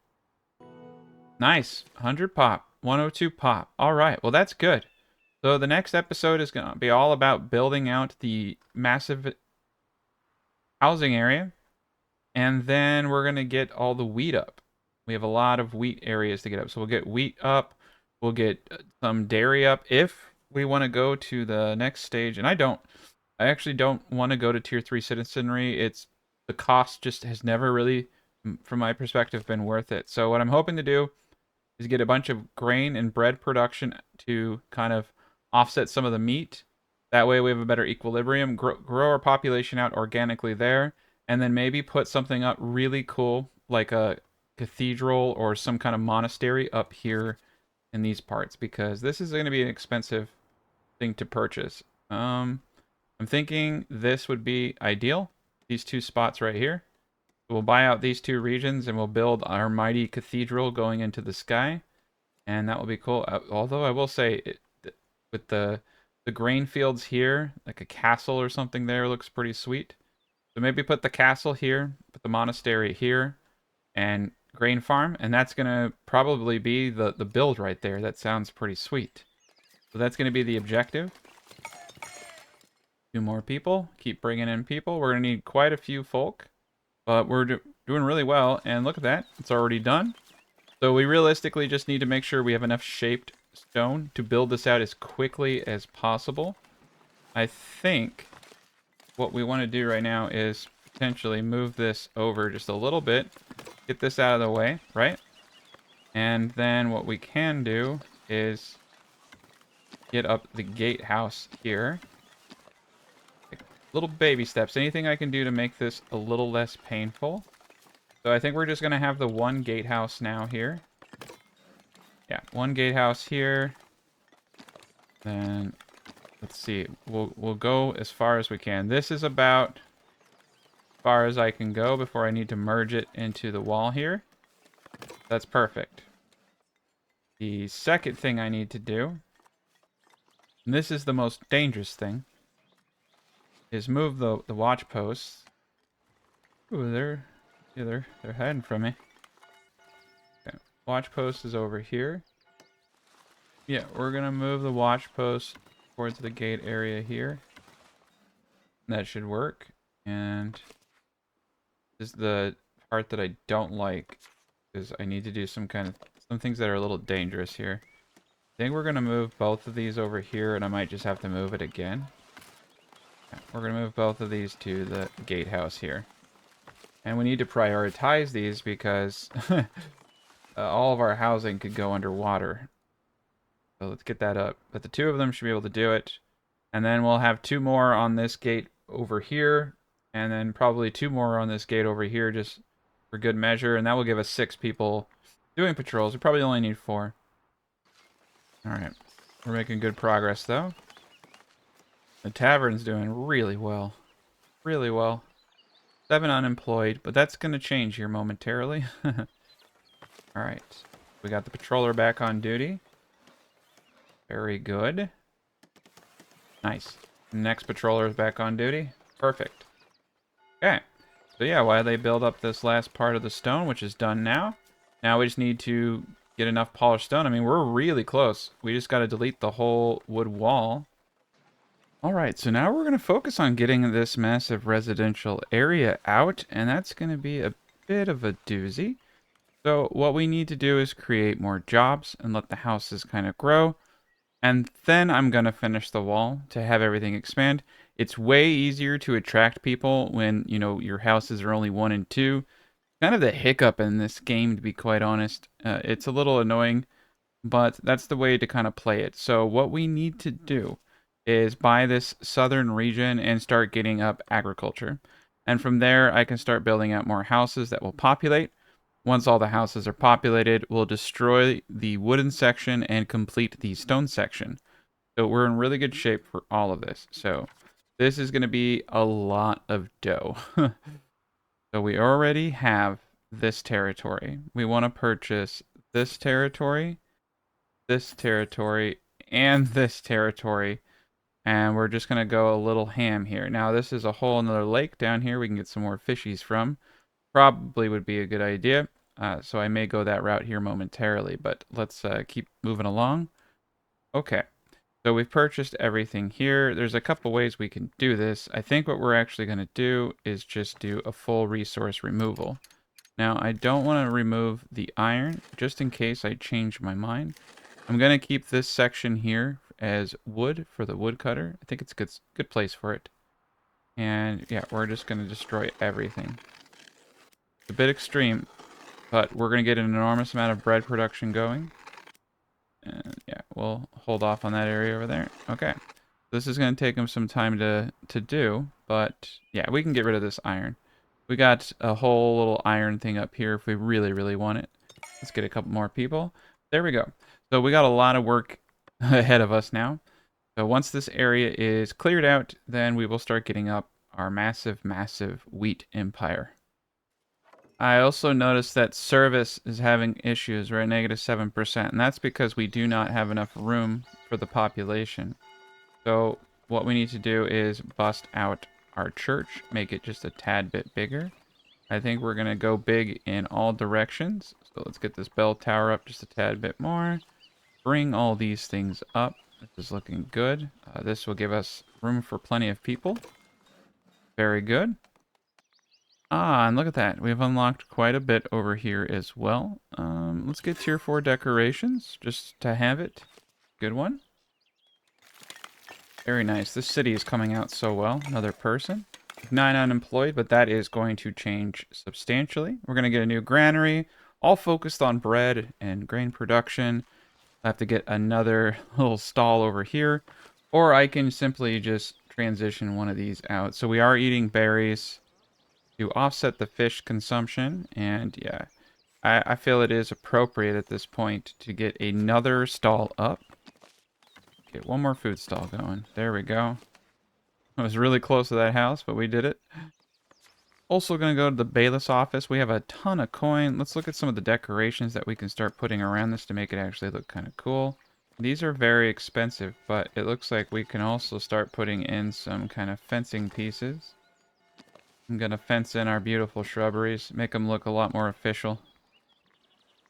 Nice. 100 pop. 102 pop. All right, well, that's good. So the next episode is going to be all about building out the massive housing area. And then we're going to get all the wheat up. We have a lot of wheat areas to get up. So we'll get wheat up. We'll get some dairy up if we want to go to the next stage. And I actually don't want to go to tier 3 citizenry. The cost just has never really, from my perspective, been worth it. So what I'm hoping to do is get a bunch of grain and bread production to kind of offset some of the meat. That way we have a better equilibrium, grow our population out organically there, and then maybe put something up really cool, like a cathedral or some kind of monastery up here in these parts, because this is going to be an expensive thing to purchase. I'm thinking this would be ideal, these 2 spots right here. We'll buy out these 2 regions and we'll build our mighty cathedral going into the sky, and that will be cool. Although I will say, with the grain fields here, like a castle or something there looks pretty sweet. So maybe put the castle here, put the monastery here, and grain farm, and that's going to probably be the build right there. That sounds pretty sweet. So that's going to be the objective. 2 more people. Keep bringing in people. We're going to need quite a few folk, but we're doing really well, and look at that. It's already done. So we realistically just need to make sure we have enough shaped stone to build this out as quickly as possible. I think what we want to do right now is potentially move this over just a little bit, get this out of the way, right? And then what we can do is get up the gatehouse here. Like, little baby steps. Anything I can do to make this a little less painful. So I think we're just going to have the one gatehouse now here. Yeah, one gatehouse here. Then, let's see. We'll go as far as we can. This is about as far as I can go before I need to merge it into the wall here. That's perfect. The second thing I need to do, and this is the most dangerous thing, is move the watch posts. Ooh, they're hiding from me. Okay. Watch post is over here. Yeah, we're gonna move the watch post towards the gate area here. That should work. And this is the part that I don't like, is I need to do some things that are a little dangerous here. I think we're gonna move both of these over here, and I might just have to move it again. Yeah, we're gonna move both of these to the gatehouse here. And we need to prioritize these because all of our housing could go underwater. So let's get that up. But the two of them should be able to do it. And then we'll have two more on this gate over here. And then probably two more on this gate over here just for good measure. And that will give us 6 people doing patrols. We probably only need 4. Alright. We're making good progress, though. The tavern's doing really well. Really well. 7 unemployed, but that's going to change here momentarily. Alright. We got the patroller back on duty. Very good. Nice. Next patroller is back on duty. Perfect. Okay. So yeah, while they build up this last part of the stone, which is done now, now we just need to get enough polished stone. I mean, we're really close. We just got to delete the whole wood wall. Alright, so now we're going to focus on getting this massive residential area out, and that's going to be a bit of a doozy. So what we need to do is create more jobs and let the houses kind of grow. And then I'm going to finish the wall to have everything expand. It's way easier to attract people when, you know, your houses are only 1 and 2. Kind of the hiccup in this game, to be quite honest. It's a little annoying, but that's the way to kind of play it. So what we need to do is buy this southern region and start getting up agriculture. And from there, I can start building out more houses that will populate. Once all the houses are populated, we'll destroy the wooden section and complete the stone section. So we're in really good shape for all of this. So this is going to be a lot of dough. So we already have this territory. We want to purchase this territory, and this territory. And we're just going to go a little ham here. Now, this is a whole another lake down here we can get some more fishies from. Probably would be a good idea. So I may go that route here momentarily, but let's keep moving along. Okay, so we've purchased everything here. There's a couple ways we can do this. I think what we're actually going to do is just do a full resource removal. Now, I don't want to remove the iron, just in case I change my mind. I'm going to keep this section here as wood for the woodcutter. I think it's a good place for it. And yeah, we're just going to destroy everything. It's a bit extreme, but we're going to get an enormous amount of bread production going. And yeah, we'll hold off on that area over there. Okay. This is going to take them some time to do, but yeah, we can get rid of this iron. We got a whole little iron thing up here if we really, really want it. Let's get a couple more people. There we go. So we got a lot of work ahead of us now. So once this area is cleared out, then we will start getting up our massive, massive wheat empire. I also noticed that service is having issues. We're at -7%, and that's because we do not have enough room for the population. So what we need to do is bust out our church, make it just a tad bit bigger. I think we're going to go big in all directions. So let's get this bell tower up just a tad bit more. Bring all these things up. This is looking good. This will give us room for plenty of people. Very good. Ah, and look at that. We've unlocked quite a bit over here as well. Let's get tier 4 decorations, just to have it. Good one. Very nice. This city is coming out so well. Another person. 9 unemployed, but that is going to change substantially. We're going to get a new granary, all focused on bread and grain production. I have to get another little stall over here, or I can simply just transition one of these out. So we are eating berries to offset the fish consumption, and yeah, I feel it is appropriate at this point to get another stall up. Get one more food stall going. There we go. I was really close to that house, but we did it. Also going to go to the bailiff's office. We have a ton of coin. Let's look at some of the decorations that we can start putting around this to make it actually look kind of cool. These are very expensive, but it looks like we can also start putting in some kind of fencing pieces. I'm going to fence in our beautiful shrubberies, make them look a lot more official.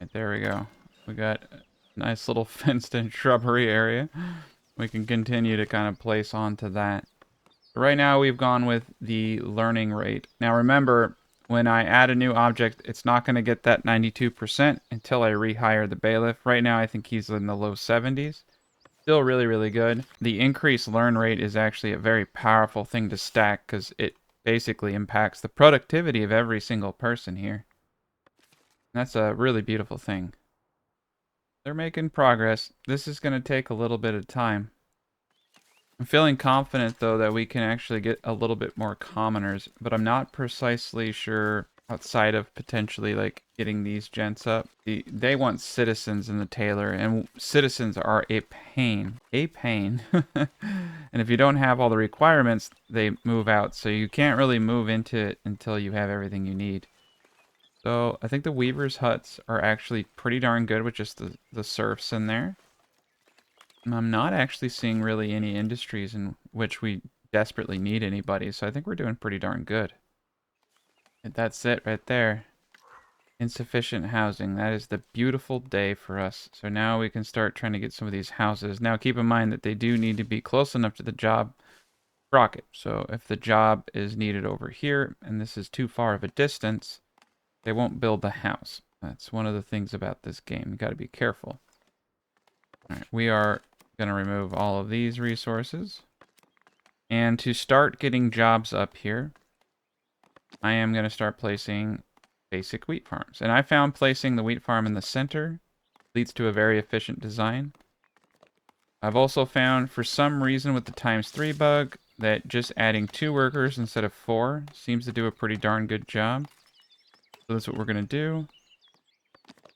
Right, there we go. We got a nice little fenced-in shrubbery area. We can continue to kind of place onto that. Right now we've gone with the learning rate. Now remember, when I add a new object, it's not going to get that 92% until I rehire the bailiff. Right now I think he's in the low 70s. Still really, really good. The increased learn rate is actually a very powerful thing to stack because it basically impacts the productivity of every single person here. That's a really beautiful thing. They're making progress. This is going to take a little bit of time. I'm feeling confident, though, that we can actually get a little bit more commoners, but I'm not precisely sure outside of potentially, like, getting these gents up. They want citizens in the tailor, and citizens are a pain. A pain. And if you don't have all the requirements, they move out, so you can't really move into it until you have everything you need. So I think the weavers' huts are actually pretty darn good with just the serfs in there. I'm not actually seeing really any industries in which we desperately need anybody, so I think we're doing pretty darn good. And that's it right there. Insufficient housing. That is the beautiful day for us. So now we can start trying to get some of these houses. Now keep in mind that they do need to be close enough to the job rocket. So if the job is needed over here, and this is too far of a distance, they won't build the house. That's one of the things about this game. You got to be careful. All right, we are going to remove all of these resources. And to start getting jobs up here, I am going to start placing basic wheat farms. And I found placing the wheat farm in the center leads to a very efficient design. I've also found, for some reason with the ×3 bug, that just adding 2 workers instead of 4 seems to do a pretty darn good job. So that's what we're going to do.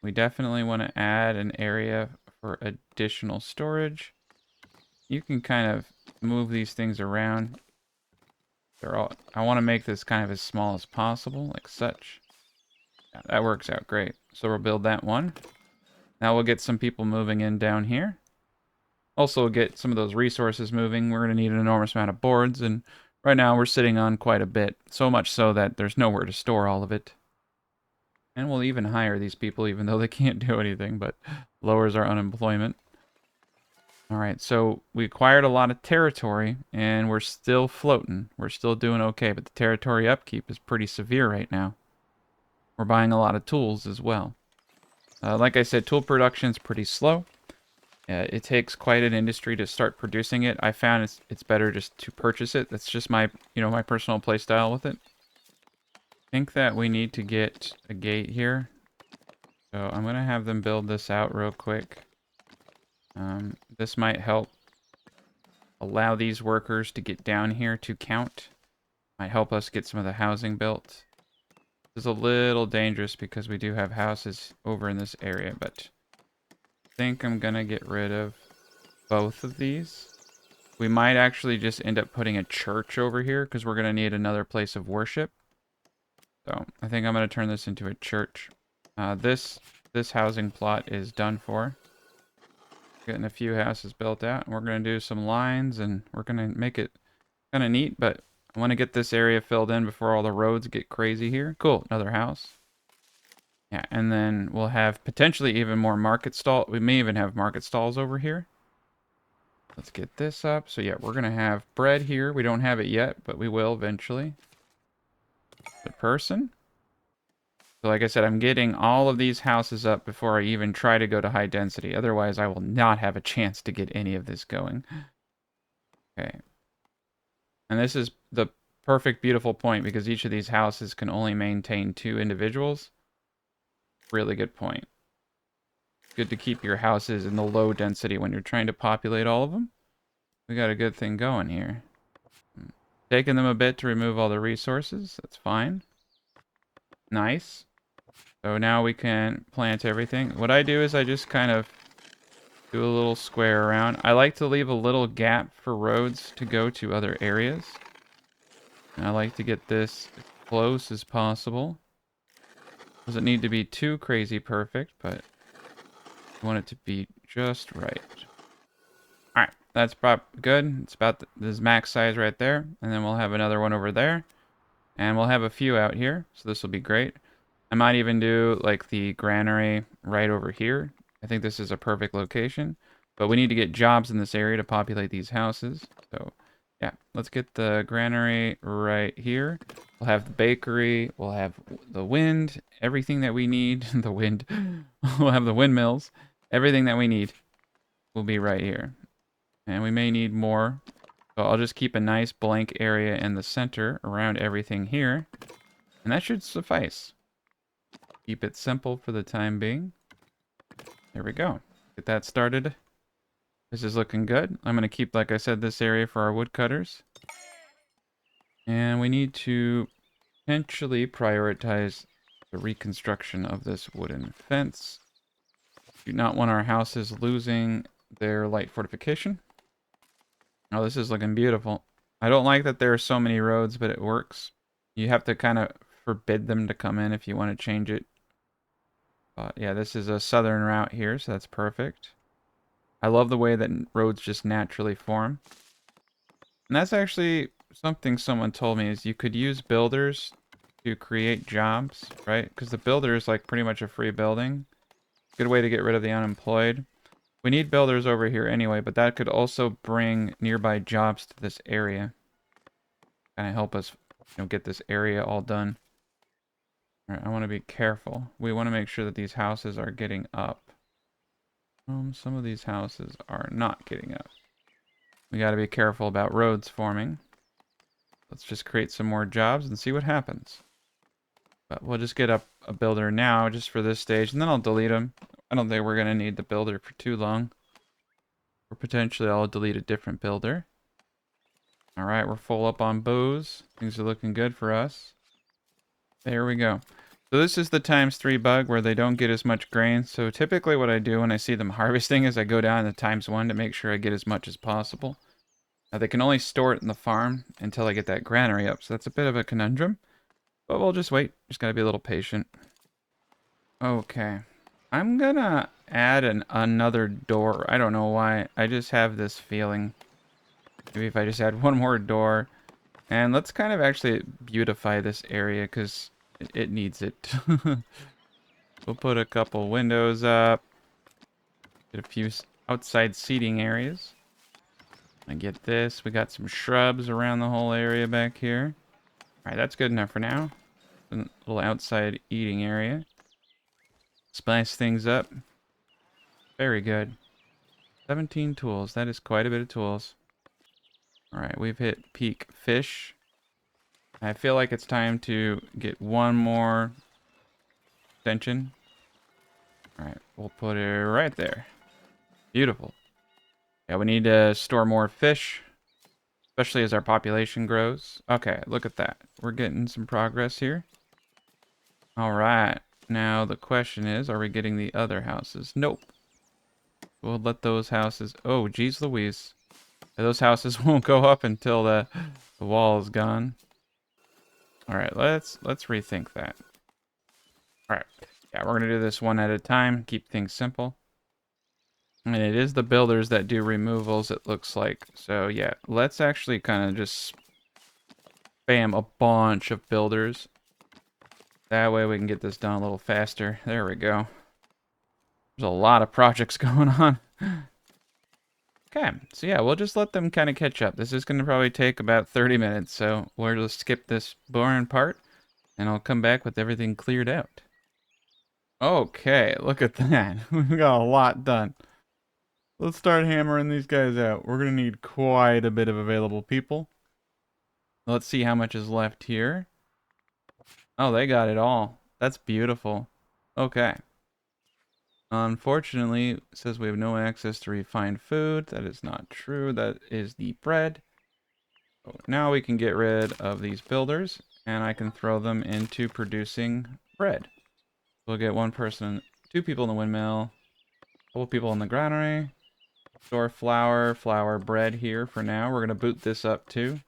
We definitely want to add an area for additional storage. You can kind of move these things around. I want to make this kind of as small as possible, like such. Yeah, that works out great. So we'll build that one. Now we'll get some people moving in down here. Also we'll get some of those resources moving. We're going to need an enormous amount of boards, and right now we're sitting on quite a bit. So much so that there's nowhere to store all of it. And we'll even hire these people even though they can't do anything, but lowers our unemployment. Alright, so we acquired a lot of territory, and we're still floating. We're still doing okay, but the territory upkeep is pretty severe right now. We're buying a lot of tools as well. Like I said, tool production is pretty slow. It takes quite an industry to start producing it. I found it's better just to purchase it. That's just my, my personal play style with it. I think that we need to get a gate here. So I'm going to have them build this out real quick. This might help allow these workers to get down here to count. Might help us get some of the housing built. This is a little dangerous because we do have houses over in this area, but I think I'm going to get rid of both of these. We might actually just end up putting a church over here because we're going to need another place of worship. So I think I'm going to turn this into a church. This housing plot is done for. Getting a few houses built out. And we're going to do some lines, and we're going to make it kind of neat, but I want to get this area filled in before all the roads get crazy here. Cool, another house. Yeah, and then we'll have potentially even more market stall. We may even have market stalls over here. Let's get this up. So yeah, we're going to have bread here. We don't have it yet, but we will eventually. The person. So like I said, I'm getting all of these houses up before I even try to go to high density. Otherwise, I will not have a chance to get any of this going. Okay. And this is the perfect, beautiful point because each of these houses can only maintain 2 individuals. Really good point. good to keep your houses in the low density when you're trying to populate all of them. We got a good thing going here. Taking them a bit to remove all the resources. That's fine. Nice. So now we can plant everything. What I do is I just kind of do a little square around. I like to leave a little gap for roads to go to other areas. And I like to get this as close as possible. Doesn't need to be too crazy perfect, but I want it to be just right. Alright, that's good. It's about this max size right there. And then we'll have another one over there. And we'll have a few out here, so this will be great. I might even do like the granary right over here. I think this is a perfect location. But we need to get jobs in this area to populate these houses. So yeah, let's get the granary right here. We'll have the bakery. We'll have the wind. Everything that we need. The wind. We'll have the windmills. Everything that we need will be right here. And we may need more. So I'll just keep a nice blank area in the center around everything here. And that should suffice. Keep it simple for the time being. There we go. Get that started. This is looking good. I'm going to keep, like I said, this area for our woodcutters. And we need to potentially prioritize the reconstruction of this wooden fence. Do not want our houses losing their light fortification. Oh, this is looking beautiful. I don't like that there are so many roads, but it works. You have to kind of forbid them to come in if you want to change it. But yeah, this is a southern route here, so that's perfect. I love the way that roads just naturally form. And that's actually something someone told me, is you could use builders to create jobs, right? Because the builder is like pretty much a free building. Good way to get rid of the unemployed. We need builders over here anyway, but that could also bring nearby jobs to this area. Kind of help us, get this area all done. All right, I want to be careful. We want to make sure that these houses are getting up. Some of these houses are not getting up. We got to be careful about roads forming. Let's just create some more jobs and see what happens. But we'll just get up a builder now just for this stage, and then I'll delete them. I don't think we're going to need the builder for too long. Or potentially I'll delete a different builder. Alright, we're full up on bows. Things are looking good for us. There we go. So this is the ×3 bug where they don't get as much grain. So typically what I do when I see them harvesting is I go down to ×1 to make sure I get as much as possible. Now they can only store it in the farm until I get that granary up. So that's a bit of a conundrum. But we'll just wait. Just gotta be a little patient. Okay. I'm gonna add another door. I don't know why. I just have this feeling. Maybe if I just add one more door. And let's kind of actually beautify this area because it needs it. We'll put a couple windows up. Get a few outside seating areas. I get this. We got some shrubs around the whole area back here. Alright, that's good enough for now. A little outside eating area. Spice things up. Very good. 17 tools. That is quite a bit of tools. Alright, we've hit peak fish. I feel like it's time to get one more extension. Alright, we'll put it right there. Beautiful. Yeah, we need to store more fish, especially as our population grows. Okay, look at that. We're getting some progress here. Alright, now the question is, are we getting the other houses? Nope. We'll let those houses... Oh, geez Louise. Those houses won't go up until the wall is gone. Alright, let's rethink that. Alright, yeah, we're going to do this one at a time. Keep things simple. And it is the builders that do removals, it looks like. So yeah, let's actually kind of just spam a bunch of builders. That way we can get this done a little faster. There we go. There's a lot of projects going on. Okay, so yeah, we'll just let them kind of catch up. This is going to probably take about 30 minutes, so we'll just skip this boring part, and I'll come back with everything cleared out. Okay, look at that. We got a lot done. Let's start hammering these guys out. We're going to need quite a bit of available people. Let's see how much is left here. Oh, they got it all. That's beautiful. Okay. Unfortunately, it says we have no access to refined food. That is not true. That is the bread. So now we can get rid of these builders, and I can throw them into producing bread. We'll get one person, two people in the windmill, a couple people in the granary. Store flour, bread here for now. We're going to boot this up too.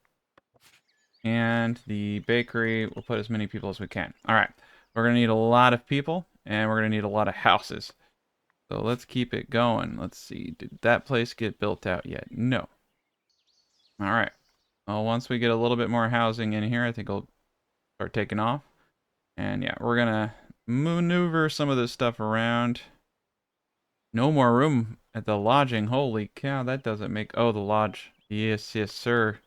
And the bakery, we'll put as many people as we can. All right. We're going to need a lot of people, and we're going to need a lot of houses. So let's keep it going. Let's see. Did that place get built out yet? No. All right. Well, once we get a little bit more housing in here, I think I'll start taking off. And yeah, we're going to maneuver some of this stuff around. No more room at the lodging. Holy cow, that doesn't make... Oh, the lodge. Yes, yes, sir.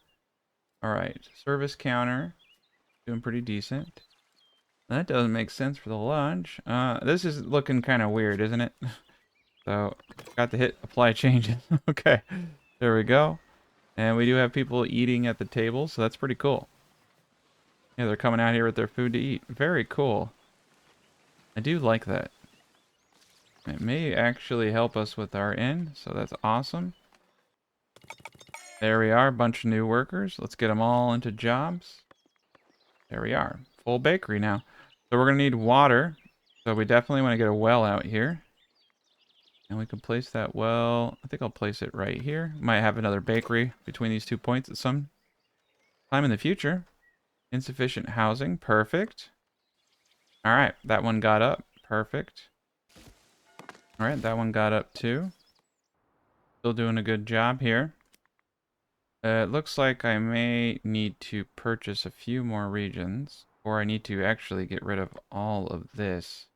All right. Service counter. Doing pretty decent. That doesn't make sense for the lodge. This is looking kind of weird, isn't it? So, got to hit apply changes. Okay. There we go. And we do have people eating at the table, so that's pretty cool. Yeah, they're coming out here with their food to eat. Very cool. I do like that. It may actually help us with our inn, so that's awesome. There we are, a bunch of new workers. Let's get them all into jobs. There we are. Full bakery now. So we're going to need water. So we definitely want to get a well out here. And we can place that well. I think I'll place it right here. Might have another bakery between these 2 points at some time in the future. Insufficient housing. Perfect. All right. That one got up. Perfect. All right. That one got up too. Still doing a good job here. It looks like I may need to purchase a few more regions. Or I need to actually get rid of all of this.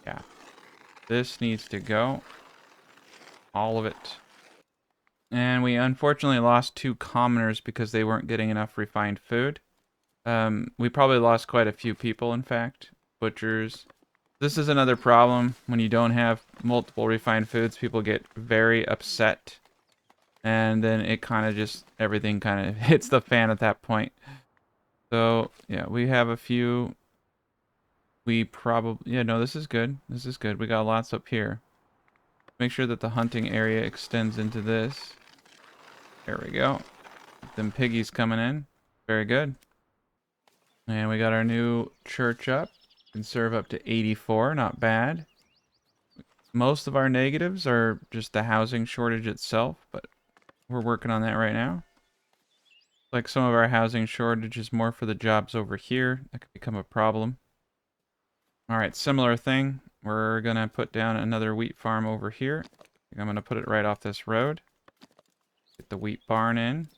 Yeah. This needs to go. All of it. And we unfortunately lost 2 commoners because they weren't getting enough refined food. We probably lost quite a few people, in fact. Butchers. This is another problem. When you don't have multiple refined foods, people get very upset. And then it kind of just, everything kind of hits the fan at that point. So, yeah, we have a few. We probably, yeah, no, this is good. This is good. We got lots up here. Make sure that the hunting area extends into this. There we go. Them piggies coming in. Very good. And we got our new church up. Can serve up to 84. Not bad. Most of our negatives are just the housing shortage itself, but we're working on that right now. Like some of our housing shortage is more for the jobs over here. That could become a problem. Alright, similar thing. We're going to put down another wheat farm over here. I'm going to put it right off this road. Get the wheat barn in.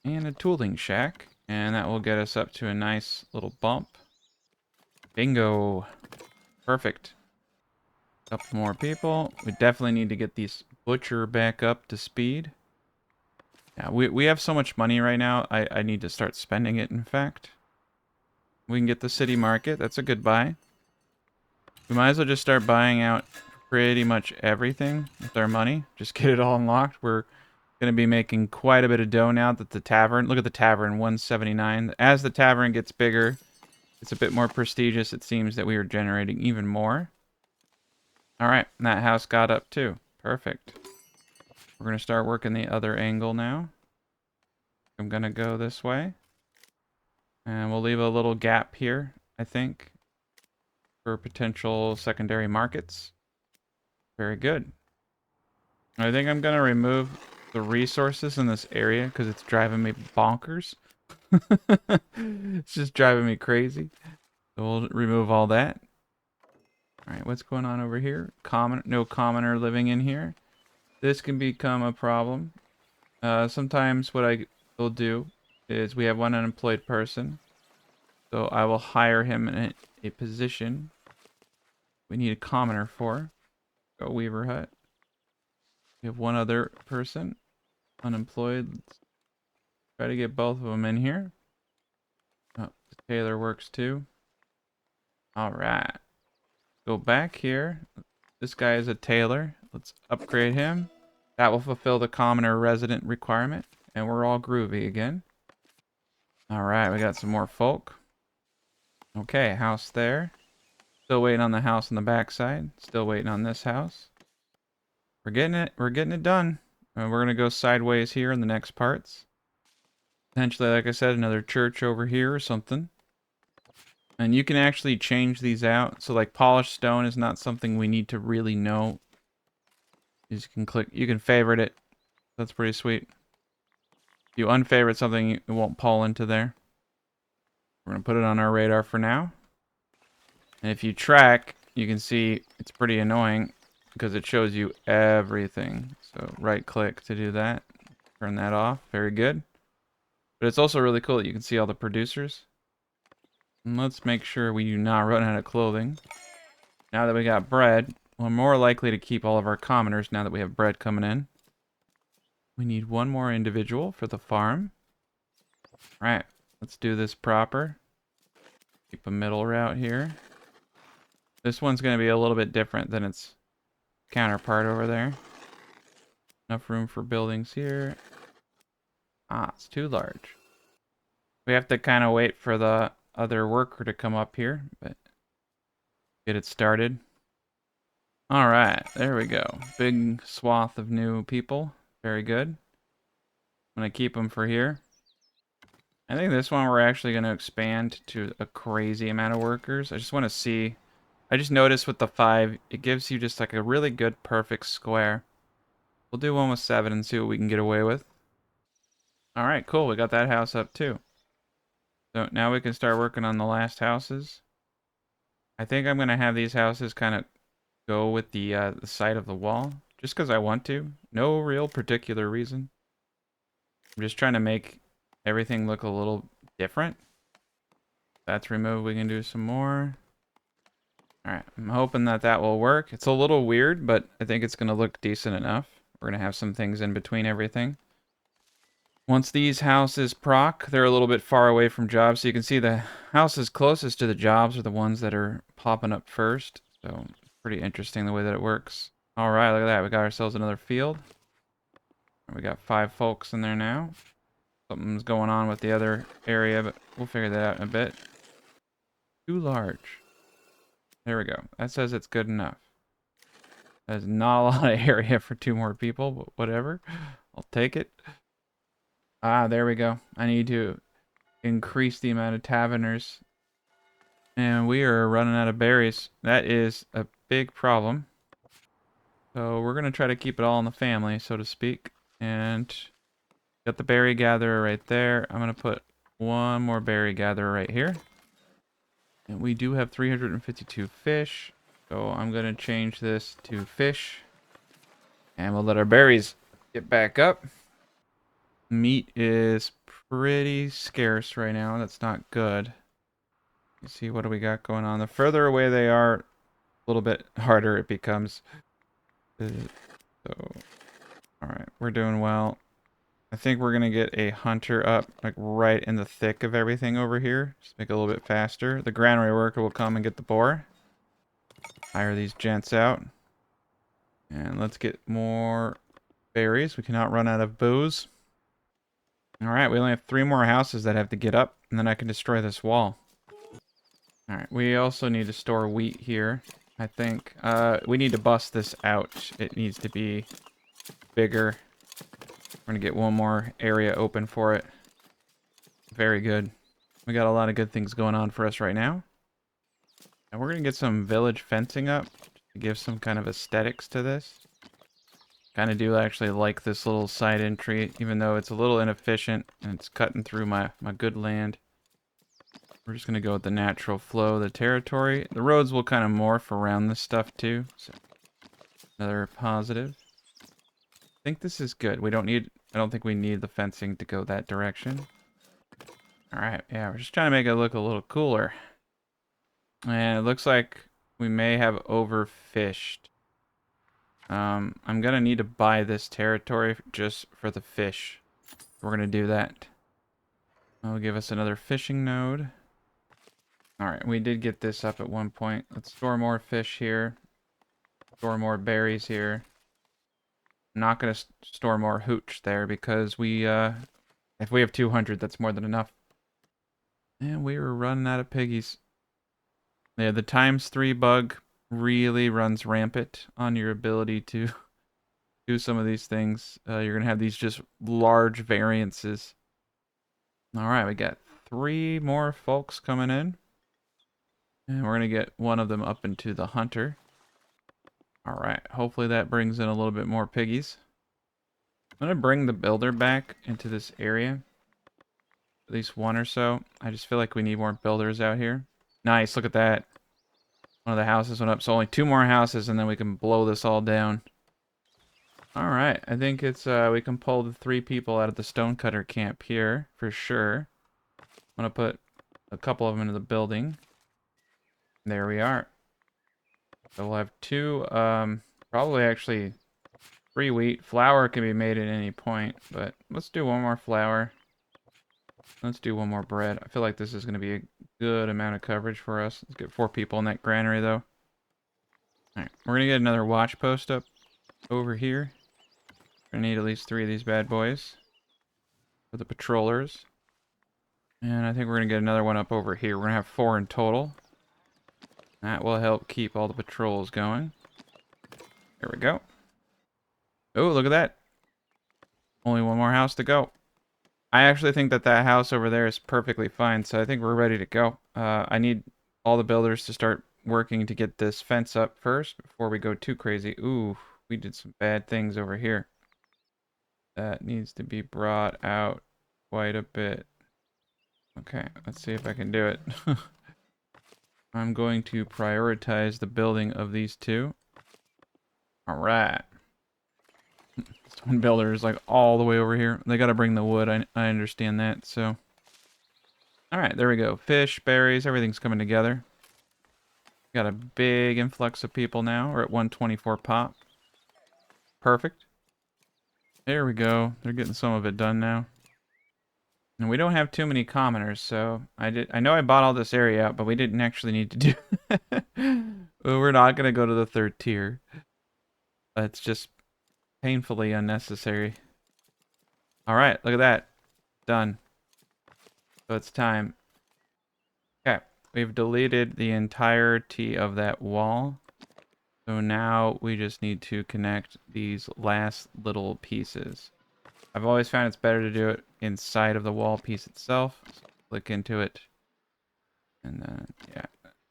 And a tooling shack. And that will get us up to a nice little bump. Bingo. Perfect. Couple more people. We definitely need to get these butcher back up to speed. Yeah, we have so much money right now. I need to start spending it, in fact. We can get the city market. That's a good buy. We might as well just start buying out pretty much everything with our money. Just get it all unlocked. We're going to be making quite a bit of dough now that the tavern... Look at the tavern, 179. As the tavern gets bigger, it's a bit more prestigious. It seems that we are generating even more. Alright, that house got up too. Perfect. We're going to start working the other angle now. I'm going to go this way. And we'll leave a little gap here, I think, for potential secondary markets. Very good. I think I'm going to remove the resources in this area because it's driving me bonkers. It's just driving me crazy. So we'll remove all that. Alright, what's going on over here? No commoner living in here. This can become a problem. Sometimes what I will do is we have one unemployed person. So I will hire him in a position we need a commoner for. Go Weaver Hut. We have one other person unemployed. Let's try to get both of them in here. Oh, the tailor works too. Alright. Go back here. This guy is a tailor. Let's upgrade him. That will fulfill the commoner resident requirement. And we're all groovy again. Alright, we got some more folk. Okay, house there. Still waiting on the house on the backside. Still waiting on this house. We're getting it. We're getting it done. We're gonna go sideways here in the next parts. Potentially, like I said, another church over here or something. And you can actually change these out. So like polished stone is not something we need to really know. You just can click, you can favorite it. That's pretty sweet. If you unfavorite something, it won't pull into there. We're gonna put it on our radar for now. And if you track, you can see it's pretty annoying because it shows you everything. So right click to do that. Turn that off. Very good. But it's also really cool that you can see all the producers. And let's make sure we do not run out of clothing. Now that we got bread, we're more likely to keep all of our commoners now that we have bread coming in. We need one more individual for the farm. Alright, let's do this proper. Keep a middle route here. This one's going to be a little bit different than its counterpart over there. Enough room for buildings here. Ah, it's too large. We have to kind of wait for the other worker to come up here, but get it started. Alright, there we go. Big swath of new people. Very good. I'm going to keep them for here. I think this one we're actually going to expand to a crazy amount of workers. I just want to see. I just noticed with the 5, it gives you just like a really good perfect square. We'll do one with 7 and see what we can get away with. Alright, cool. We got that house up too. So now we can start working on the last houses. I think I'm going to have these houses kind of go with the side of the wall. Just because I want to. No real particular reason. I'm just trying to make everything look a little different. That's removed. We can do some more. Alright, I'm hoping that that will work. It's a little weird, but I think it's going to look decent enough. We're going to have some things in between everything. Once these houses proc, they're a little bit far away from jobs. So you can see the houses closest to the jobs are the ones that are popping up first. So it's pretty interesting the way that it works. Alright, look at that. We got ourselves another field. We got 5 folks in there now. Something's going on with the other area, but we'll figure that out in a bit. Too large. There we go. That says it's good enough. There's not a lot of area for 2 more people, but whatever. I'll take it. Ah, there we go. I need to increase the amount of taverners. And we are running out of berries. That is a big problem. So we're going to try to keep it all in the family, so to speak. And got the berry gatherer right there. I'm going to put one more berry gatherer right here. And we do have 352 fish. So I'm going to change this to fish. And we'll let our berries get back up. Meat is pretty scarce right now. That's not good. You see, what do we got going on? The further away they are, a little bit harder it becomes. So, alright, we're doing well. I think we're going to get a hunter up, like right in the thick of everything over here. Just make it a little bit faster. The granary worker will come and get the boar. Hire these gents out. And let's get more berries. We cannot run out of booze. Alright, we only have 3 more houses that have to get up, and then I can destroy this wall. Alright, we also need to store wheat here, I think. We need to bust this out. It needs to be bigger. We're going to get one more area open for it. Very good. We got a lot of good things going on for us right now. And we're going to get some village fencing up to give some kind of aesthetics to this. Kind of do actually like this little side entry, even though it's a little inefficient and it's cutting through my good land. We're just going to go with the natural flow of the territory. The roads will kind of morph around this stuff too. So another positive. I think this is good. I don't think we need the fencing to go that direction. Alright, yeah, we're just trying to make it look a little cooler. And it looks like we may have overfished. I'm going to need to buy this territory just for the fish. We're going to do that. That'll give us another fishing node. Alright, we did get this up at one point. Let's store more fish here. Store more berries here. I'm not going to store more hooch there because if we have 200, that's more than enough. And we were running out of piggies. Yeah, the ×3 bug really runs rampant on your ability to do some of these things. You're going to have these just large variances. All right, we got 3 more folks coming in. And we're going to get one of them up into the hunter. All right, hopefully that brings in a little bit more piggies. I'm going to bring the builder back into this area. At least one or so. I just feel like we need more builders out here. Nice, look at that. One of the houses went up, so only 2 more houses, and then we can blow this all down. All right, I think it's we can pull the 3 people out of the stonecutter camp here for sure. I'm gonna put a couple of them into the building. There we are. So we'll have 2, probably actually 3 wheat. Flour can be made at any point, but let's do 1 more flour. Let's do 1 more bread. I feel like this is gonna be a good amount of coverage for us. Let's get 4 people in that granary though. All right, we're gonna get another watch post up over here. We're gonna need at least 3 of these bad boys for the patrollers. And I think we're gonna get another one up over here. We're gonna have 4 in total. That will help keep all the patrols going. There we go. Oh, look at that. Only 1 more house to go. I actually think that that house over there is perfectly fine, so I think we're ready to go. I need all the builders to start working to get this fence up first before we go too crazy. Ooh, we did some bad things over here. That needs to be brought out quite a bit. Okay, let's see if I can do it. I'm going to prioritize the building of these 2. Alright. This one builder is like all the way over here. They gotta bring the wood, I understand that, so. Alright, there we go. Fish, berries, everything's coming together. Got a big influx of people now. We're at 124 pop. Perfect. There we go. They're getting some of it done now. And we don't have too many commoners, so I know I bought all this area out, but we didn't actually need to do well, we're not gonna go to the 3rd tier. That's just painfully unnecessary. Alright, look at that. Done. So it's time. Okay. We've deleted the entirety of that wall. So now we just need to connect these last little pieces. I've always found it's better to do it inside of the wall piece itself. So click into it. And then, yeah,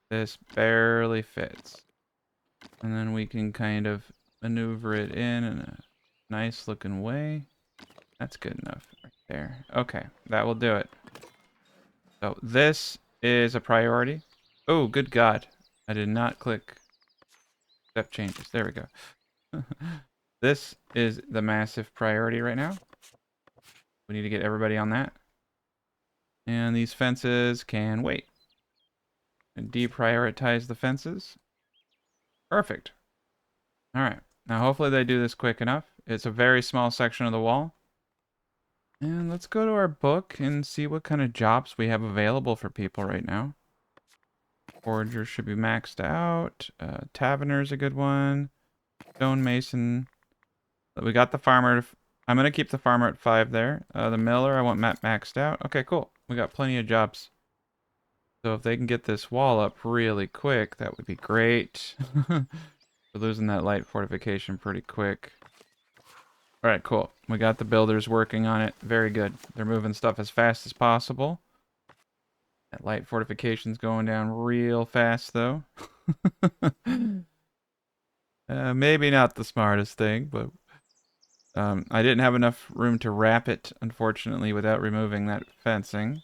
this barely fits. And then we can kind of maneuver it in a nice looking way. That's good enough right there. Okay, that will do it. So this is a priority. Oh, good God. I did not click step changes. There we go. This is the massive priority right now. We need to get everybody on that. And these fences can wait. And deprioritize the fences. Perfect. Alright. Now hopefully they do this quick enough. It's a very small section of the wall. And let's go to our book and see what kind of jobs we have available for people right now. Forger should be maxed out. Taverner's a good one. Stonemason. We got the farmer. I'm going to keep the farmer at 5 there. The miller, I want maxed out. Okay, cool. We got plenty of jobs. So if they can get this wall up really quick, that would be great. We're losing that light fortification pretty quick. Alright, cool. We got the builders working on it. Very good. They're moving stuff as fast as possible. That light fortification's going down real fast, though. Maybe not the smartest thing, but I didn't have enough room to wrap it, unfortunately, without removing that fencing.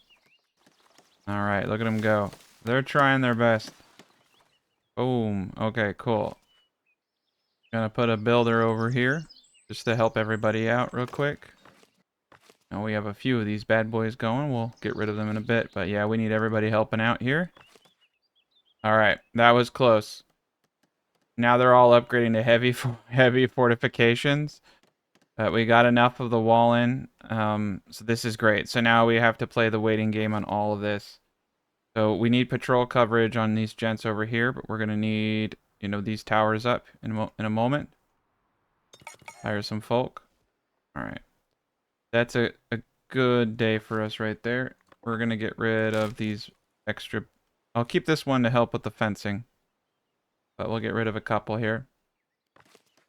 Alright, look at them go. They're trying their best. Boom. Okay, cool. Gonna put a builder over here, just to help everybody out real quick. Now we have a few of these bad boys going. We'll get rid of them in a bit, but yeah, we need everybody helping out here. Alright, that was close. Now they're all upgrading to heavy fortifications. We got enough of the wall in, so this is great. So now we have to play the waiting game on all of this. So we need patrol coverage on these gents over here, but we're gonna need, you know, these towers up in a moment. Hire some folk. All right, that's a good day for us right there. We're gonna get rid of these extra I'll keep this one to help with the fencing, but we'll get rid of a couple here.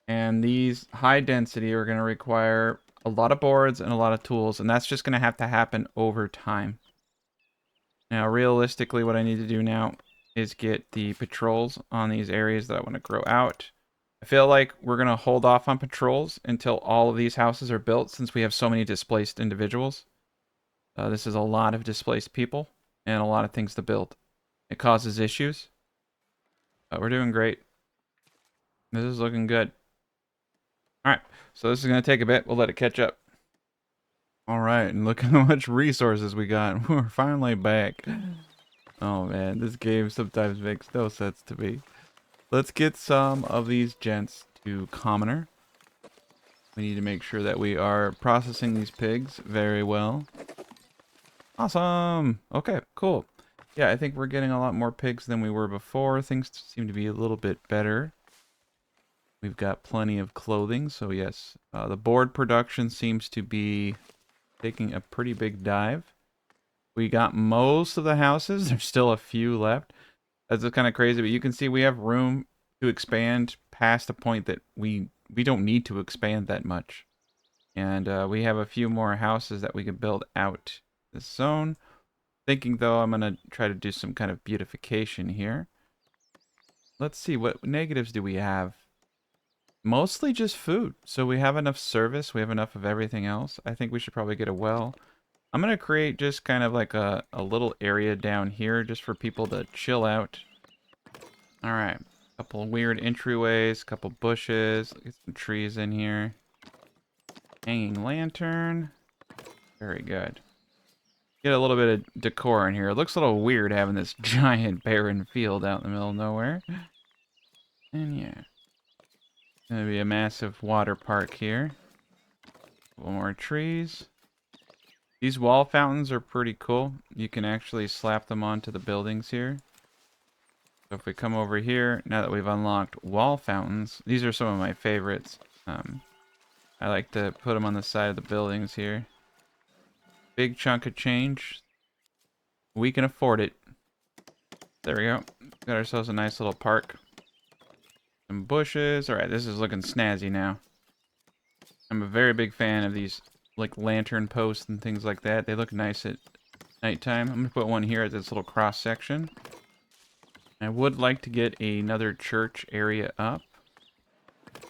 And these high density are going to require a lot of boards and a lot of tools, and that's just going to happen over time. Now, realistically, what I need to do now is get the patrols on these areas that I want to grow out. I feel like we're going to hold off on patrols until all of these houses are built, since we have so many displaced individuals. This is a lot of displaced people and a lot of things to build. It causes issues, but we're doing great. This is looking good. All right, so this is going to take a bit. We'll let it catch up. All right, and look how much resources we got. We're finally back. Oh man, this game sometimes makes no sense to me. Let's get some of these gents to commoner. We need to make sure that we are processing these pigs very well. Awesome. Okay, cool. Yeah, I think we're getting a lot more pigs than we were before. Things seem to be a little bit better. We've got plenty of clothing, so yes. The board production seems to be taking a pretty big dive. We got most of the houses. There's still a few left. That's kind of crazy, but you can see we have room to expand past the point that we don't need to expand that much. And we have a few more houses that we can build out this zone. Thinking, though, I'm going to try to do some kind of beautification here. Let's see, what negatives do we have? Mostly just food. So we have enough service. We have enough of everything else. I think we should probably get a well. I'm going to create just kind of like a little area down here just for people to chill out. All right. Couple weird entryways, couple bushes. Get some trees in here. Hanging lantern. Very good. Get a little bit of decor in here. It looks a little weird having this giant barren field out in the middle of nowhere. And yeah. Gonna be a massive water park here. Couple more trees. These wall fountains are pretty cool. You can actually slap them onto the buildings here. So if we come over here, now that we've unlocked wall fountains, these are some of my favorites. I like to put them on the side of the buildings here. Big chunk of change. We can afford it. There we go. Got ourselves a nice little park. Some bushes. Alright, this is looking snazzy now. I'm a very big fan of these like lantern posts and things like that. They look nice at nighttime. I'm gonna put one here at this little cross section. I would like to get another church area up.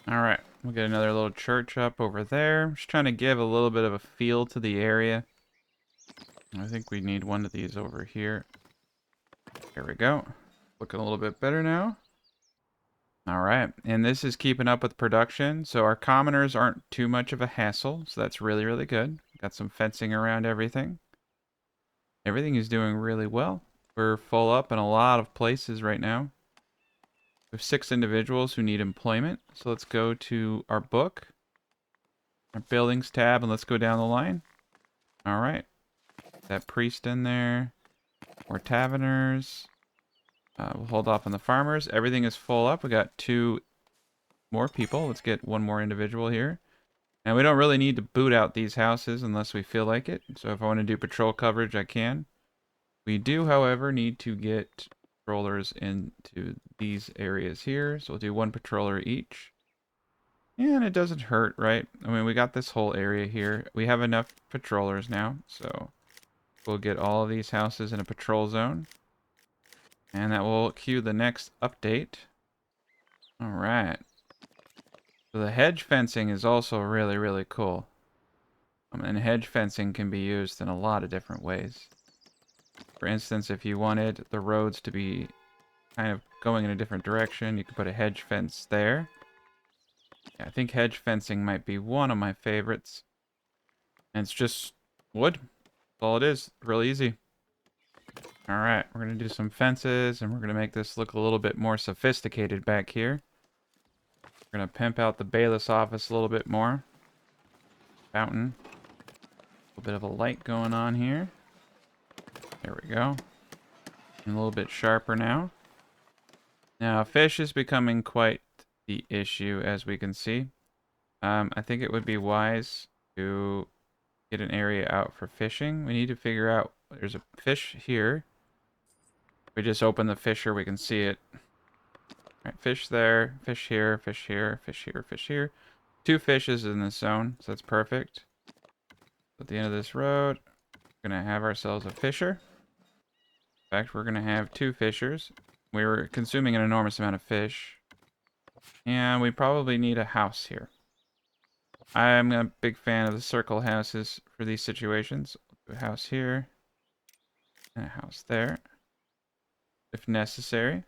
Alright, we'll get another little church up over there. Just trying to give a little bit of a feel to the area. I think we need one of these over here. There we go. Looking a little bit better now. Alright, and this is keeping up with production, so our commoners aren't too much of a hassle, so that's really, really good. Got some fencing around everything. Everything is doing really well. We're full up in a lot of places right now. We have 6 individuals who need employment, so let's go to our book, our buildings tab, and let's go down the line. Alright, that priest in there, more taverners. We'll hold off on the farmers. Everything is full up. We got 2 more people. Let's get one more individual here. And we don't really need to boot out these houses unless we feel like it. So if I want to do patrol coverage, I can. We do, however, need to get patrollers into these areas here. So we'll do 1 patroller each. And it doesn't hurt, right? I mean, we got this whole area here. We have enough patrollers now. So we'll get all of these houses in a patrol zone. And that will cue the next update. Alright. So the hedge fencing is also really, really cool. And hedge fencing can be used in a lot of different ways. For instance, if you wanted the roads to be kind of going in a different direction, you could put a hedge fence there. Yeah, I think hedge fencing might be one of my favorites. And it's just wood. That's all it is. Real easy. Alright, we're going to do some fences, and we're going to make this look a little bit more sophisticated back here. We're going to pimp out the bailiff's office a little bit more. Fountain. A little bit of a light going on here. There we go. And a little bit sharper now. Now, fish is becoming quite the issue, as we can see. I think it would be wise to get an area out for fishing. We need to figure out, there's a fish here. We just open the fissure, we can see it. Alright, fish there, fish here, fish here, fish here, fish here. 2 fishes in this zone, so that's perfect. At the end of this road, we're going to have ourselves a fisher. In fact, we're going to have 2 fishers. We were consuming an enormous amount of fish. And we probably need a house here. I'm a big fan of the circle houses for these situations. A house here. And a house there. If necessary.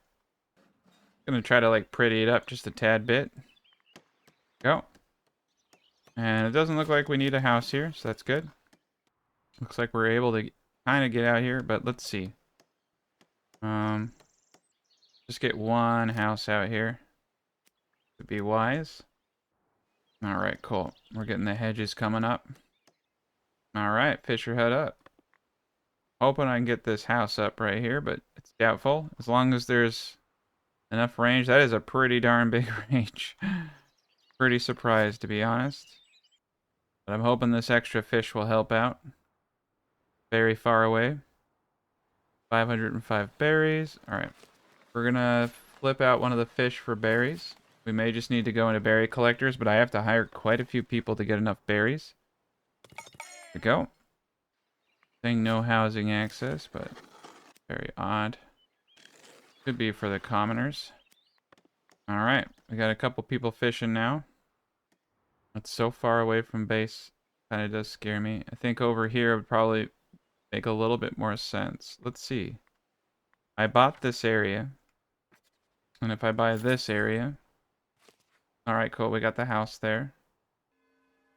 Gonna try to like pretty it up just a tad bit. Go. And it doesn't look like we need a house here, so that's good. Looks like we're able to kind of get out here, but let's see. Just get one house out here. Would be wise. Alright, cool. We're getting the hedges coming up. Alright, Fisher head up. Hoping I can get this house up right here, but it's doubtful. As long as there's enough range. That is a pretty darn big range. Pretty surprised, to be honest. But I'm hoping this extra fish will help out. Very far away. 505 berries. Alright. We're gonna flip out one of the fish for berries. We may just need to go into berry collectors, but I have to hire quite a few people to get enough berries. There we go. Saying no housing access, but very odd. Could be for the commoners. Alright, we got a couple people fishing now. It's so far away from base. Kind of does scare me. I think over here would probably make a little bit more sense. Let's see. I bought this area. And if I buy this area... Alright, cool. We got the house there.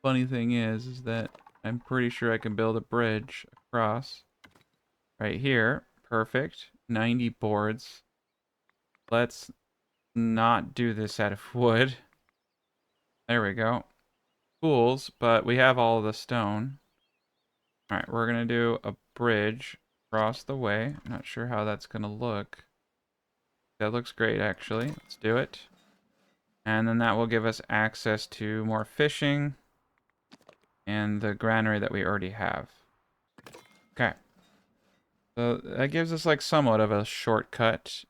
Funny thing is that I'm pretty sure I can build a bridge across. Right here. Perfect. 90 boards. Let's not do this out of wood. There we go. Tools, but we have all the stone. Alright, we're going to do a bridge across the way. I'm not sure how that's going to look. That looks great, actually. Let's do it. And then that will give us access to more fishing and the granary that we already have. Okay. So that gives us like somewhat of a shortcut.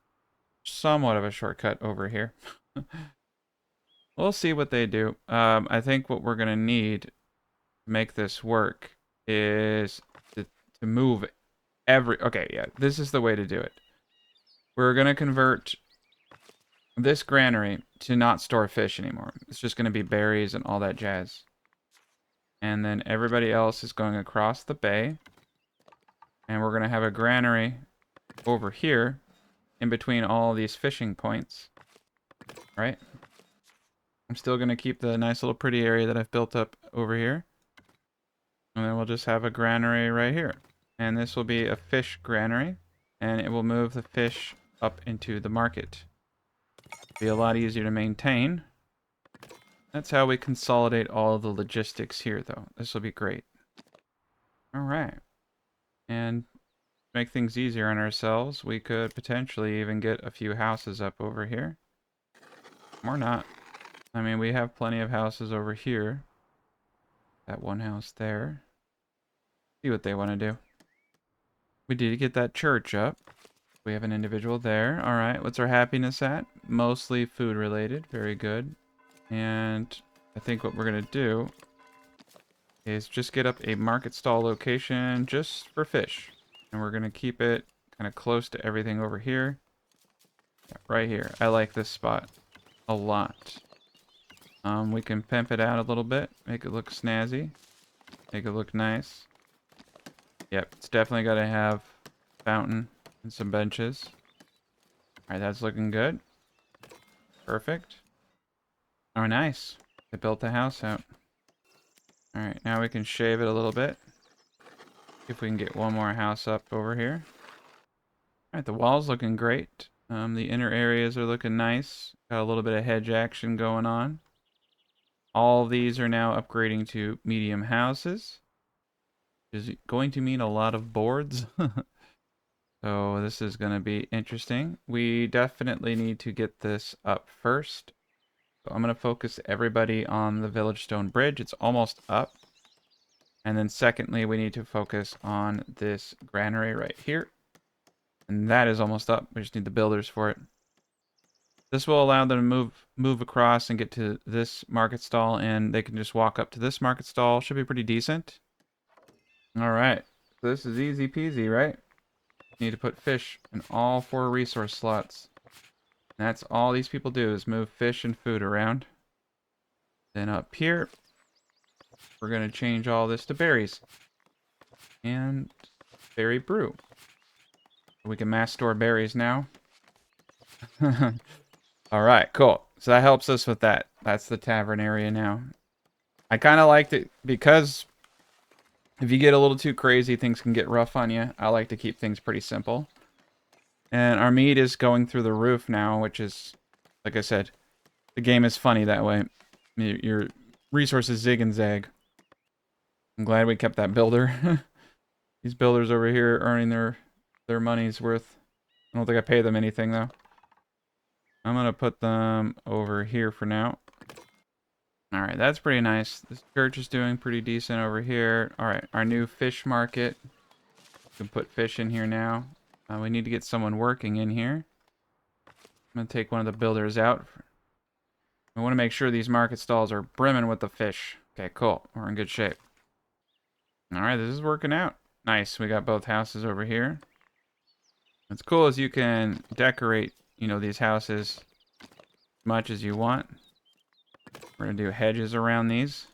Somewhat of a shortcut over here. We'll see what they do. I think what we're going to need to make this work is to move every... Okay, yeah, this is the way to do it. We're going to convert this granary to not store fish anymore. It's just going to be berries and all that jazz. And then everybody else is going across the bay. And we're going to have a granary over here in between all these fishing points. Right? I'm still going to keep the nice little pretty area that I've built up over here. And then we'll just have a granary right here. And this will be a fish granary. And it will move the fish up into the market. Be a lot easier to maintain. That's how we consolidate all the logistics here, though. This will be great. Alright. And to make things easier on ourselves, we could potentially even get a few houses up over here. Or not. I mean, we have plenty of houses over here. That one house there. See what they want to do. We did get that church up. We have an individual there. Alright, what's our happiness at? Mostly food related. Very good. And I think what we're going to do is just get up a market stall location just for fish. And we're going to keep it kind of close to everything over here. Yeah, right here. I like this spot a lot. We can pimp it out a little bit. Make it look snazzy. Make it look nice. Yep, it's definitely got to have a fountain and some benches. Alright, that's looking good. Perfect. Oh, nice. They built the house out. Alright, now we can shave it a little bit. See if we can get one more house up over here. Alright, the wall's looking great. The inner areas are looking nice. Got a little bit of hedge action going on. All these are now upgrading to medium houses. Is going to mean a lot of boards. So this is going to be interesting. We definitely need to get this up first. So I'm going to focus everybody on the Village Stone Bridge. It's almost up. And then secondly, we need to focus on this granary right here. And that is almost up. We just need the builders for it. This will allow them to move across and get to this market stall, and they can just walk up to this market stall. Should be pretty decent. All right. This is easy peasy, right? Need to put fish in all 4 resource slots. And that's all these people do is move fish and food around. Then up here, we're going to change all this to berries. And berry brew. We can mass store berries now. Alright, cool. So that helps us with that. That's the tavern area now. I kind of liked it because if you get a little too crazy, things can get rough on you. I like to keep things pretty simple. And our meat is going through the roof now, which is, like I said, the game is funny that way. Your resources zig and zag. I'm glad we kept that builder. These builders over here earning their money's worth. I don't think I pay them anything, though. I'm going to put them over here for now. Alright, that's pretty nice. This church is doing pretty decent over here. Alright, our new fish market. We can put fish in here now. We need to get someone working in here. I'm going to take one of the builders out. I want to make sure these market stalls are brimming with the fish. Okay, cool. We're in good shape. Alright, this is working out. Nice, we got both houses over here. What's cool is you can decorate, these houses as much as you want. We're going to do hedges around these.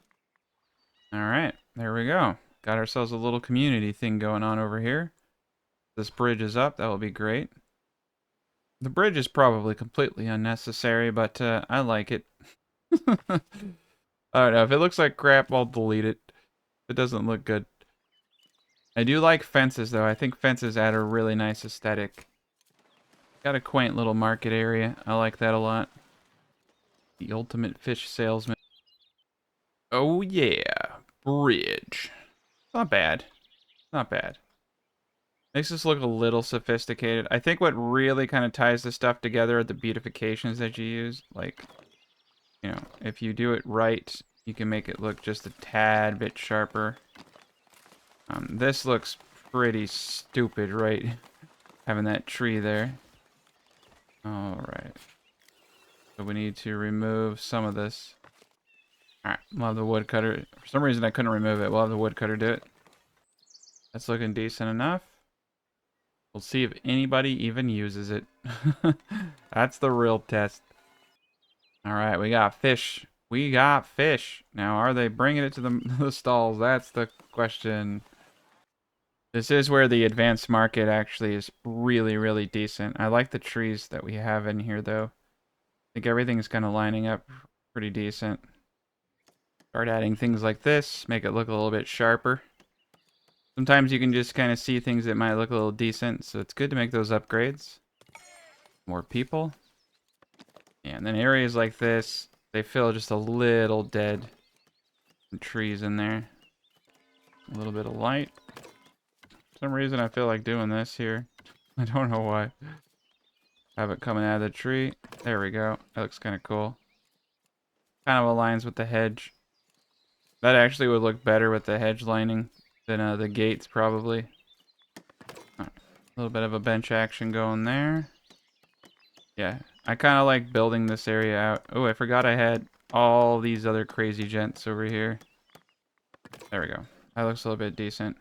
Alright, there we go. Got ourselves a little community thing going on over here. This bridge is up, that will be great. The bridge is probably completely unnecessary, but I like it. I don't know, if it looks like crap, I'll delete it. It doesn't look good. I do like fences, though. I think fences add a really nice aesthetic. Got a quaint little market area. I like that a lot. The ultimate fish salesman. Oh, yeah. Bridge. Not bad. Not bad. Makes this look a little sophisticated. I think what really kind of ties this stuff together are the beautifications that you use. Like, if you do it right, you can make it look just a tad bit sharper. This looks pretty stupid, right? Having that tree there. Alright. So we need to remove some of this. Alright, we'll have the woodcutter. For some reason I couldn't remove it. We'll have the woodcutter do it. That's looking decent enough. We'll see if anybody even uses it. That's the real test. Alright, we got fish. We got fish. Now, are they bringing it to the stalls? That's the question. This is where the advanced market actually is really, really decent. I like the trees that we have in here, though. I think everything's kind of lining up pretty decent. Start adding things like this, make it look a little bit sharper. Sometimes you can just kind of see things that might look a little decent, so it's good to make those upgrades. More people. Yeah, and then areas like this, they feel just a little dead. Some trees in there. A little bit of light. For some reason I feel like doing this here. I don't know why. Have it coming out of the tree. There we go. That looks kind of cool. Kind of aligns with the hedge. That actually would look better with the hedge lining than the gates, probably. Right. A little bit of a bench action going there. Yeah, I kind of like building this area out. Oh, I forgot I had all these other crazy gents over here. There we go. That looks a little bit decent.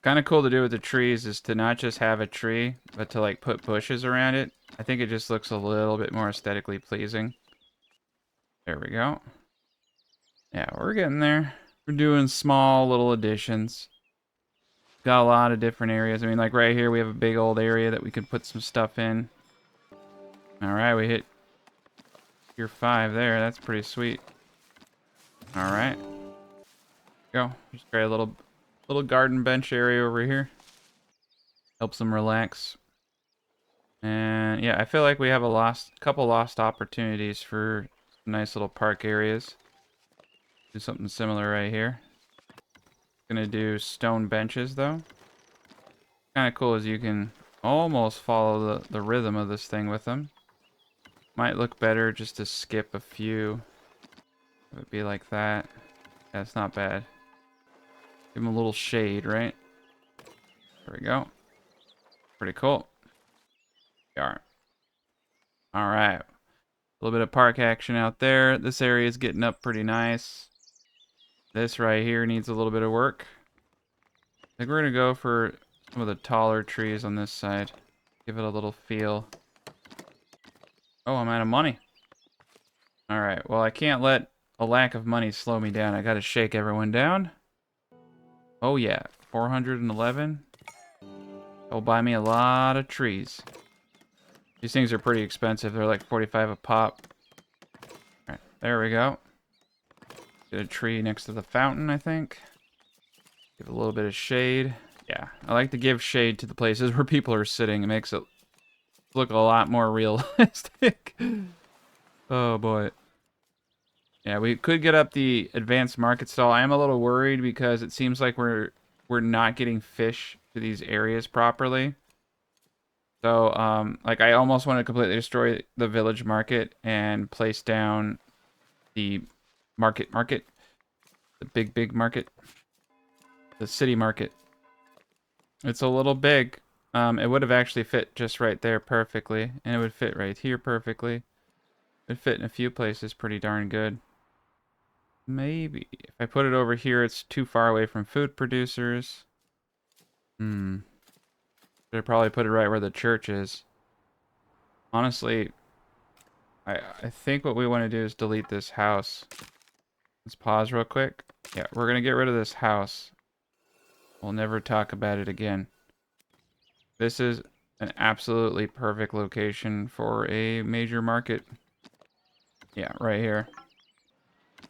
Kind of cool to do with the trees is to not just have a tree, but to like put bushes around it. I think it just looks a little bit more aesthetically pleasing. There we go. Yeah, we're getting there. We're doing small little additions. Got a lot of different areas. I mean, like right here, we have a big old area that we could put some stuff in. Alright, we hit tier 5 there. That's pretty sweet. Alright. Go. Just create a little garden bench area over here. Helps them relax. And yeah, I feel like we have a couple lost opportunities for some nice little park areas. Do something similar right here. Gonna do stone benches though. Kind of cool as you can almost follow the rhythm of this thing with them. Might look better just to skip a few. It would be like that. That's not bad. Give them a little shade, right? There we go. Pretty cool. We are. All right. A little bit of park action out there. This area is getting up pretty nice. This right here needs a little bit of work. I think we're going to go for some of the taller trees on this side. Give it a little feel. Oh, I'm out of money. All right. Well, I can't let a lack of money slow me down. I got to shake everyone down. Oh, yeah. 411. It'll buy me a lot of trees. These things are pretty expensive. They're like 45 a pop. All right. There we go. Get a tree next to the fountain, I think. Give it a little bit of shade. Yeah, I like to give shade to the places where people are sitting. It makes it look a lot more realistic. Oh, boy. Yeah, we could get up the advanced market stall. I am a little worried because it seems like we're not getting fish to these areas properly. So, like, I almost want to completely destroy the village market and place down the market. The big market. The city market. It's a little big. It would have actually fit just right there perfectly. And it would fit right here perfectly. It would fit in a few places pretty darn good. Maybe. If I put it over here, it's too far away from food producers. Should I probably put it right where the church is. Honestly, I think what we want to do is delete this house. Let's pause real quick. Yeah, we're going to get rid of this house. We'll never talk about it again. This is an absolutely perfect location for a major market. Yeah, right here.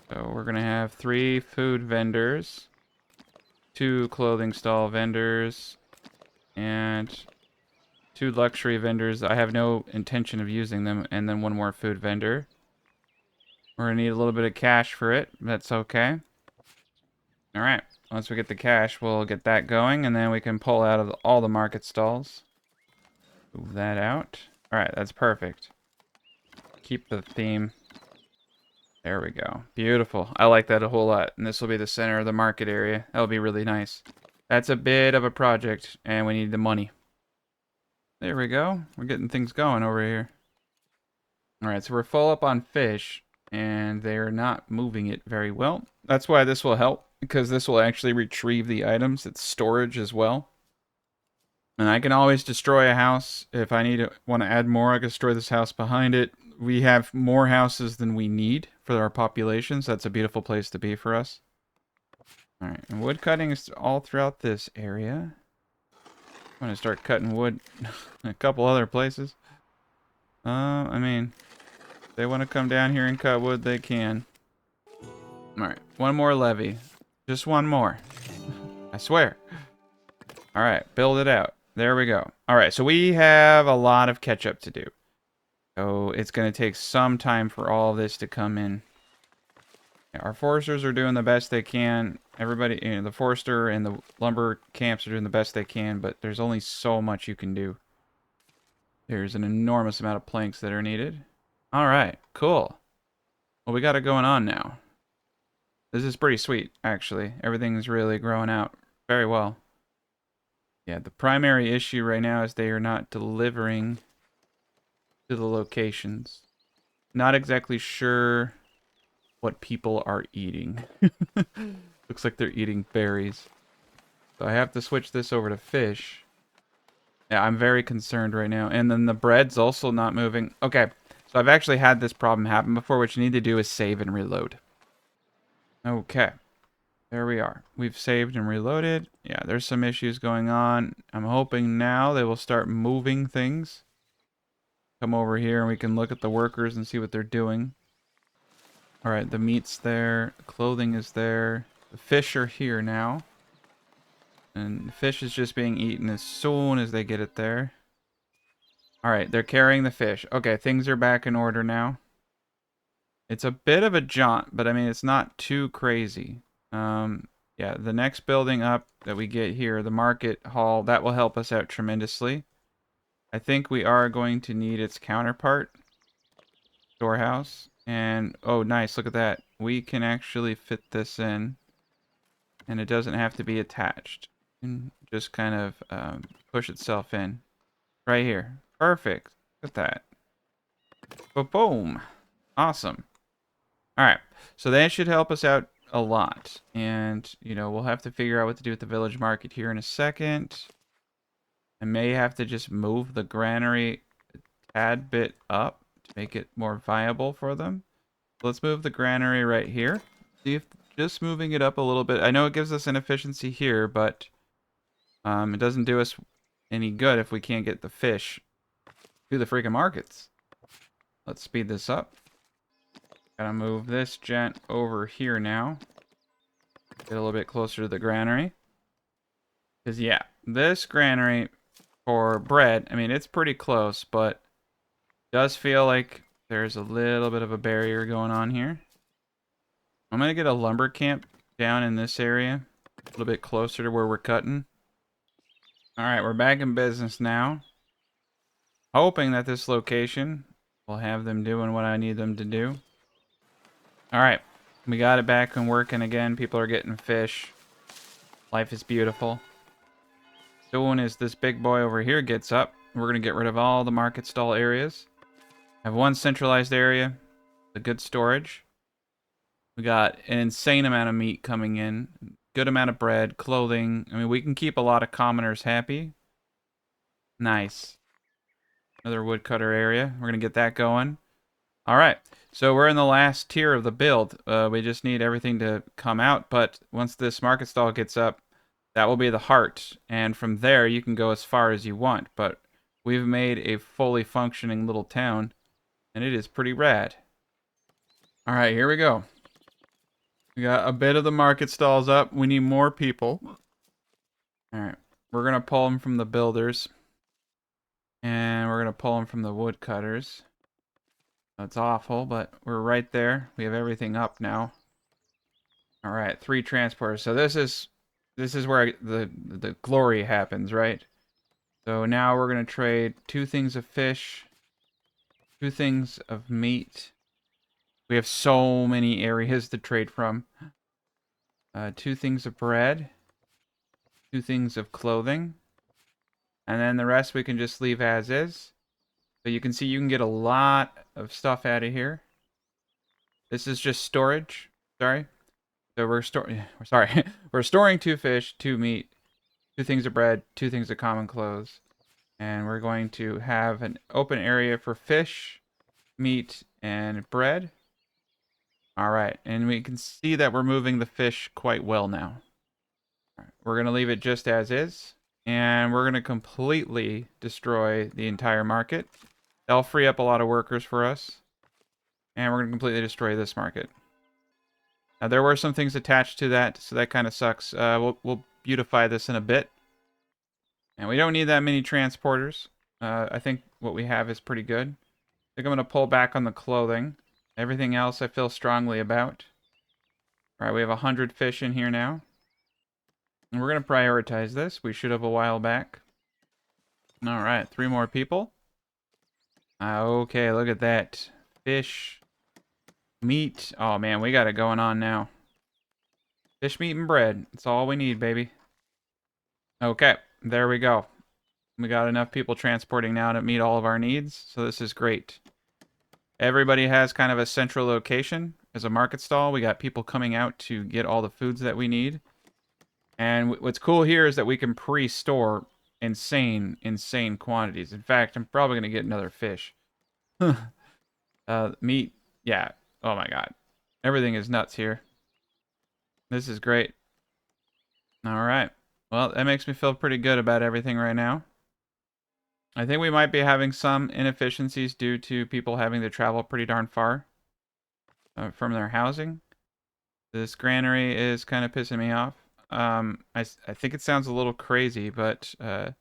So we're going to have 3 food vendors, 2 clothing stall vendors, and 2 luxury vendors. I have no intention of using them, and then 1 more food vendor. We're going to need a little bit of cash for it. That's okay. All right. Once we get the cash, we'll get that going, and then we can pull out of all the market stalls. Move that out. All right, that's perfect. Keep the theme. There we go. Beautiful. I like that a whole lot. And this will be the center of the market area. That'll be really nice. That's a bit of a project, and we need the money. There we go. We're getting things going over here. All right, so we're full up on fish, and they're not moving it very well. That's why this will help, because this will actually retrieve the items. It's storage as well. And I can always destroy a house. If I want to add more, I can destroy this house behind it. We have more houses than we need for our populations. That's a beautiful place to be for us. All right, and wood cutting is all throughout this area. I'm going to start cutting wood in a couple other places. I mean, if they want to come down here and cut wood, they can. All right, 1 more levee. Just 1 more. I swear. All right, build it out. There we go. All right, so we have a lot of catch up to do. So it's going to take some time for all of this to come in. Yeah, our foresters are doing the best they can. Everybody, you know, the forester and the lumber camps are doing the best they can, but there's only so much you can do. There's an enormous amount of planks that are needed. All right, cool. Well, we got it going on now. This is pretty sweet, actually. Everything's really growing out very well. Yeah, the primary issue right now is they are not delivering to the locations. Not exactly sure what people are eating. Looks like they're eating berries. So I have to switch this over to fish. Yeah, I'm very concerned right now. And then the bread's also not moving. Okay, so I've actually had this problem happen before. What you need to do is save and reload. Okay. There we are. We've saved and reloaded. Yeah, there's some issues going on. I'm hoping now they will start moving things. Come over here and we can look at the workers and see what they're doing. All right, the meat's there. The clothing is there. The fish are here now. And the fish is just being eaten as soon as they get it there. All right, they're carrying the fish. Okay, things are back in order now. It's a bit of a jaunt, but I mean, it's not too crazy. Yeah, the next building up that we get here, the market hall, that will help us out tremendously. I think we are going to need its counterpart, storehouse. And, oh, nice, look at that. We can actually fit this in, and it doesn't have to be attached. It can just kind of push itself in. Right here. Perfect. Look at that. Boom. Awesome. All right. So that should help us out a lot. And, you know, we'll have to figure out what to do with the village market here in a second. I may have to just move the granary a tad bit up to make it more viable for them. Let's move the granary right here. See if just moving it up a little bit. I know it gives us an efficiency here, but it doesn't do us any good if we can't get the fish to the freaking markets. Let's speed this up. Gotta move this gent over here now. Get a little bit closer to the granary. Because, yeah, this granary for bread, I mean, it's pretty close, but does feel like there's a little bit of a barrier going on here. I'm going to get a lumber camp down in this area, a little bit closer to where we're cutting. All right, we're back in business now. Hoping that this location will have them doing what I need them to do. All right, we got it back and working again. People are getting fish. Life is beautiful. Soon as this big boy over here gets up, we're going to get rid of all the market stall areas. Have one centralized area, a good storage. We got an insane amount of meat coming in, good amount of bread, clothing. I mean, we can keep a lot of commoners happy. Nice. Another woodcutter area. We're going to get that going. All right. So we're in the last tier of the build. We just need everything to come out. But once this market stall gets up, that will be the heart. And from there, you can go as far as you want. But we've made a fully functioning little town. And it is pretty rad. All right, here we go. We got a bit of the market stalls up. We need more people. All right. We're going to pull them from the builders. And we're going to pull them from the woodcutters. That's awful, but we're right there. We have everything up now. All right, 3 transporters. So this is where the glory happens, right? So now we're going to trade 2 things of fish, 2 things of meat. We have so many areas to trade from. 2 things of bread, 2 things of clothing, and then the rest we can just leave as is. So you can see you can get a lot of stuff out of here. This is just storage. Sorry. So we're we're storing 2 fish, 2 meat, 2 things of bread, 2 things of common clothes. And we're going to have an open area for fish, meat, and bread. All right, and we can see that we're moving the fish quite well now. All right, we're going to leave it just as is, and we're going to completely destroy the entire market. That'll free up a lot of workers for us, and we're going to completely destroy this market. Now, there were some things attached to that, so that kind of sucks. We'll beautify this in a bit. And we don't need that many transporters. I think what we have is pretty good. I think I'm going to pull back on the clothing. Everything else I feel strongly about. All right, we have 100 fish in here now. And we're going to prioritize this. We should have a while back. All right, 3 more people. Okay, look at that. Fish, meat. Oh, man, we got it going on now. Fish, meat, and bread. That's all we need, baby. Okay, there we go. We got enough people transporting now to meet all of our needs, so this is great. Everybody has kind of a central location as a market stall. We got people coming out to get all the foods that we need. And what's cool here is that we can pre-store insane quantities. In fact, I'm probably going to get another fish. Meat, yeah. Oh my god. Everything is nuts here. This is great. All right. Well, that makes me feel pretty good about everything right now. I think we might be having some inefficiencies due to people having to travel pretty darn far from their housing. This granary is kind of pissing me off. I think it sounds a little crazy, but I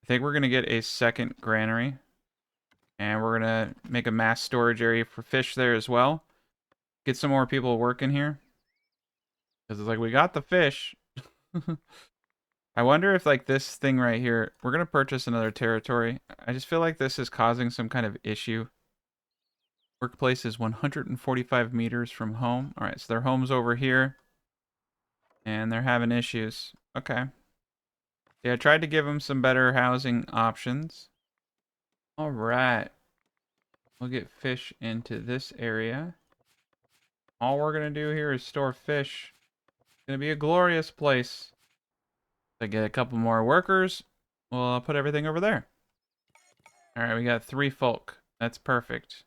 think we're going to get a second granary. And we're going to make a mass storage area for fish there as well. Get some more people working here. Because it's like, we got the fish. I wonder if, like, this thing right here, we're going to purchase another territory. I just feel like this is causing some kind of issue. Workplace is 145 meters from home. All right, so their home's over here. And they're having issues. Okay. Yeah, I tried to give them some better housing options. All right. We'll get fish into this area. All we're going to do here is store fish. It's going to be a glorious place. To get a couple more workers, we'll put everything over there. All right, we got 3 folk. That's perfect.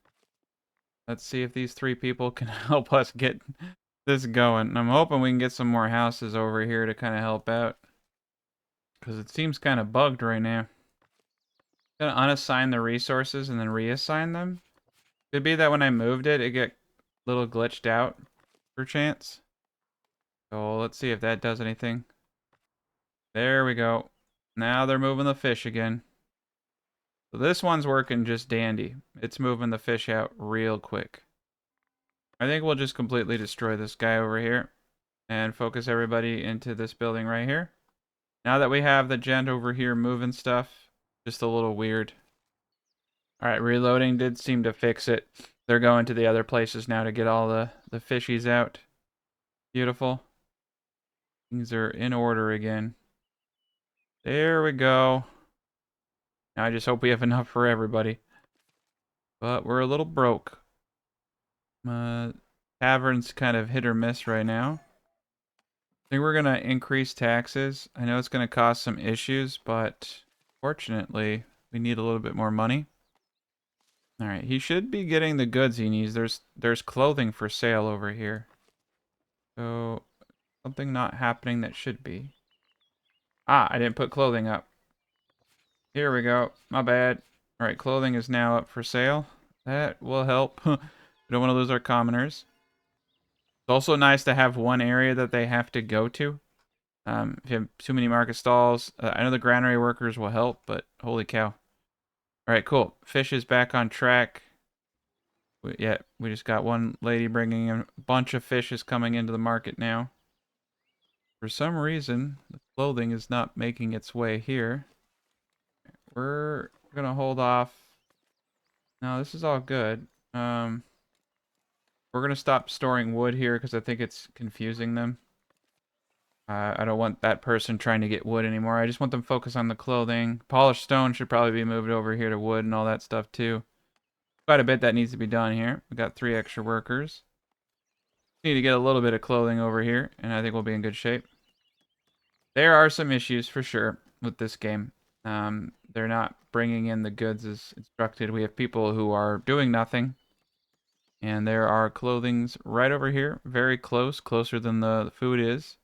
Let's see if these 3 people can help us get this going. I'm hoping we can get some more houses over here to kind of help out. Because it seems kind of bugged right now. I'm gonna unassign the resources and then reassign them. Could be that when I moved it, it get a little glitched out, perchance. So let's see if that does anything. There we go. Now they're moving the fish again. So this one's working just dandy. It's moving the fish out real quick. I think we'll just completely destroy this guy over here and focus everybody into this building right here. Now that we have the gent over here moving stuff, just a little weird. All right, reloading did seem to fix it. They're going to the other places now to get all the fishies out. Beautiful. Things are in order again. There we go. Now I just hope we have enough for everybody. But we're a little broke. Tavern's kind of hit or miss right now. I think we're going to increase taxes. I know it's going to cause some issues, but fortunately, we need a little bit more money. All right, he should be getting the goods he needs. There's clothing for sale over here. So, something not happening that should be. Ah, I didn't put clothing up. Here we go. My bad. All right, clothing is now up for sale. That will help. We don't want to lose our commoners. It's also nice to have one area that they have to go to. If you have too many market stalls, I know the granary workers will help, but holy cow. All right, cool. Fish is back on track. We just got one lady bringing in a bunch of fish is coming into the market now. For some reason, the clothing is not making its way here. We're going to hold off. No, this is all good. We're going to stop storing wood here because I think it's confusing them. I don't want that person trying to get wood anymore. I just want them focused on the clothing. Polished stone should probably be moved over here to wood and all that stuff too. Quite a bit that needs to be done here. We got 3 extra workers. Need to get a little bit of clothing over here, and I think we'll be in good shape. There are some issues for sure with this game. They're not bringing in the goods as instructed. We have people who are doing nothing. And there are clothings right over here, very close, closer than the food is.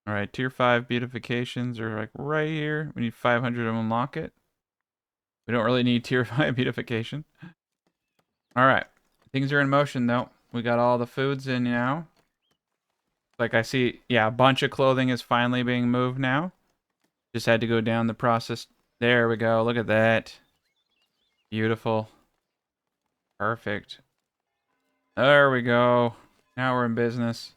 All right, tier 5 beautifications are like right here. We need 500 to unlock it. We don't really need tier 5 beautification. All right, things are in motion though. We got all the foods in now. Like I see, yeah, a bunch of clothing is finally being moved now. Just had to go down the process. There we go, look at that. Beautiful. Perfect. There we go. Now we're in business.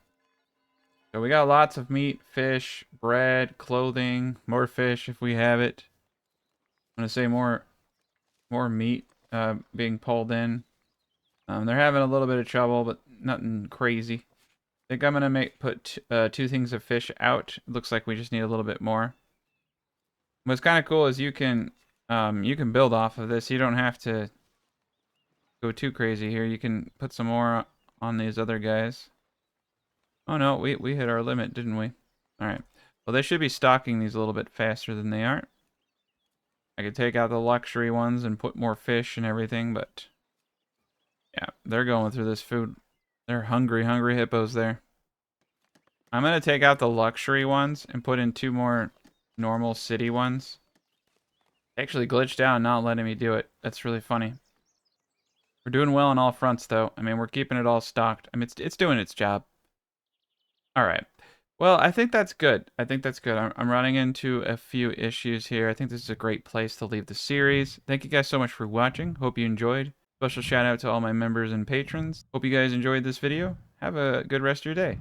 So we got lots of meat, fish, bread, clothing, more fish if we have it. I'm gonna say more meat being pulled in. They're having a little bit of trouble, but nothing crazy. I think I'm gonna put 2 things of fish out. It looks like we just need a little bit more. What's kind of cool is you can build off of this. You don't have to go too crazy here. You can put some more on these other guys. Oh no, we hit our limit, didn't we? Alright. Well, they should be stocking these a little bit faster than they are. I could take out the luxury ones and put more fish and everything, but... yeah, they're going through this food. They're hungry, hungry hippos there. I'm going to take out the luxury ones and put in 2 more normal city ones. Actually glitched out and not letting me do it. That's really funny. We're doing well on all fronts, though. I mean, we're keeping it all stocked. I mean, it's doing its job. All right. Well, I think that's good. I think that's good. I'm running into a few issues here. I think this is a great place to leave the series. Thank you guys so much for watching. Hope you enjoyed. Special shout out to all my members and patrons. Hope you guys enjoyed this video. Have a good rest of your day.